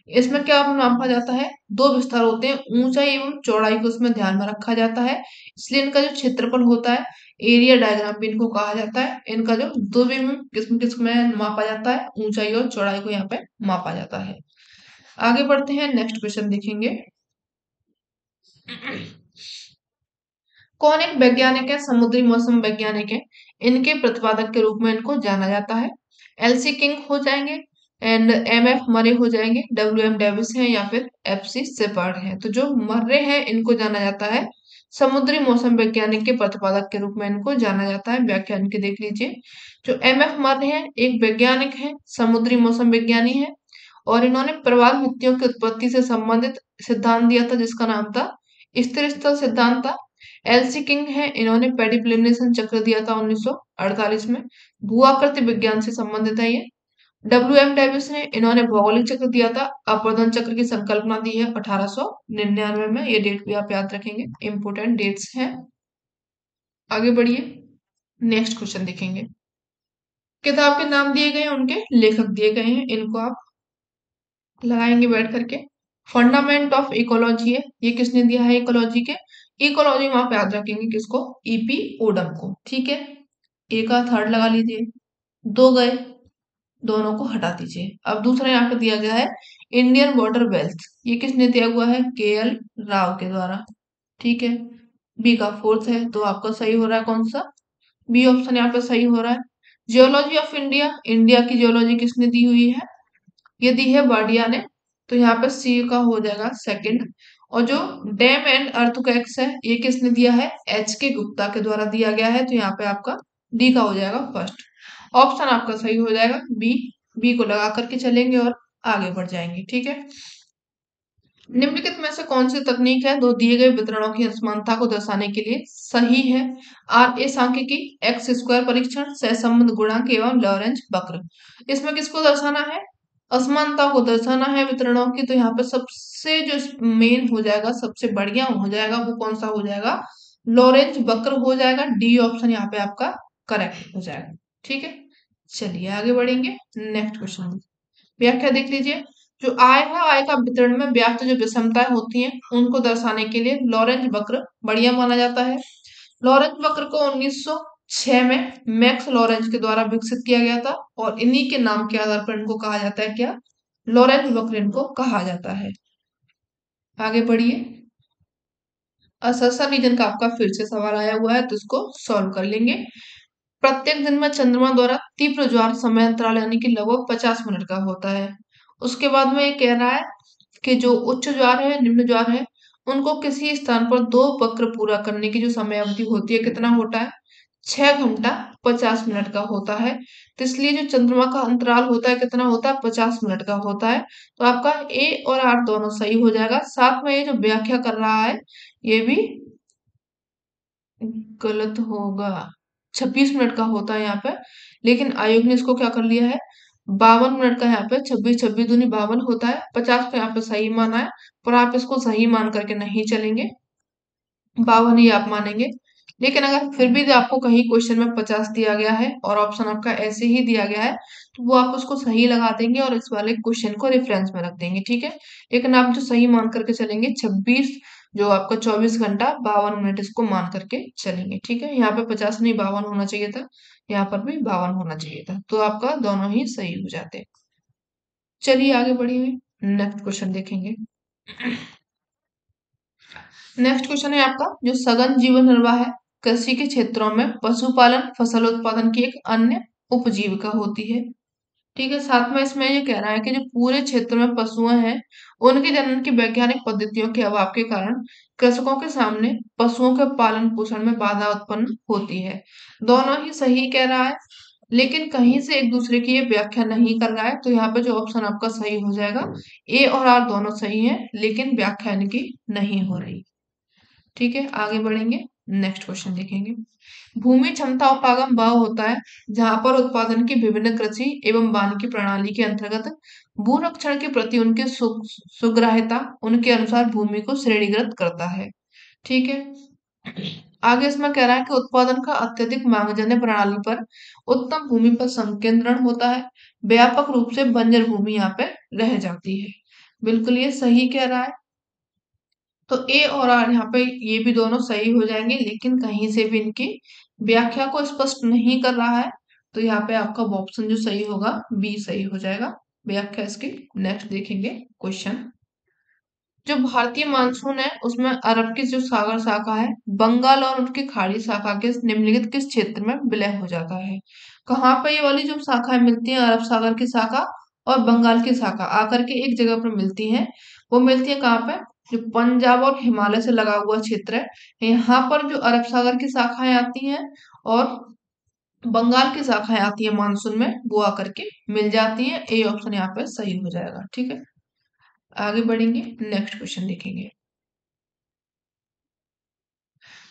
इसमें क्या नापा जाता है, दो विस्तार होते हैं, ऊंचाई एवं चौड़ाई को इसमें ध्यान में रखा जाता है, इसलिए इनका जो क्षेत्रफल होता है, एरिया डायग्राम भी इनको कहा जाता है। इनका जो द्विविमीय किसमें किसमें मापा जाता है, ऊंचाई और चौड़ाई को यहाँ पे मापा जाता है। आगे बढ़ते हैं, नेक्स्ट क्वेश्चन देखेंगे। कौन एक वैज्ञानिक है, समुद्री मौसम वैज्ञानिक है, इनके प्रतिपादक के रूप में इनको जाना जाता है। एलसी किंग हो जाएंगे, एंड एम एफ मरे हो जाएंगे, डब्ल्यू एम डेविस है, या फिर एफ सी सेपर्ड है। तो जो मर्रे हैं इनको जाना जाता है समुद्री मौसम वैज्ञानिक के प्रतिपादक के रूप में इनको जाना जाता है। व्याख्या इनकी देख लीजिए। जो एम एफ मर्रे हैं एक वैज्ञानिक है, समुद्री मौसम विज्ञानी है, और इन्होंने प्रवाल भित्तियों की उत्पत्ति से संबंधित सिद्धांत दिया था जिसका नाम था स्थिर स्थल सिद्धांत था। एलसी किंग है, इन्होंने पेडिप्लेनेशन चक्र दिया था 1948 में, भूआकृति विज्ञान से संबंधित है ये। डब्ल्यू एम डेविस ने, इन्होंने भौगोलिक चक्र दिया था, अपवर्तन चक्र की संकल्पना दी है 1899 में। ये डेट भी आप याद रखेंगे, इंपोर्टेंट डेट्स हैं। आगे बढ़िए, नेक्स्ट क्वेश्चन देखेंगे। किताब के नाम दिए गए हैं, उनके लेखक दिए गए हैं, इनको आप लगाएंगे बैठ करके। फंडामेंट ऑफ इकोलॉजी है, ये किसने दिया है इकोलॉजी के। इकोलॉजी में आप याद रखेंगे किसको, ईपी ओडम को। ठीक है, ए का थर्ड लगा लीजिए, दो गए, दोनों को हटा दीजिए। अब दूसरा यहाँ पे दिया गया है इंडियन वाटर वेल्थ, ये किसने दिया हुआ है, के एल राव के द्वारा। ठीक है, बी का फोर्थ है, तो आपका सही हो रहा है कौन सा, बी ऑप्शन यहाँ पे सही हो रहा है। जियोलॉजी ऑफ इंडिया, इंडिया की जियोलॉजी किसने दी हुई है, ये दी है बाडिया ने, तो यहाँ पे सी का हो जाएगा सेकंड। और जो डैम एंड अर्थक्वेक्स है, ये किसने दिया है, एच के गुप्ता के द्वारा दिया गया है, तो यहाँ पे आपका डी का हो जाएगा फर्स्ट। ऑप्शन आपका सही हो जाएगा बी, बी को लगा करके चलेंगे और आगे बढ़ जाएंगे। ठीक है, निम्नलिखित में से कौन सी तकनीक है दो दिए गए वितरणों की असमानता को दर्शाने के लिए सही है। आर ए सांख्यिकी, एक्स स्क्वायर परीक्षण, सहसंबंध गुणांक एवं लॉरेंज वक्र। इसमें किसको दर्शाना है, असमानता को दर्शाना है वितरणों की, तो यहाँ पे सबसे जो मेन हो जाएगा, सबसे बढ़िया हो जाएगा, वो कौन सा हो जाएगा, लॉरेंज वक्र हो जाएगा। डी ऑप्शन यहाँ पे आपका करेक्ट हो जाएगा। ठीक है, चलिए आगे बढ़ेंगे। नेक्स्ट क्वेश्चन, व्याख्या देख लीजिए। जो आय है, आय का वितरण में व्याप्त जो विषमताएं होती हैं, उनको दर्शाने के लिए लॉरेंज वक्र बढ़िया माना जाता है। लॉरेंज वक्र को 1906 में मैक्स लॉरेंज के द्वारा विकसित किया गया था, और इन्हीं के नाम के आधार पर इनको कहा जाता है क्या, लॉरेंज वक्र इनको कहा जाता है। आगे बढ़िए। असर रीजन का आपका फिर से सवाल आया हुआ है, तो इसको सॉल्व कर लेंगे। प्रत्येक दिन में चंद्रमा द्वारा तीव्र ज्वार समय अंतराल यानी कि लगभग 50 मिनट का होता है। उसके बाद में ये कह रहा है कि जो उच्च ज्वार है, निम्न ज्वार है, उनको किसी स्थान पर दो वक्र पूरा करने की जो समय अवधि होती है, कितना होता है, 6 घंटा 50 मिनट का होता है। तो इसलिए जो चंद्रमा का अंतराल होता है कितना होता है, 50 मिनट का होता है। तो आपका ए और आर दोनों सही हो जाएगा। साथ में ये जो व्याख्या कर रहा है, ये भी गलत होगा, 26 मिनट का होता है यहाँ पे, लेकिन आयोग ने इसको क्या कर लिया है, 52 मिनट का, यहाँ पे 26 26 दूनी 52 होता है, 50 को यहाँ पे सही माना है, पर आप इसको सही मान करके नहीं चलेंगे, 52 ही आप मानेंगे। लेकिन अगर फिर भी आपको कहीं क्वेश्चन में 50 दिया गया है और ऑप्शन आपका ऐसे ही दिया गया है, तो वो आप उसको सही लगा देंगे और इस वाले क्वेश्चन को रेफरेंस में रख देंगे। ठीक है, लेकिन आप जो सही मान करके चलेंगे 26, जो आपका 24 घंटा 52 मिनट, इसको मान करके चलेंगे। ठीक है, यहाँ पे 50 नहीं 52 होना चाहिए था, यहाँ पर भी 52 होना चाहिए था, तो आपका दोनों ही सही हो जाते। चलिए आगे बढ़िए, नेक्स्ट क्वेश्चन देखेंगे। नेक्स्ट क्वेश्चन है आपका, जो सघन जीवन निर्वाह है, कृषि के क्षेत्रों में पशुपालन फसल उत्पादन की एक अन्य उपजीविका होती है। ठीक है, साथ में इसमें ये कह रहा है कि जो पूरे क्षेत्र में पशुएं हैं, उनके जनन की वैज्ञानिक पद्धतियों के अभाव के कारण कृषकों के सामने पशुओं के पालन पोषण में बाधा उत्पन्न होती है। दोनों ही सही कह रहा है, लेकिन कहीं से एक दूसरे की ये व्याख्या नहीं कर रहा है, तो यहाँ पे जो ऑप्शन आपका सही हो जाएगा, ए और आर दोनों सही है, लेकिन व्याख्या इनकी नहीं हो रही। ठीक है, आगे बढ़ेंगे, नेक्स्ट क्वेश्चन देखेंगे। भूमि क्षमता उपागम वह होता है जहां पर उत्पादन की विभिन्न कृषि एवं वानिकी प्रणाली के अंतर्गत भूरक्षण के प्रति उनके सुग्राह्यता उनके अनुसार भूमि को श्रेणीगत करता है। ठीक है, आगे इसमें कह रहा है कि उत्पादन का अत्यधिक मांगजन्य प्रणाली पर उत्तम भूमि पर संकेंद्रण होता है, व्यापक रूप से बंजर भूमि यहाँ पे रह जाती है। बिल्कुल ये सही कह रहा है, तो ए और आर यहाँ पे ये भी दोनों सही हो जाएंगे, लेकिन कहीं से भी इनकी व्याख्या को स्पष्ट नहीं कर रहा है, तो यहाँ पे आपका ऑप्शन जो सही होगा बी सही हो जाएगा व्याख्या इसकी। नेक्स्ट देखेंगे क्वेश्चन। जो भारतीय मानसून है, उसमें अरब की जो सागर शाखा है, बंगाल और उसकी खाड़ी शाखा के निम्नलिखित किस क्षेत्र में विलय हो जाता है। कहाँ पे ये वाली जो शाखाएं मिलती हैं, अरब सागर की शाखा और बंगाल की शाखा आकर के एक जगह पर मिलती हैं। वो मिलती है कहाँ पे, जो पंजाब और हिमालय से लगा हुआ क्षेत्र है, यहाँ पर जो अरब सागर की शाखाएं आती हैं और बंगाल की शाखाएं आती है मानसून में, वो आकर के मिल जाती है। ए ऑप्शन यहाँ पे सही हो जाएगा। ठीक है, आगे बढ़ेंगे, नेक्स्ट क्वेश्चन देखेंगे।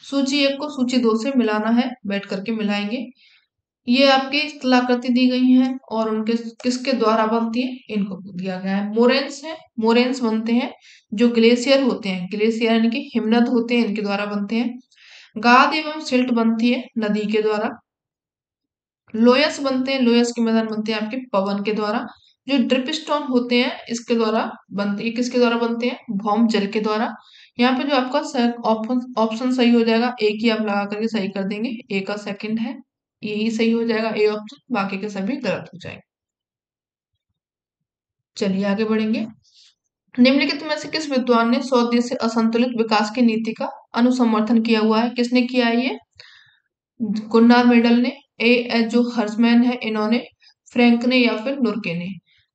सूची एक को सूची दो से मिलाना है, बैठ करके मिलाएंगे। ये आपकी स्थलाकृति दी गई है और उनके किसके द्वारा बनती है, इनको दिया गया है। मोरेन्स है, मोरेन्स बनते हैं जो ग्लेशियर होते हैं, ग्लेशियर यानी कि हिमनद होते हैं, इनके द्वारा बनते हैं। गाद एवं सिल्ट बनती है नदी के द्वारा। लोयस बनते हैं, लोयस के मैदान बनते हैं आपके पवन के द्वारा। जो ड्रिप स्टोन होते हैं इसके द्वारा बनते, ये किसके द्वारा बनते हैं, भौम जल के द्वारा। यहाँ पे जो आपका ऑप्शन ऑप्शन सही हो जाएगा, एक ही आप लगा करके सही कर देंगे, ए का सेकंड है, यही सही हो जाएगा ए ऑप्शन, बाकी के सभी गलत हो जाएंगे। चलिए आगे बढ़ेंगे। निम्नलिखित में से किस विद्वान ने 100 देश से असंतुलित विकास की नीति का अनुसमर्थन किया हुआ है, किसने किया है ये, गुन्नार मेडल ने, जो हर्समैन है इन्होंने, फ्रैंक ने, या फिर नुरके ने।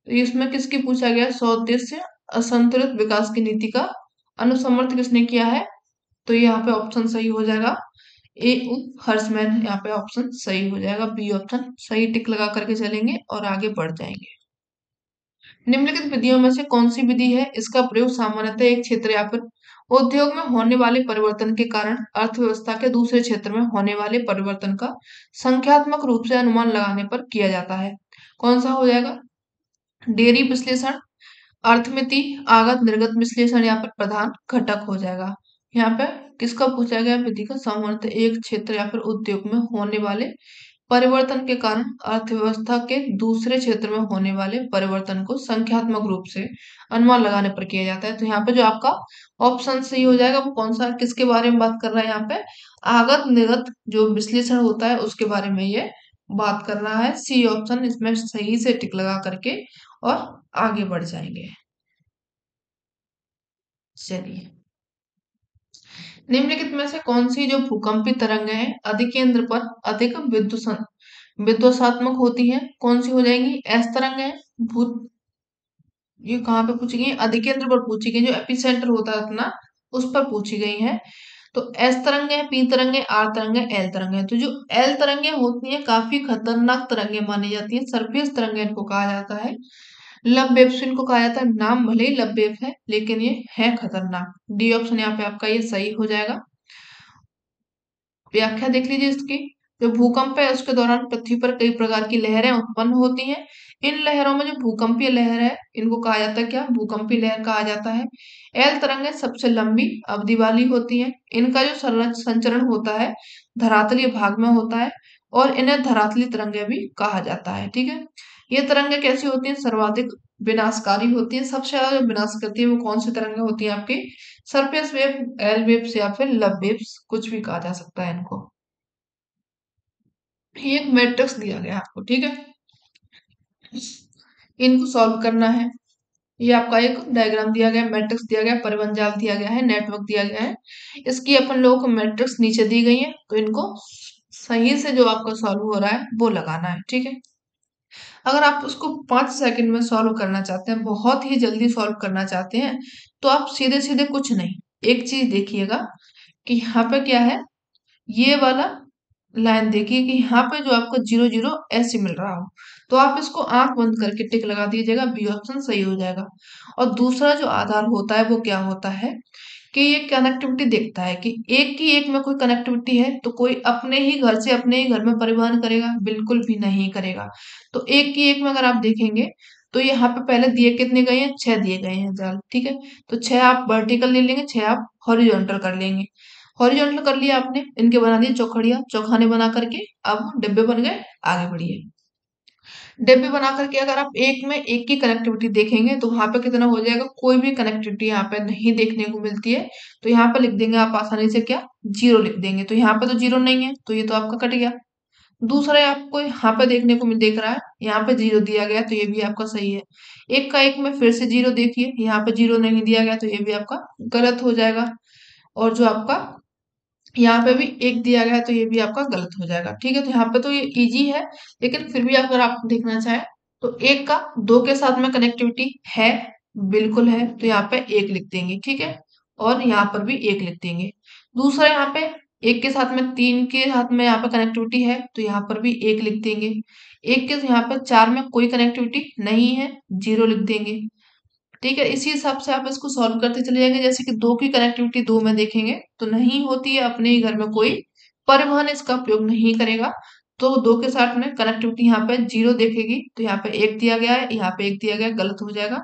तो इसमें किसकी पूछा गया, 100 देश से असंतुलित विकास की नीति का अनुसमर्थन किसने किया है, तो यहाँ पे ऑप्शन सही हो जाएगा, ए हर्समैन, यहाँ पे ऑप्शन सही हो जाएगा, बी ऑप्शन सही टिक लगा करके चलेंगे और आगे बढ़ जाएंगे। निम्नलिखित विधियों में से कौन सी विधि है, इसका प्रयोग सामान्यतः एक क्षेत्र या फिर उद्योग में होने वाले परिवर्तन के कारण अर्थव्यवस्था के दूसरे क्षेत्र में होने वाले परिवर्तन का संख्यात्मक रूप से अनुमान लगाने पर किया जाता है। कौन सा हो जाएगा, डेयरी विश्लेषण, अर्थमिति, आगत निर्गत विश्लेषण, या फिर प्रधान घटक हो जाएगा। यहाँ पे किसका पूछा गया, विधि का सामान्यतः एक क्षेत्र या फिर उद्योग में होने वाले परिवर्तन के कारण अर्थव्यवस्था के दूसरे क्षेत्र में होने वाले परिवर्तन को संख्यात्मक रूप से अनुमान लगाने पर किया जाता है। तो यहाँ पे जो आपका ऑप्शन सही हो जाएगा वो कौन सा, किसके बारे में बात कर रहा है, यहाँ पे आगत निर्गत जो विश्लेषण होता है उसके बारे में ये बात कर रहा है। सी ऑप्शन इसमें सही से टिक लगा करके और आगे बढ़ जाएंगे। चलिए, निम्नलिखित में से कौन सी जो भूकंपी तरंगें हैं अधिकेंद्र पर अधिक विध्वंसात्मक होती हैं, कौन सी हो जाएंगी, एस तरंगें, भूत, ये कहाँ पे पूछी गई, अधिकेंद्र पर पूछी गई, जो एपिसेंटर होता है अपना उस पर पूछी गई है। तो एस तरंगे, पी तरंगे, आर तरंगे, एल तरंगे। तो जो एल तरंगे होती हैं काफी खतरनाक तरंगे मानी जाती हैं, सरफेस तरंगे इनको कहा जाता है, लव वेव्स इनको कहा जाता है। नाम भले ही लव वेव है लेकिन ये है खतरनाक। डी ऑप्शन यहाँ पे आपका ये सही हो जाएगा। व्याख्या देख लीजिए इसकी, जो भूकंप है उसके दौरान पृथ्वी पर कई प्रकार की लहरें उत्पन्न होती हैं। इन लहरों में जो भूकंपीय लहर है इनको कहा जाता है क्या, भूकंपीय लहर कहा जाता है। एल तरंगें सबसे लंबी अवधि वाली होती हैं। इनका जो संचरण होता है धरातलीय भाग में होता है और इन्हें धरातलीय तरंगें भी कहा जाता है। ठीक है, ये तरंगें कैसी होती हैं, सर्वाधिक विनाशकारी होती है। सबसे ज्यादा जो विनाश करती है वो कौन सी तरंगें होती है आपकी, सरफेस वेव, एल वेव्स, या फिर लव वेव्स, कुछ भी कहा जा सकता है इनको। ये एक मैट्रिक्स दिया गया है आपको, ठीक है, इनको सॉल्व करना है। ये आपका एक डायग्राम दिया गया है, मैट्रिक्स दिया गया है, परिवहन जाल दिया गया है, नेटवर्क दिया गया है, इसकी अपन लोगों को मैट्रिक्स नीचे दी गई है, तो इनको सही से जो आपका सॉल्व हो रहा है वो लगाना है। ठीक है, अगर आप उसको 5 सेकंड में सॉल्व करना चाहते हैं, बहुत ही जल्दी सॉल्व करना चाहते हैं, तो आप सीधे सीधे कुछ नहीं, एक चीज देखिएगा कि यहाँ पे क्या है, ये वाला लाइन देखिए कि यहाँ पे जो आपको 0 0 ऐसे मिल रहा हो, तो आप इसको आंख बंद करके टिक लगा दीजिएगा, बी ऑप्शन सही हो जाएगा। और दूसरा जो आधार होता है वो क्या होता है कि ये कनेक्टिविटी देखता है कि एक की एक में कोई कनेक्टिविटी है, तो कोई अपने ही घर से अपने ही घर में परिवहन करेगा, बिल्कुल भी नहीं करेगा। तो एक की एक में अगर आप देखेंगे तो यहाँ पे पहले दिए कितने गए हैं, 6 दिए गए हैं जाल। ठीक है, तो 6 आप वर्टिकल ले लेंगे, 6 आप हॉरिजॉन्टल कर लेंगे। हॉरिजॉन्टल कर लिया आपने, इनके बना दिए चौखड़िया, चौखाने बना करके अब डिब्बे बन गए, आगे बढ़िए। डिब्बे बना करके अगर आप एक में एक की कनेक्टिविटी देखेंगे तो वहां पे कितना हो जाएगा, कोई भी कनेक्टिविटी यहाँ पे नहीं देखने को मिलती है, तो यहाँ पे लिख देंगे आप आसानी से क्या, 0 लिख देंगे। तो यहाँ पे तो 0 नहीं है, तो ये तो आपका कट गया। दूसरा आपको यहाँ पे देखने को मिल देख रहा है, यहाँ पे 0 दिया गया, तो ये भी आपका सही है। एक का एक में फिर से 0 देखिए, यहाँ पे 0 नहीं दिया गया, तो ये भी आपका गलत हो जाएगा। और जो आपका यहाँ पे भी एक दिया गया है, तो ये भी आपका गलत हो जाएगा। ठीक है, तो यहाँ पे तो ये इजी है, लेकिन फिर भी अगर आप देखना चाहें तो एक का दो के साथ में कनेक्टिविटी है, बिल्कुल है, तो यहाँ पे एक लिख देंगे। ठीक है, और यहाँ पर भी एक लिख देंगे। दूसरा यहाँ पे एक के साथ में तीन के साथ में यहाँ पे कनेक्टिविटी है, तो यहाँ पर भी एक लिख देंगे। एक के यहाँ पे चार में कोई कनेक्टिविटी नहीं है, 0 लिख देंगे। ठीक है, इसी हिसाब से आप इसको सॉल्व करते चले जाएंगे। जैसे कि दो की कनेक्टिविटी दो में देखेंगे तो नहीं होती है, अपने ही घर में कोई परिवहन इसका उपयोग नहीं करेगा, तो दो के साथ में कनेक्टिविटी यहाँ पे 0 देखेगी, तो यहाँ पे एक दिया गया है, यहाँ पे एक दिया गया है, गलत हो जाएगा।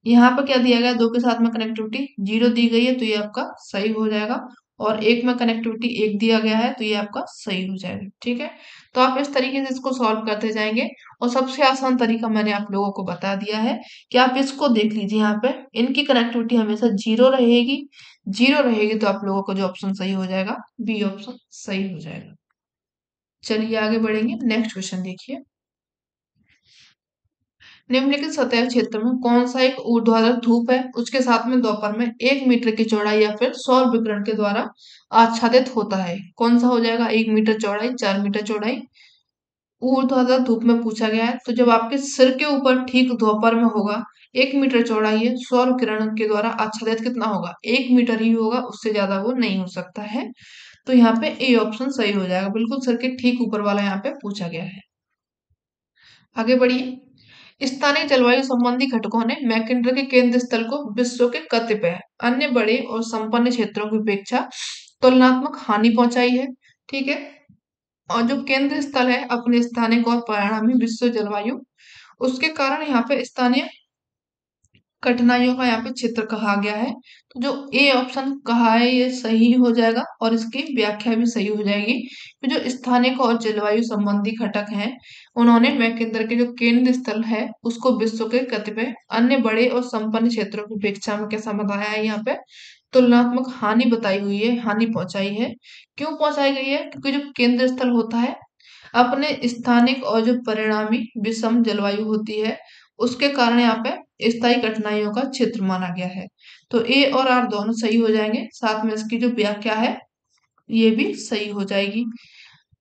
यहाँ पे क्या दिया गया, दो के साथ में कनेक्टिविटी 0 दी गई है, तो ये आपका सही हो जाएगा। और एक में कनेक्टिविटी एक दिया गया है, तो ये आपका सही हो जाएगा। ठीक है, तो आप इस तरीके से इसको सॉल्व करते जाएंगे। और सबसे आसान तरीका मैंने आप लोगों को बता दिया है कि आप इसको देख लीजिए। यहाँ पे इनकी कनेक्टिविटी हमेशा जीरो रहेगी। जीरो रहेगी तो आप लोगों को जो ऑप्शन सही हो जाएगा, बी ऑप्शन सही हो जाएगा। चलिए आगे बढ़ेंगे। नेक्स्ट क्वेश्चन देखिए। निम्नलिखित सतह क्षेत्र में कौन सा एक ऊर्ध्वाधर धूप है, उसके साथ में दोपहर में 1 मीटर की चौड़ाई या फिर सौर विकिरण के द्वारा आच्छादित होता है। कौन सा हो जाएगा? 1 मीटर चौड़ाई, 4 मीटर चौड़ाई। ऊर्ध्वाधर धूप में पूछा गया है, तो जब आपके सिर के ऊपर ठीक दोपहर में होगा, 1 मीटर चौड़ाई है, सौर किरण के द्वारा आच्छादित कितना होगा? 1 मीटर ही होगा, उससे ज्यादा वो नहीं हो सकता है। तो यहाँ पे ए ऑप्शन सही हो जाएगा, बिल्कुल सिर के ठीक ऊपर वाला यहाँ पे पूछा गया है। आगे बढ़िए। स्थानीय जलवायु संबंधी घटकों ने मैकेंडर के केंद्र स्थल को विश्व के कतिपय अन्य बड़े और संपन्न क्षेत्रों की अपेक्षा तुलनात्मक हानि पहुंचाई है। ठीक है, और जो केंद्र स्थल है अपने स्थानिक और परिणामी विश्व जलवायु, उसके कारण यहाँ पे स्थानीय कठिनाइयों का यहाँ पे क्षेत्र कहा गया है। तो जो ए ऑप्शन कहा है ये सही हो जाएगा और इसकी व्याख्या भी सही हो जाएगी। तो जो स्थानिक और जलवायु संबंधी घटक हैं, उन्होंने मैकेंद्र के जो केंद्र स्थल है उसको विश्व के कतिपय अन्य बड़े और संपन्न क्षेत्रों की अपेक्षा में कैसा बताया है? यहाँ पे तुलनात्मक हानि बताई हुई है, हानि पहुंचाई है। क्यों पहुंचाई गई है? क्योंकि जो केंद्र स्थल होता है अपने स्थानिक और जो परिणामी विषम जलवायु होती है, उसके कारण यहाँ पे स्थायी कठिनाइयों का क्षेत्र माना गया है। तो ए और आर दोनों सही हो जाएंगे, साथ में इसकी जो व्याख्या है ये भी सही हो जाएगी।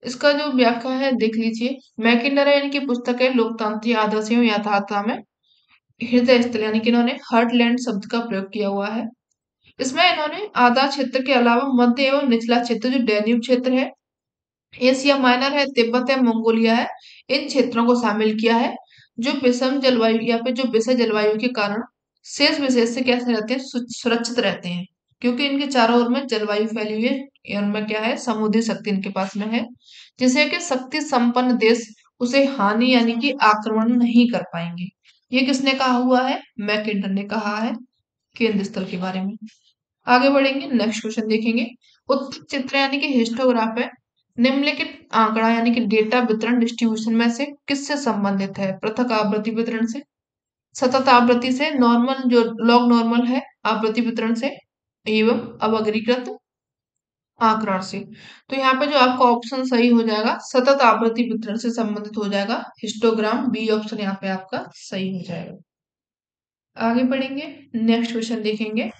इसका जो व्याख्या है देख लीजिए। मैकिन्डर यानी कि पुस्तक है लोकतांत्रिक आदर्श एवं यथार्थता में हृदय स्थल यानी कि इन्होंने हार्टलैंड शब्द का प्रयोग किया हुआ है। इसमें इन्होंने आधा क्षेत्र के अलावा मध्य एवं निचला क्षेत्र जो डैन्यूब क्षेत्र है, एशिया माइनर है, तिब्बत है, मंगोलिया है, इन क्षेत्रों को शामिल किया है, जो विषम जलवायु या फिर जो विषय जलवायु के कारण शेष विशेष से कैसे रहते हैं? सुरक्षित रहते हैं, क्योंकि इनके चारों ओर में जलवायु फैली हुई है। उनमें क्या है? समुद्री शक्ति इनके पास में है, जिसे कि शक्ति संपन्न देश उसे हानि यानी कि आक्रमण नहीं कर पाएंगे। ये किसने कहा हुआ है? मैकेंडर ने कहा है केंद्र स्थल के बारे में। आगे बढ़ेंगे, नेक्स्ट क्वेश्चन देखेंगे। उत्तर चित्र यानी कि हिस्टोग्राफ है, निम्नलिखित आंकड़ा यानी कि डेटा वितरण डिस्ट्रीब्यूशन में से किससे संबंधित है? पृथक आवृत्ति वितरण से, सतत आवृत्ति से, नॉर्मल जो लॉग नॉर्मल है आवृत्ति वितरण से, एवं अवग्रीकृत आंकड़ा से। तो यहाँ पे जो आपका ऑप्शन सही हो जाएगा सतत आवृत्ति वितरण से संबंधित हो जाएगा हिस्टोग्राम, बी ऑप्शन यहाँ पे आपका सही हो जाएगा। आगे बढ़ेंगे, नेक्स्ट क्वेश्चन देखेंगे।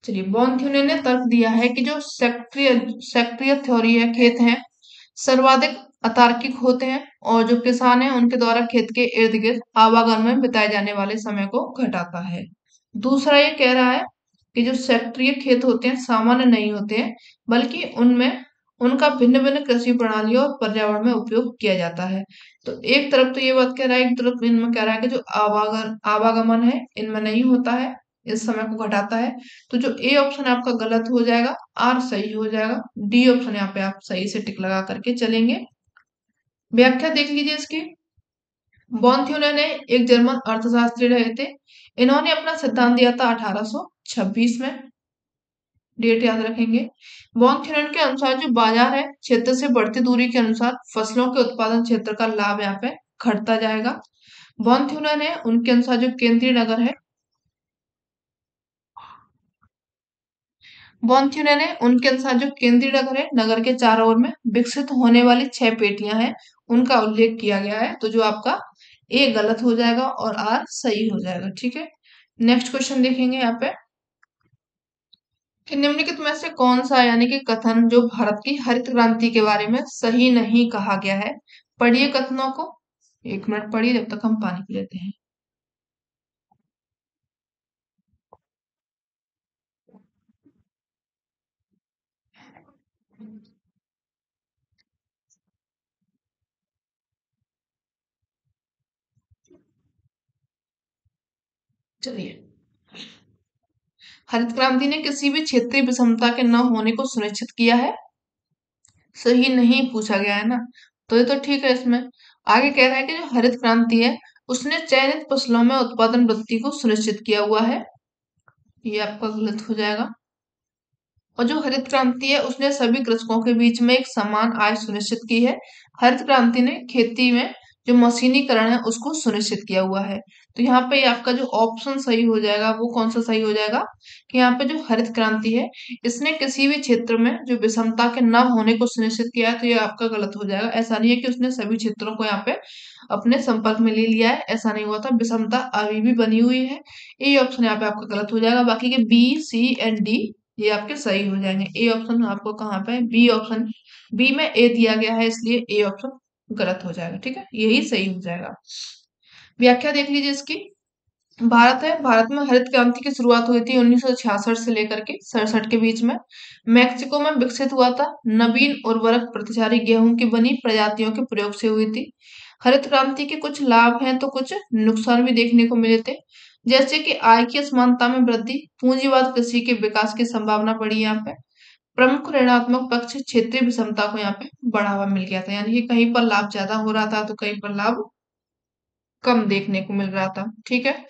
चलिए, बॉन्थ्यूने ने तर्क दिया है कि जो सक्रिय सक्रिय थ्योरी है खेत हैं सर्वाधिक अतार्किक होते हैं, और जो किसान है उनके द्वारा खेत के इर्द गिर्द आवागमन में बिताए जाने वाले समय को घटाता है। दूसरा ये कह रहा है कि जो सक्रिय खेत होते हैं सामान्य नहीं होते हैं, बल्कि उनमें उनका भिन्न भिन्न कृषि प्रणालियों और पर्यावरण में उपयोग किया जाता है। तो एक तरफ तो ये बात कह रहा है, एक तरफ इनमें कह रहा है कि जो आवागमन है इनमें नहीं होता है, इस समय को घटाता है। तो जो ए ऑप्शन आपका गलत हो जाएगा, आर सही हो जाएगा, डी ऑप्शन यहाँ पे आप सही से टिक लगा करके चलेंगे। व्याख्या देख लीजिए इसकी। बॉन्थ्यूने ने एक जर्मन अर्थशास्त्री रहे थे। इन्होंने अपना सिद्धांत दिया था 1826 में, डेट याद रखेंगे। बॉन्थ्यूने के अनुसार जो बाजार है क्षेत्र से बढ़ती दूरी के अनुसार फसलों के उत्पादन क्षेत्र का लाभ यहाँ पे घटता जाएगा। बॉन्थ्यूने ने उनके अनुसार जो केंद्रीय नगर है, बॉन्थ्यूने ने उनके अनुसार जो केंद्रीय नगर है, नगर के चारों ओर में विकसित होने वाली 6 पेटियां हैं, उनका उल्लेख किया गया है। तो जो आपका ए गलत हो जाएगा और आर सही हो जाएगा। ठीक है, नेक्स्ट क्वेश्चन देखेंगे यहाँ पे कि निम्नलिखित में से कौन सा यानी कि कथन जो भारत की हरित क्रांति के बारे में सही नहीं कहा गया है? पढ़िए कथनों को, 1 मिनट पढ़िए जब तक हम पानी पी लेते हैं। चलिए, हरित क्रांति ने किसी भी क्षेत्रीय विषमता के न होने को सुनिश्चित किया है, सही नहीं पूछा गया है ना, तो ये तो ठीक है। इसमें आगे कह रहा है कि जो हरित क्रांति है उसने चयनित फसलों में उत्पादन वृद्धि को सुनिश्चित किया हुआ है। ये आपका गलत हो जाएगा। और जो हरित क्रांति है उसने सभी कृषकों के बीच में एक समान आय सुनिश्चित की है। हरित क्रांति ने खेती में जो मशीनीकरण है उसको सुनिश्चित किया हुआ है। तो यहाँ पे आपका जो ऑप्शन सही हो जाएगा वो कौन सा सही हो जाएगा कि यहाँ पे जो हरित क्रांति है इसने किसी भी क्षेत्र में जो विषमता के न होने को सुनिश्चित किया है, तो ये आपका गलत हो जाएगा। ऐसा नहीं है कि उसने सभी क्षेत्रों को यहाँ पे अपने संपर्क में ले लिया है, ऐसा नहीं हुआ था। विषमता अभी भी बनी हुई है। ये ऑप्शन यहाँ पे आपका गलत हो जाएगा। बाकी के बी, सी एंड डी ये आपके सही हो जाएंगे। ए ऑप्शन आपको कहाँ पे है? बी ऑप्शन, बी में ए दिया गया है इसलिए ए ऑप्शन गलत हो जाएगा। ठीक है, यही सही हो जाएगा। व्याख्या देख लीजिए इसकी। भारत है, भारत में हरित क्रांति की शुरुआत हुई थी 1966 से लेकर के 67 के बीच में। मैक्सिको में विकसित हुआ था। नवीन उर्वरक प्रतिचारी गेहूं की बनी प्रजातियों के प्रयोग से हुई थी। हरित क्रांति के कुछ लाभ हैं तो कुछ नुकसान भी देखने को मिले थे, जैसे कि आय की असमानता में वृद्धि, पूंजीवाद कृषि के विकास की संभावना बढ़ी। यहाँ पे प्रमुख ऋणात्मक पक्ष क्षेत्रीय विषमता को यहाँ पे बढ़ावा मिल गया था, यानी कि कहीं पर लाभ ज्यादा हो रहा था तो कहीं पर लाभ कम देखने को मिल रहा था। ठीक है,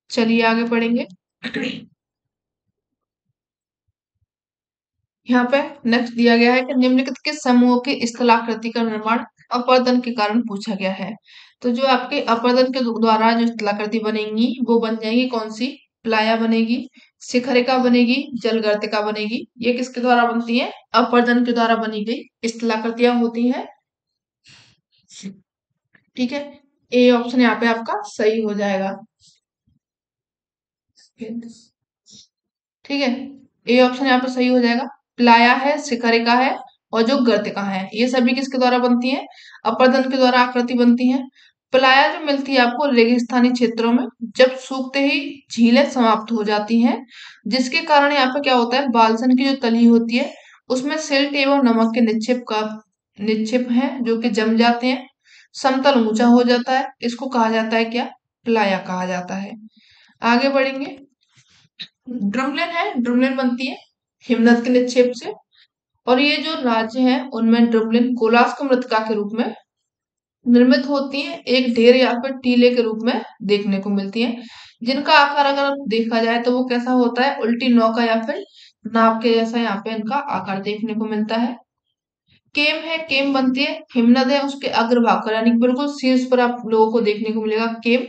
चलिए आगे बढ़ेंगे। यहाँ पे नेक्स्ट दिया गया है कि निम्नलिखित के समूह की स्थलाकृति का निर्माण अपरदन के कारण पूछा गया है। तो जो आपके अपरदन के द्वारा जो स्थलाकृति बनेंगी वो बन जाएंगी कौन सी? प्लाया बनेगी, शिखरिका बनेगी, जलगर्तिका बनेगी। ये किसके द्वारा बनती है? अपरदन के द्वारा बनी गई स्थलाकृतियां होती हैं। ठीक है, ए ऑप्शन यहाँ पे आपका सही हो जाएगा। ठीक है, ए ऑप्शन यहाँ पे सही हो जाएगा। प्लाया है, शिखरिका है और जो गर्तिका है ये सभी किसके द्वारा बनती हैं? अपरदन के द्वारा आकृति बनती हैं। प्लाया जो मिलती है आपको रेगिस्तानी क्षेत्रों में, जब सूखते ही झीलें समाप्त हो जाती हैं, जिसके कारण यहाँ पे क्या होता है, बालसन की जो तली होती है उसमें सिल्ट एवं नमक के निक्षेप हैं जो कि जम जाते हैं, समतल ऊंचा हो जाता है। इसको कहा जाता है क्या? प्लाया कहा जाता है। आगे बढ़ेंगे। ड्रमलेन है, ड्रमलेन बनती है हिमनद के निक्षेप से। और ये जो राज्य हैं उनमें ड्रमलेन गोलास्क मृत्तिका के रूप में निर्मित होती हैं, एक ढेर या फिर टीले के रूप में देखने को मिलती हैं, जिनका आकार अगर देखा जाए तो वो कैसा होता है? उल्टी नौका या फिर नाव के जैसा यहाँ पे इनका आकार देखने को मिलता है। केम है, केम बनती है हिमनद है उसके अग्रभाग पर, यानी कि बिल्कुल शीर्ष पर आप लोगों को देखने को मिलेगा केम।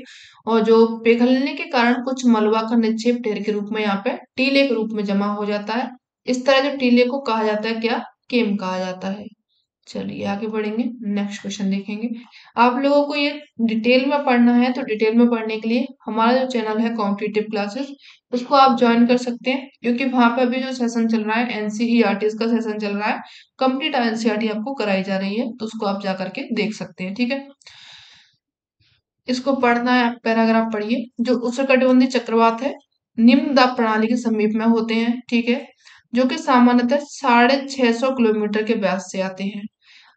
और जो पिघलने के कारण कुछ मलबा का निक्षेप ढेर के रूप में यहाँ पे टीले के रूप में जमा हो जाता है। इस तरह जो टीले को कहा जाता है क्या? केम कहा जाता है। चलिए आगे बढ़ेंगे, नेक्स्ट क्वेश्चन देखेंगे। आप लोगों को ये डिटेल में पढ़ना है तो डिटेल में पढ़ने के लिए हमारा जो चैनल है कॉम्पिटिटिव क्लासेस उसको आप ज्वाइन कर सकते हैं, क्योंकि वहां पे अभी जो सेशन चल रहा है एनसीईआरटी का सेशन चल रहा है, कंप्लीट एनसीईआरटी आपको कराई जा रही है, तो उसको आप जा करके देख सकते हैं। ठीक है, इसको पढ़ना है, आप पैराग्राफ पढ़िए। जो उष्णकटिबंधीय चक्रवात है निम्न दाब प्रणाली के समीप में होते हैं। ठीक है, जो कि सामान्यतः 650 किलोमीटर के व्यास से आते हैं।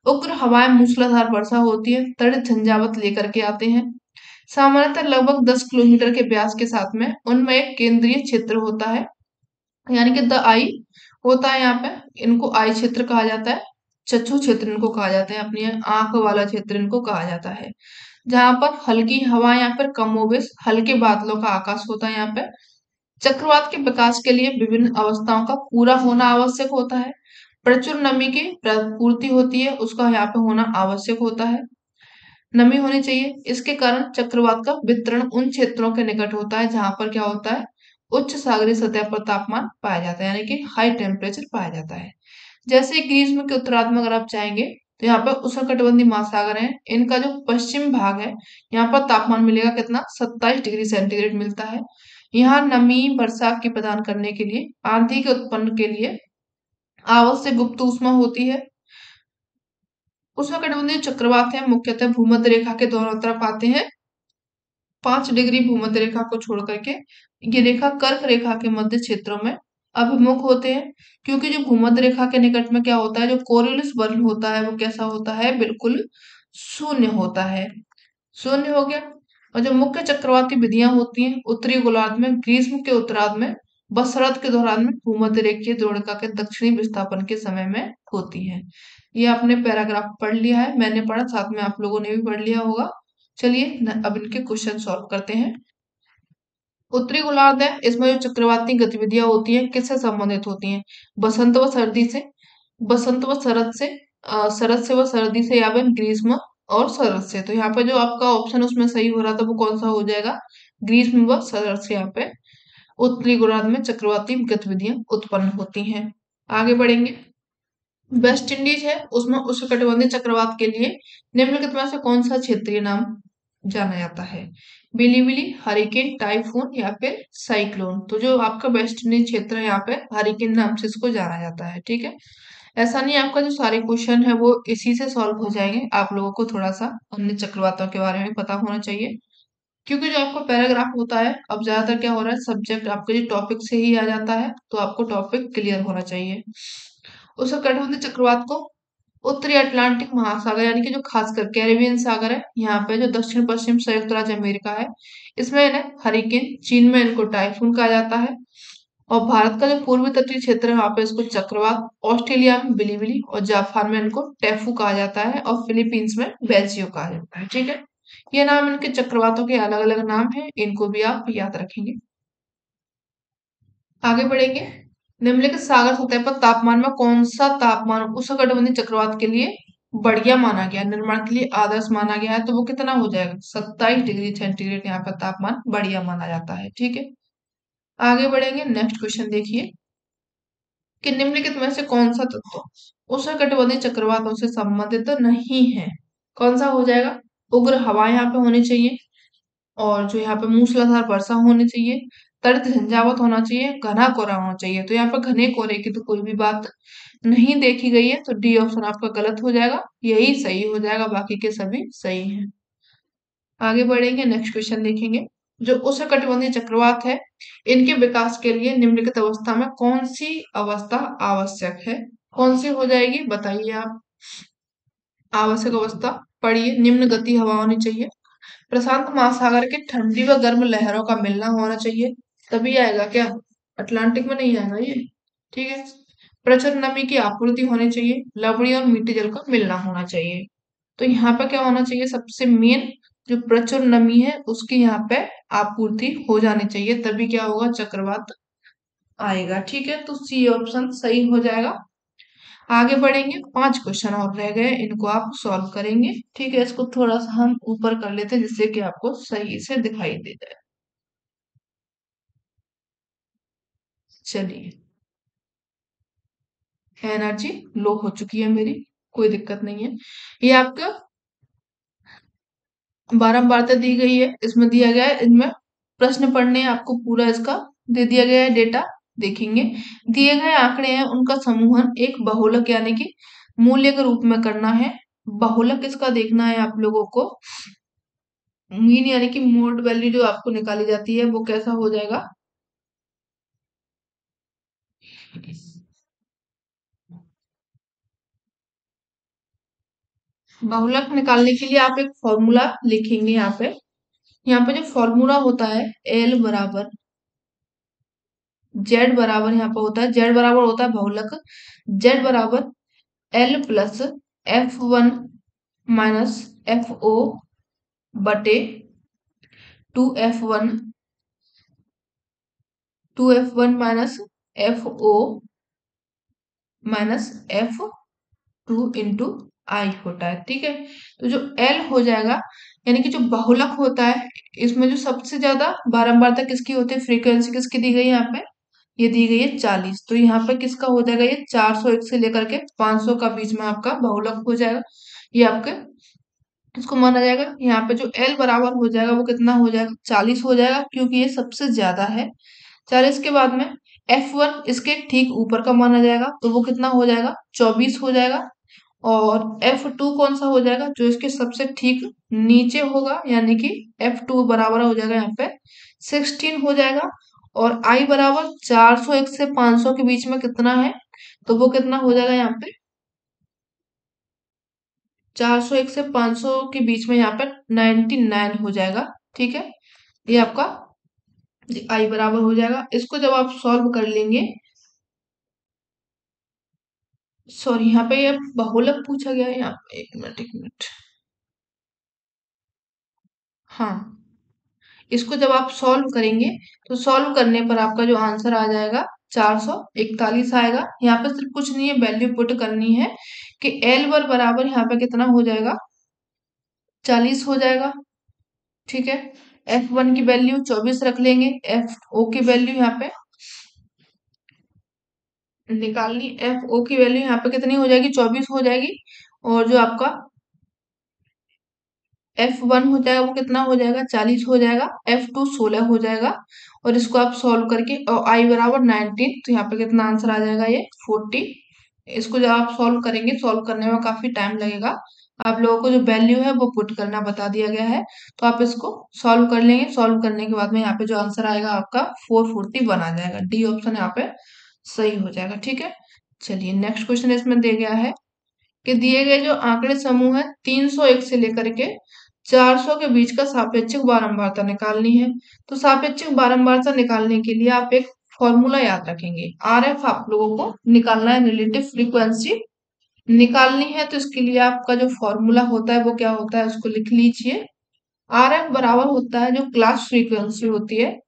उग्र हवाएं मूसलाधार वर्षा होती है, तड़ित झंझावत लेकर के आते हैं। सामान्यतः लगभग 10 किलोमीटर के व्यास के साथ में उनमें एक केंद्रीय क्षेत्र होता है, यानी कि द आई होता है यहाँ पे। इनको आई क्षेत्र कहा जाता है, चक्षु क्षेत्र इनको कहा जाता है, अपनी आंख वाला क्षेत्र इनको कहा जाता है, जहां पर हल्की हवा या फिर कमोबेश हल्के बादलों का आकाश होता है। यहाँ पे चक्रवात के विकास के लिए विभिन्न अवस्थाओं का पूरा होना आवश्यक होता है। प्रचुर नमी की पूर्ति होती है, उसका यहाँ पे होना आवश्यक होता है। नमी होनी चाहिए, इसके कारण चक्रवात का वितरण उन क्षेत्रों के निकट होता है जहां पर क्या होता है? उच्च सागरीय सतह पर तापमान पाया जाता है, यानी कि हाई टेम्परेचर पाया जाता है। जैसे ग्रीष्म के उत्तरार्ध में अगर आप चाहेंगे तो यहाँ पर उष्णकटिबंधीय महासागर है, इनका जो पश्चिम भाग है यहाँ पर तापमान मिलेगा कितना? 27 डिग्री सेंटीग्रेड मिलता है। यहाँ नमी वर्षा की प्रदान करने के लिए, आंधी के उत्पन्न के लिए आवश्यक गुप्त ऊष्मा होती है। उष्णकटिबंधीय चक्रवात है मुख्यतः भूमध्य रेखा के दोनों तरफ आते हैं, 5 डिग्री भूमध्य रेखा को छोड़ करके। ये रेखा कर्क रेखा के मध्य क्षेत्रों में अभिमुख होते हैं, क्योंकि जो भूमध्य रेखा के निकट में क्या होता है, जो कोरियोलिस बल होता है वो कैसा होता है? बिल्कुल शून्य होता है। शून्य हो गया। और जो मुख्य चक्रवाती विधियां होती हैं उत्तरी गोलार्ध में ग्रीष्म के उत्तरार्ध में बसंत के दौरान में भूमध्य रेखीय द्रोणिका के दक्षिणी विस्थापन के समय में होती है। ये आपने पैराग्राफ पढ़ लिया है, मैंने पढ़ा, साथ में आप लोगों ने भी पढ़ लिया होगा। चलिए अब इनके क्वेश्चन सॉल्व करते हैं। उत्तरी गोलार्ध है, इसमें जो चक्रवाती गतिविधियां होती हैं किससे संबंधित होती हैं? बसंत व सर्दी से, बसंत व शरद से, शरद से व सर्दी से, या फिर ग्रीष्म और शरद से। तो यहाँ पे जो आपका ऑप्शन उसमें सही हो रहा था वो कौन सा हो जाएगा? ग्रीष्म व शरद से यहाँ पे उत्तरी गोलार्ध में चक्रवाती गतिविधियां उत्पन्न होती हैं। आगे बढ़ेंगे। वेस्ट इंडीज है, उसमें उष्णकटिबंधीय चक्रवात के लिए निम्नलिखित में से कौन सा क्षेत्रीय नाम जाना जाता है? बिलीबिली, हरिकेन, टाइफून या फिर साइक्लोन। तो जो आपका वेस्ट इंडीज क्षेत्र है यहाँ पे हरिकेन नाम से इसको जाना जाता है। ठीक है, ऐसा नहीं आपका जो सारे क्वेश्चन है वो इसी से सॉल्व हो जाएंगे, आप लोगों को थोड़ा सा अन्य चक्रवातों के बारे में पता होना चाहिए, क्योंकि जो आपका पैराग्राफ होता है अब ज्यादातर क्या हो रहा है सब्जेक्ट आपके जो टॉपिक से ही आ जाता है, तो आपको टॉपिक क्लियर होना चाहिए। उस कटिबंधीय चक्रवात को उत्तरी अटलांटिक महासागर यानी कि जो खासकर कैरिबियन सागर है यहाँ पे जो दक्षिण पश्चिम संयुक्त राज्य अमेरिका है इसमें इन्हें हरिकेन, चीन में इनको टाइफून कहा जाता है, और भारत का जो पूर्वी तटीय क्षेत्र है वहां पे इसको चक्रवात, ऑस्ट्रेलिया में बिलीबिली और जापान में इनको टेफू कहा जाता है, और फिलीपींस में बेल्चियो कहा जाता है। ठीक है, ये नाम इनके चक्रवातों के अलग अलग नाम है, इनको भी आप याद रखेंगे। आगे बढ़ेंगे। निम्नलिखित सागर सतह पर तापमान में कौन सा तापमान उष्णकटिबंधीय चक्रवात के लिए बढ़िया माना गया, निर्माण के लिए आदर्श माना गया है? तो वो कितना हो जाएगा? 27 डिग्री सेंटीग्रेड यहाँ पर तापमान बढ़िया माना जाता है। ठीक है, आगे बढ़ेंगे। नेक्स्ट क्वेश्चन देखिए कि निम्नलिखित में से कौन सा तत्व उष्णकटिबंधीय चक्रवातों से संबंधित नहीं है? कौन सा हो जाएगा? उग्र हवा यहाँ पे होनी चाहिए, और जो यहाँ पे मूसलाधार वर्षा होनी चाहिए, तड़ित झंझावात होना चाहिए, घना कोहरा होना चाहिए। तो यहाँ पर घने कोहरे की तो कोई भी बात नहीं देखी गई है, तो डी ऑप्शन आपका गलत हो जाएगा, यही सही हो जाएगा, बाकी के सभी सही हैं। आगे बढ़ेंगे, नेक्स्ट क्वेश्चन देखेंगे। जो उष्णकटिबंधीय चक्रवात है इनके विकास के लिए निम्नलिखित अवस्था में कौन सी अवस्था आवश्यक है? कौन सी हो जाएगी बताइए आप? आवश्यक अवस्था पढ़िए। निम्न गति हवा होनी चाहिए, प्रशांत महासागर की ठंडी व गर्म लहरों का मिलना होना चाहिए, तभी आएगा क्या? अटलांटिक में नहीं आएगा ये। ठीक है, प्रचुर नमी की आपूर्ति होनी चाहिए, लवणीय और मीठे जल का मिलना होना चाहिए। तो यहाँ पे क्या होना चाहिए? सबसे मेन जो प्रचुर नमी है उसकी यहाँ पे आपूर्ति हो जानी चाहिए, तभी क्या होगा? चक्रवात आएगा। ठीक है, तो सी ऑप्शन सही हो जाएगा। आगे बढ़ेंगे, 5 क्वेश्चन और रह गए, इनको आप सॉल्व करेंगे। ठीक है, इसको थोड़ा सा हम ऊपर कर लेते हैं जिससे कि आपको सही से दिखाई दे जाए। चलिए, एनर्जी लो हो चुकी है मेरी, कोई दिक्कत नहीं है। ये आपका बारंबारता दी गई है, इसमें दिया गया है, इनमें प्रश्न पढ़ने हैं आपको, पूरा इसका दे दिया गया है डेटा। देखेंगे, दिए गए आंकड़े हैं उनका समूहन एक बहुलक यानी कि मूल्य के रूप में करना है। बहुलक इसका देखना है आप लोगों को, मीन यानी कि मोड वैल्यू जो आपको निकाली जाती है वो कैसा हो जाएगा? बहुलक निकालने के लिए आप एक फॉर्मूला लिखेंगे यहाँ पे। यहाँ पे जो फॉर्मूला होता है एल बराबर जेड बराबर, यहाँ पे होता है जेड बराबर होता है बहुलक, जेड बराबर L plus F1 minus FO बटे 2F1, 2F1 minus FO minus F2 into I होता है। ठीक है, तो जो L हो जाएगा यानी कि जो बहुलक होता है इसमें जो सबसे ज्यादा बारंबारता किसकी होती है, फ्रीक्वेंसी किसकी दी गई है यहाँ पे? ये दी गई है 40, तो यहाँ पे किसका हो जाएगा? ये 401 से लेकर के 500 का बीच में आपका बहुलक हो जाएगा, ये आपके इसको माना जाएगा। यहाँ पे जो L बराबर हो जाएगा वो कितना हो जाएगा? 40 हो जाएगा, क्योंकि ये सबसे ज्यादा है। 40 के बाद में F1 इसके ठीक ऊपर का माना जाएगा, तो वो कितना हो जाएगा? 24 हो जाएगा। और F2 कौन सा हो जाएगा? जो इसके सबसे ठीक नीचे होगा, यानी कि F2 बराबर हो जाएगा यहाँ पे 16 हो जाएगा। और I बराबर 401 से 500 के बीच में कितना है? तो वो कितना हो जाएगा यहाँ पे? 401 से 500 के बीच में यहाँ पर 99 हो जाएगा। ठीक है, ये आपका आई बराबर हो जाएगा। इसको जब आप सॉल्व कर लेंगे, सॉरी यहाँ पे ये बहुलक पूछा गया है, यहाँ पे एक मिनट हाँ, इसको जब आप सॉल्व करेंगे तो सॉल्व करने पर आपका जो आंसर आ जाएगा 441 आएगा। यहाँ पे सिर्फ कुछ नहीं है, वैल्यू पुट करनी है कि एल वर बराबर यहाँ पे कितना हो जाएगा, 40 हो जाएगा। ठीक है, F1 की वैल्यू 24 रख लेंगे, FO की वैल्यू यहाँ पे निकालनी, FO की वैल्यू यहाँ पे कितनी हो जाएगी, 24 हो जाएगी। और जो आपका F1 हो जाएगा वो कितना हो जाएगा, 40 हो जाएगा। F2 16 हो जाएगा। और इसको आप सॉल्व करके और I बराबर 19, तो यहाँ पे कितना आंसर आ जाएगा, ये 40। इसको जब आप सॉल्व करेंगे, सॉल्व करने में काफी टाइम लगेगा। आप लोगों को जो वैल्यू है वो पुट करना बता दिया गया है, तो आप इसको सॉल्व कर लेंगे। सॉल्व करने के बाद में यहाँ पे जो आंसर आएगा आपका 441 आ जाएगा। डी ऑप्शन यहाँ पे सही हो जाएगा। ठीक है, चलिए नेक्स्ट क्वेश्चन इसमें दे गया है कि दिए गए जो आंकड़े समूह है 301 से लेकर के 400 के बीच का सापेक्षिक बारंबारता निकालनी है। तो सापेक्षिक बारंबारता निकालने के लिए आप एक फॉर्मूला याद रखेंगे। आरएफ आप लोगों को निकालना है, रिलेटिव फ्रीक्वेंसी निकालनी है। तो इसके लिए आपका जो फॉर्मूला होता है वो क्या होता है, उसको लिख लीजिए। आरएफ बराबर होता है जो क्लास फ्रीक्वेंसी होती है,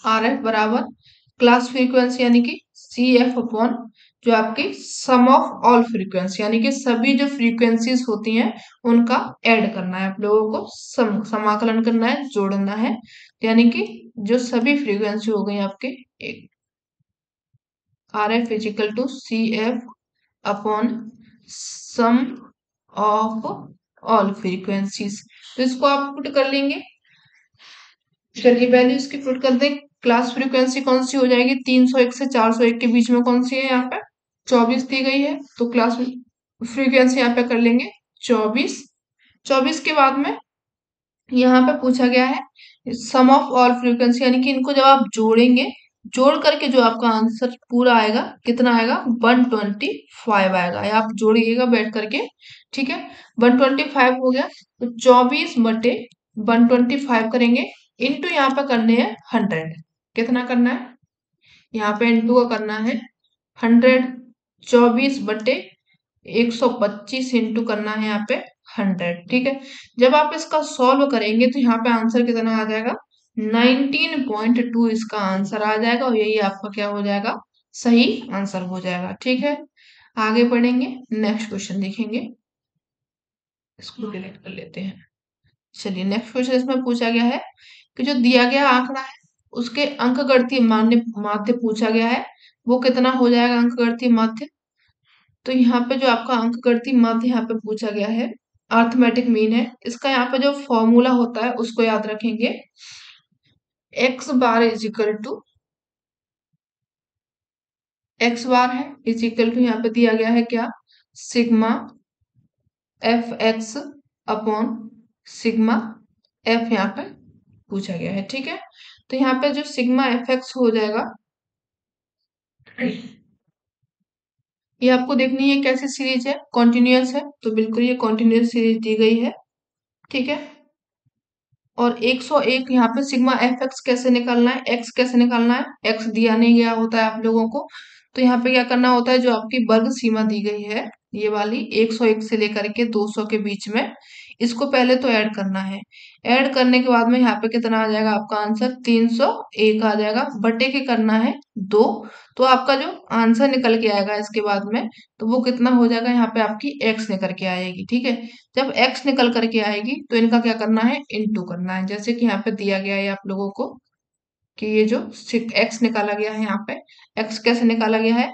आरएफ बराबर क्लास फ्रीक्वेंसी यानी कि सी एफ अपॉन जो आपकी सम ऑफ ऑल फ्रीक्वेंसी, यानी कि सभी जो फ्रीक्वेंसीज होती हैं उनका ऐड करना है। आप लोगों को समाकलन करना है, जोड़ना है। यानी कि जो सभी फ्रीक्वेंसी हो गई आपके, एक R F is equal to C F upon sum of all frequencies. तो इसको आप पुट कर लेंगे। चलिए वैल्यू इसकी पुट कर दें। क्लास फ्रीक्वेंसी कौन सी हो जाएगी, 301 से 401 के बीच में कौन सी है, यहाँ पे 24 दी गई है। तो क्लास फ्रीक्वेंसी यहाँ पे कर लेंगे 24। 24 के बाद में यहाँ पे पूछा गया है सम ऑफ ऑल फ्रीक्वेंसी, यानी कि इनको जब आप जोड़ेंगे, जोड़ करके जो आपका आंसर पूरा आएगा कितना आएगा, 125 आएगा। या आप जोड़िएगा बैठ करके। ठीक है, 125 हो गया। तो 24/125 करेंगे, इंटू यहाँ पे करने हैं 100। कितना करना है, यहाँ पे इंटू का करना है 100। 24/125 इंटू करना है यहाँ पे 100। ठीक है, जब आप इसका सॉल्व करेंगे तो यहाँ पे आंसर कितना आ जाएगा, 19.2 इसका आंसर आ जाएगा। और यही आपका क्या हो जाएगा, सही आंसर हो जाएगा। ठीक है, आगे बढ़ेंगे, नेक्स्ट क्वेश्चन देखेंगे। इसको डिलीट कर लेते हैं। चलिए नेक्स्ट क्वेश्चन इसमें पूछा गया है कि जो दिया गया आंकड़ा है उसके अंकगणितीय माध्य पूछा गया है, वो कितना हो जाएगा अंकगणितीय माध्य। तो यहाँ पे जो आपका अंकगणितीय माध्य यहाँ पे पूछा गया है, अर्थमेटिक मीन है। इसका यहाँ पे जो फॉर्मूला होता है उसको याद रखेंगे। X bar is equal to, x bar है इज इक्वल टू यहाँ पे दिया गया है क्या, sigma F X upon sigma F यहाँ पे पूछा गया है। ठीक है, तो यहाँ पे जो सिग्मा एफ एक्स हो जाएगा, ये आपको देखनी है कैसी सीरीज है, कॉन्टिन्यूअस है। तो बिल्कुल ये कॉन्टिन्यूअस सीरीज दी गई है। ठीक है, और 101 यहाँ पे सिग्मा एफ एक्स कैसे निकालना है, एक्स कैसे निकालना है, एक्स दिया नहीं गया होता है आप लोगों को। तो यहाँ पे क्या करना होता है, जो आपकी वर्ग सीमा दी गई है ये वाली 101 से लेकर के 200 के बीच में, इसको पहले तो ऐड करना है। ऐड करने के बाद में यहाँ पे कितना आ जाएगा आपका आंसर, 301 आ जाएगा। बटे के करना है 2, तो आपका जो आंसर निकल के आएगा इसके बाद में, तो वो कितना हो जाएगा, यहाँ पे आपकी एक्स निकल के आएगी। ठीक है, जब x निकल करके आएगी तो इनका क्या करना है, इंटू करना है। जैसे कि यहाँ पे दिया गया है आप लोगों को कि ये जो x निकाला गया है, यहाँ पे x कैसे निकाला गया है,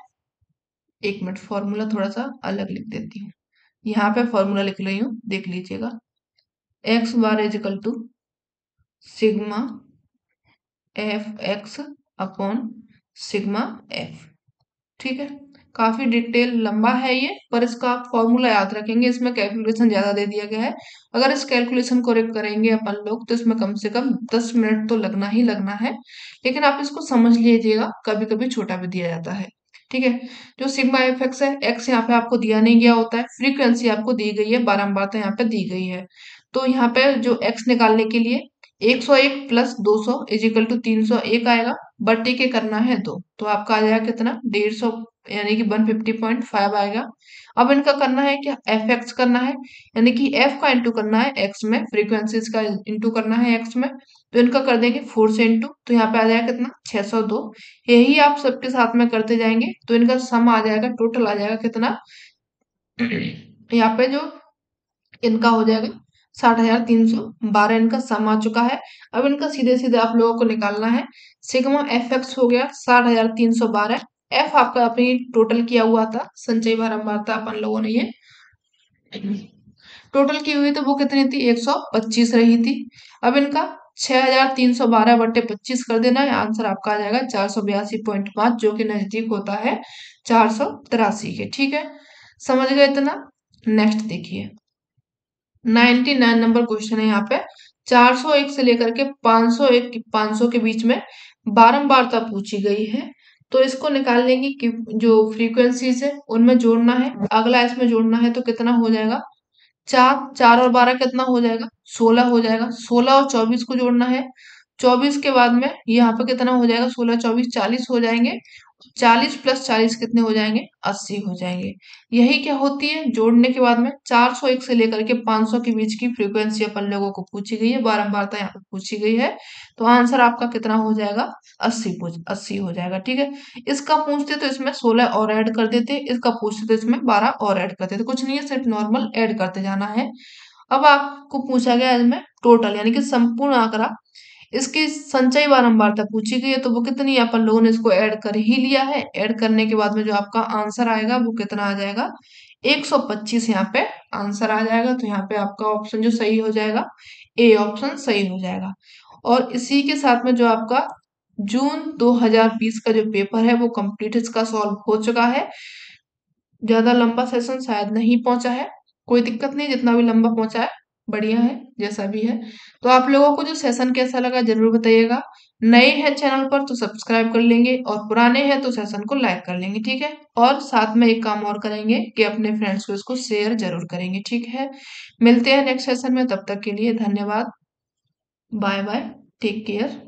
एक मिनट फॉर्मूला थोड़ा सा अलग लिख देती हूँ। यहाँ पे फॉर्मूला लिख रही हूँ, देख लीजिएगा। X bar is equal to sigma F X upon sigma F. ठीक है, काफी डिटेल लंबा है ये, पर इसका आप फॉर्मूला याद रखेंगे। इसमें कैलकुलेशन ज्यादा दे दिया गया है। अगर इस कैलकुलेशन को करेंगे अपन लोग तो इसमें कम से कम 10 मिनट तो लगना ही लगना है। लेकिन आप इसको समझ लीजिएगा, कभी कभी छोटा भी दिया जाता है। ठीक है, जो सिग्मा एफ एक्स है, एक्स यहाँ पे आपको दिया नहीं गया होता है, फ्रीक्वेंसी आपको दी गई है, बारंबारता यहाँ पे दी गई है। तो यहाँ पे जो एक्स निकालने के लिए 101 प्लस 200 इजिकल टू 301 आएगा। बट्टे के करना है 2, तो आपका आ जाएगा कितना, 150 यानी कि 150.5 आएगा। अब इनका करना है क्या, एफ एक्स करना है, यानी कि एफ का इंटू करना है एक्स में, फ्रीक्वेंसीज का इंटू करना है एक्स में। तो इनका कर देंगे 4 से इंटू, तो यहाँ पे आ जाएगा कितना 602। यही आप सबके साथ में करते जाएंगे तो इनका सम आ जाएगा, टोटल आ जाएगा कितना यहाँ पे जो इनका हो जाएगा 60,312 इनका सम आ चुका है। अब इनका सीधे सीधे आप लोगों को निकालना है। सिग्मा एफ एक्स हो गया 60,312। एफ आपका अपनी टोटल किया हुआ था, संचयी बारंबारता अपन लोगों ने ये टोटल की हुई, तो वो कितनी थी 125 रही थी। अब इनका 6,312/25 कर देना है, आंसर आपका आ जाएगा 482.5, जो कि नजदीक होता है 483 के। ठीक है, समझ गए इतना। नेक्स्ट देखिए 99 नंबर क्वेश्चन है यहाँ पे। 401 से लेकर के 500 के बीच में बारंबारता पूछी गई है। तो इसको निकाल लेंगे कि जो फ्रीक्वेंसीज है उनमें जोड़ना है, अगला इसमें जोड़ना है, तो कितना हो जाएगा 4 और 12 कितना हो जाएगा 16 हो जाएगा। 16 और 24 को जोड़ना है, 24 के बाद में यहाँ पे कितना हो जाएगा 16 24 40 हो जाएंगे। 40 प्लस 40 कितने हो जाएंगे 80 हो जाएंगे। यही क्या होती है जोड़ने के बाद में 401 से लेकर के 500 के बीच की फ्रीक्वेंसी अपन लोगों को पूछी गई है, बारंबारता यहाँ पे पूछी गई है। तो आंसर आपका कितना हो जाएगा 80 हो जाएगा। ठीक है, इसका पूछते तो इसमें 16 और ऐड कर देते, इसका पूछते तो इसमें 12 और ऐड कर देते, कुछ नहीं है, सिर्फ नॉर्मल ऐड करते जाना है। अब आपको पूछा गया है इसमें टोटल यानी कि संपूर्ण आंकड़ा, इसकी संचयी बारंबारता पूछी गई है, तो वो कितनी है, अपन लोगों ने इसको ऐड कर ही लिया है। ऐड करने के बाद में जो आपका आंसर आएगा वो कितना आ जाएगा 125 यहाँ पे आंसर आ जाएगा। तो यहाँ पे आपका ऑप्शन जो सही हो जाएगा, ए ऑप्शन सही हो जाएगा। और इसी के साथ में जो आपका जून 2020 का जो पेपर है वो कंप्लीट इसका सॉल्व हो चुका है। ज्यादा लंबा सेशन शायद नहीं पहुंचा है, कोई दिक्कत नहीं, जितना भी लंबा पहुंचा है बढ़िया है, जैसा भी है। तो आप लोगों को जो सेशन कैसा लगा जरूर बताइएगा। नए हैं चैनल पर तो सब्सक्राइब कर लेंगे, और पुराने हैं तो सेशन को लाइक कर लेंगे। ठीक है, और साथ में एक काम और करेंगे कि अपने फ्रेंड्स को इसको शेयर जरूर करेंगे। ठीक है, मिलते हैं नेक्स्ट सेशन में, तब तक के लिए धन्यवाद, बाय बाय, टेक केयर।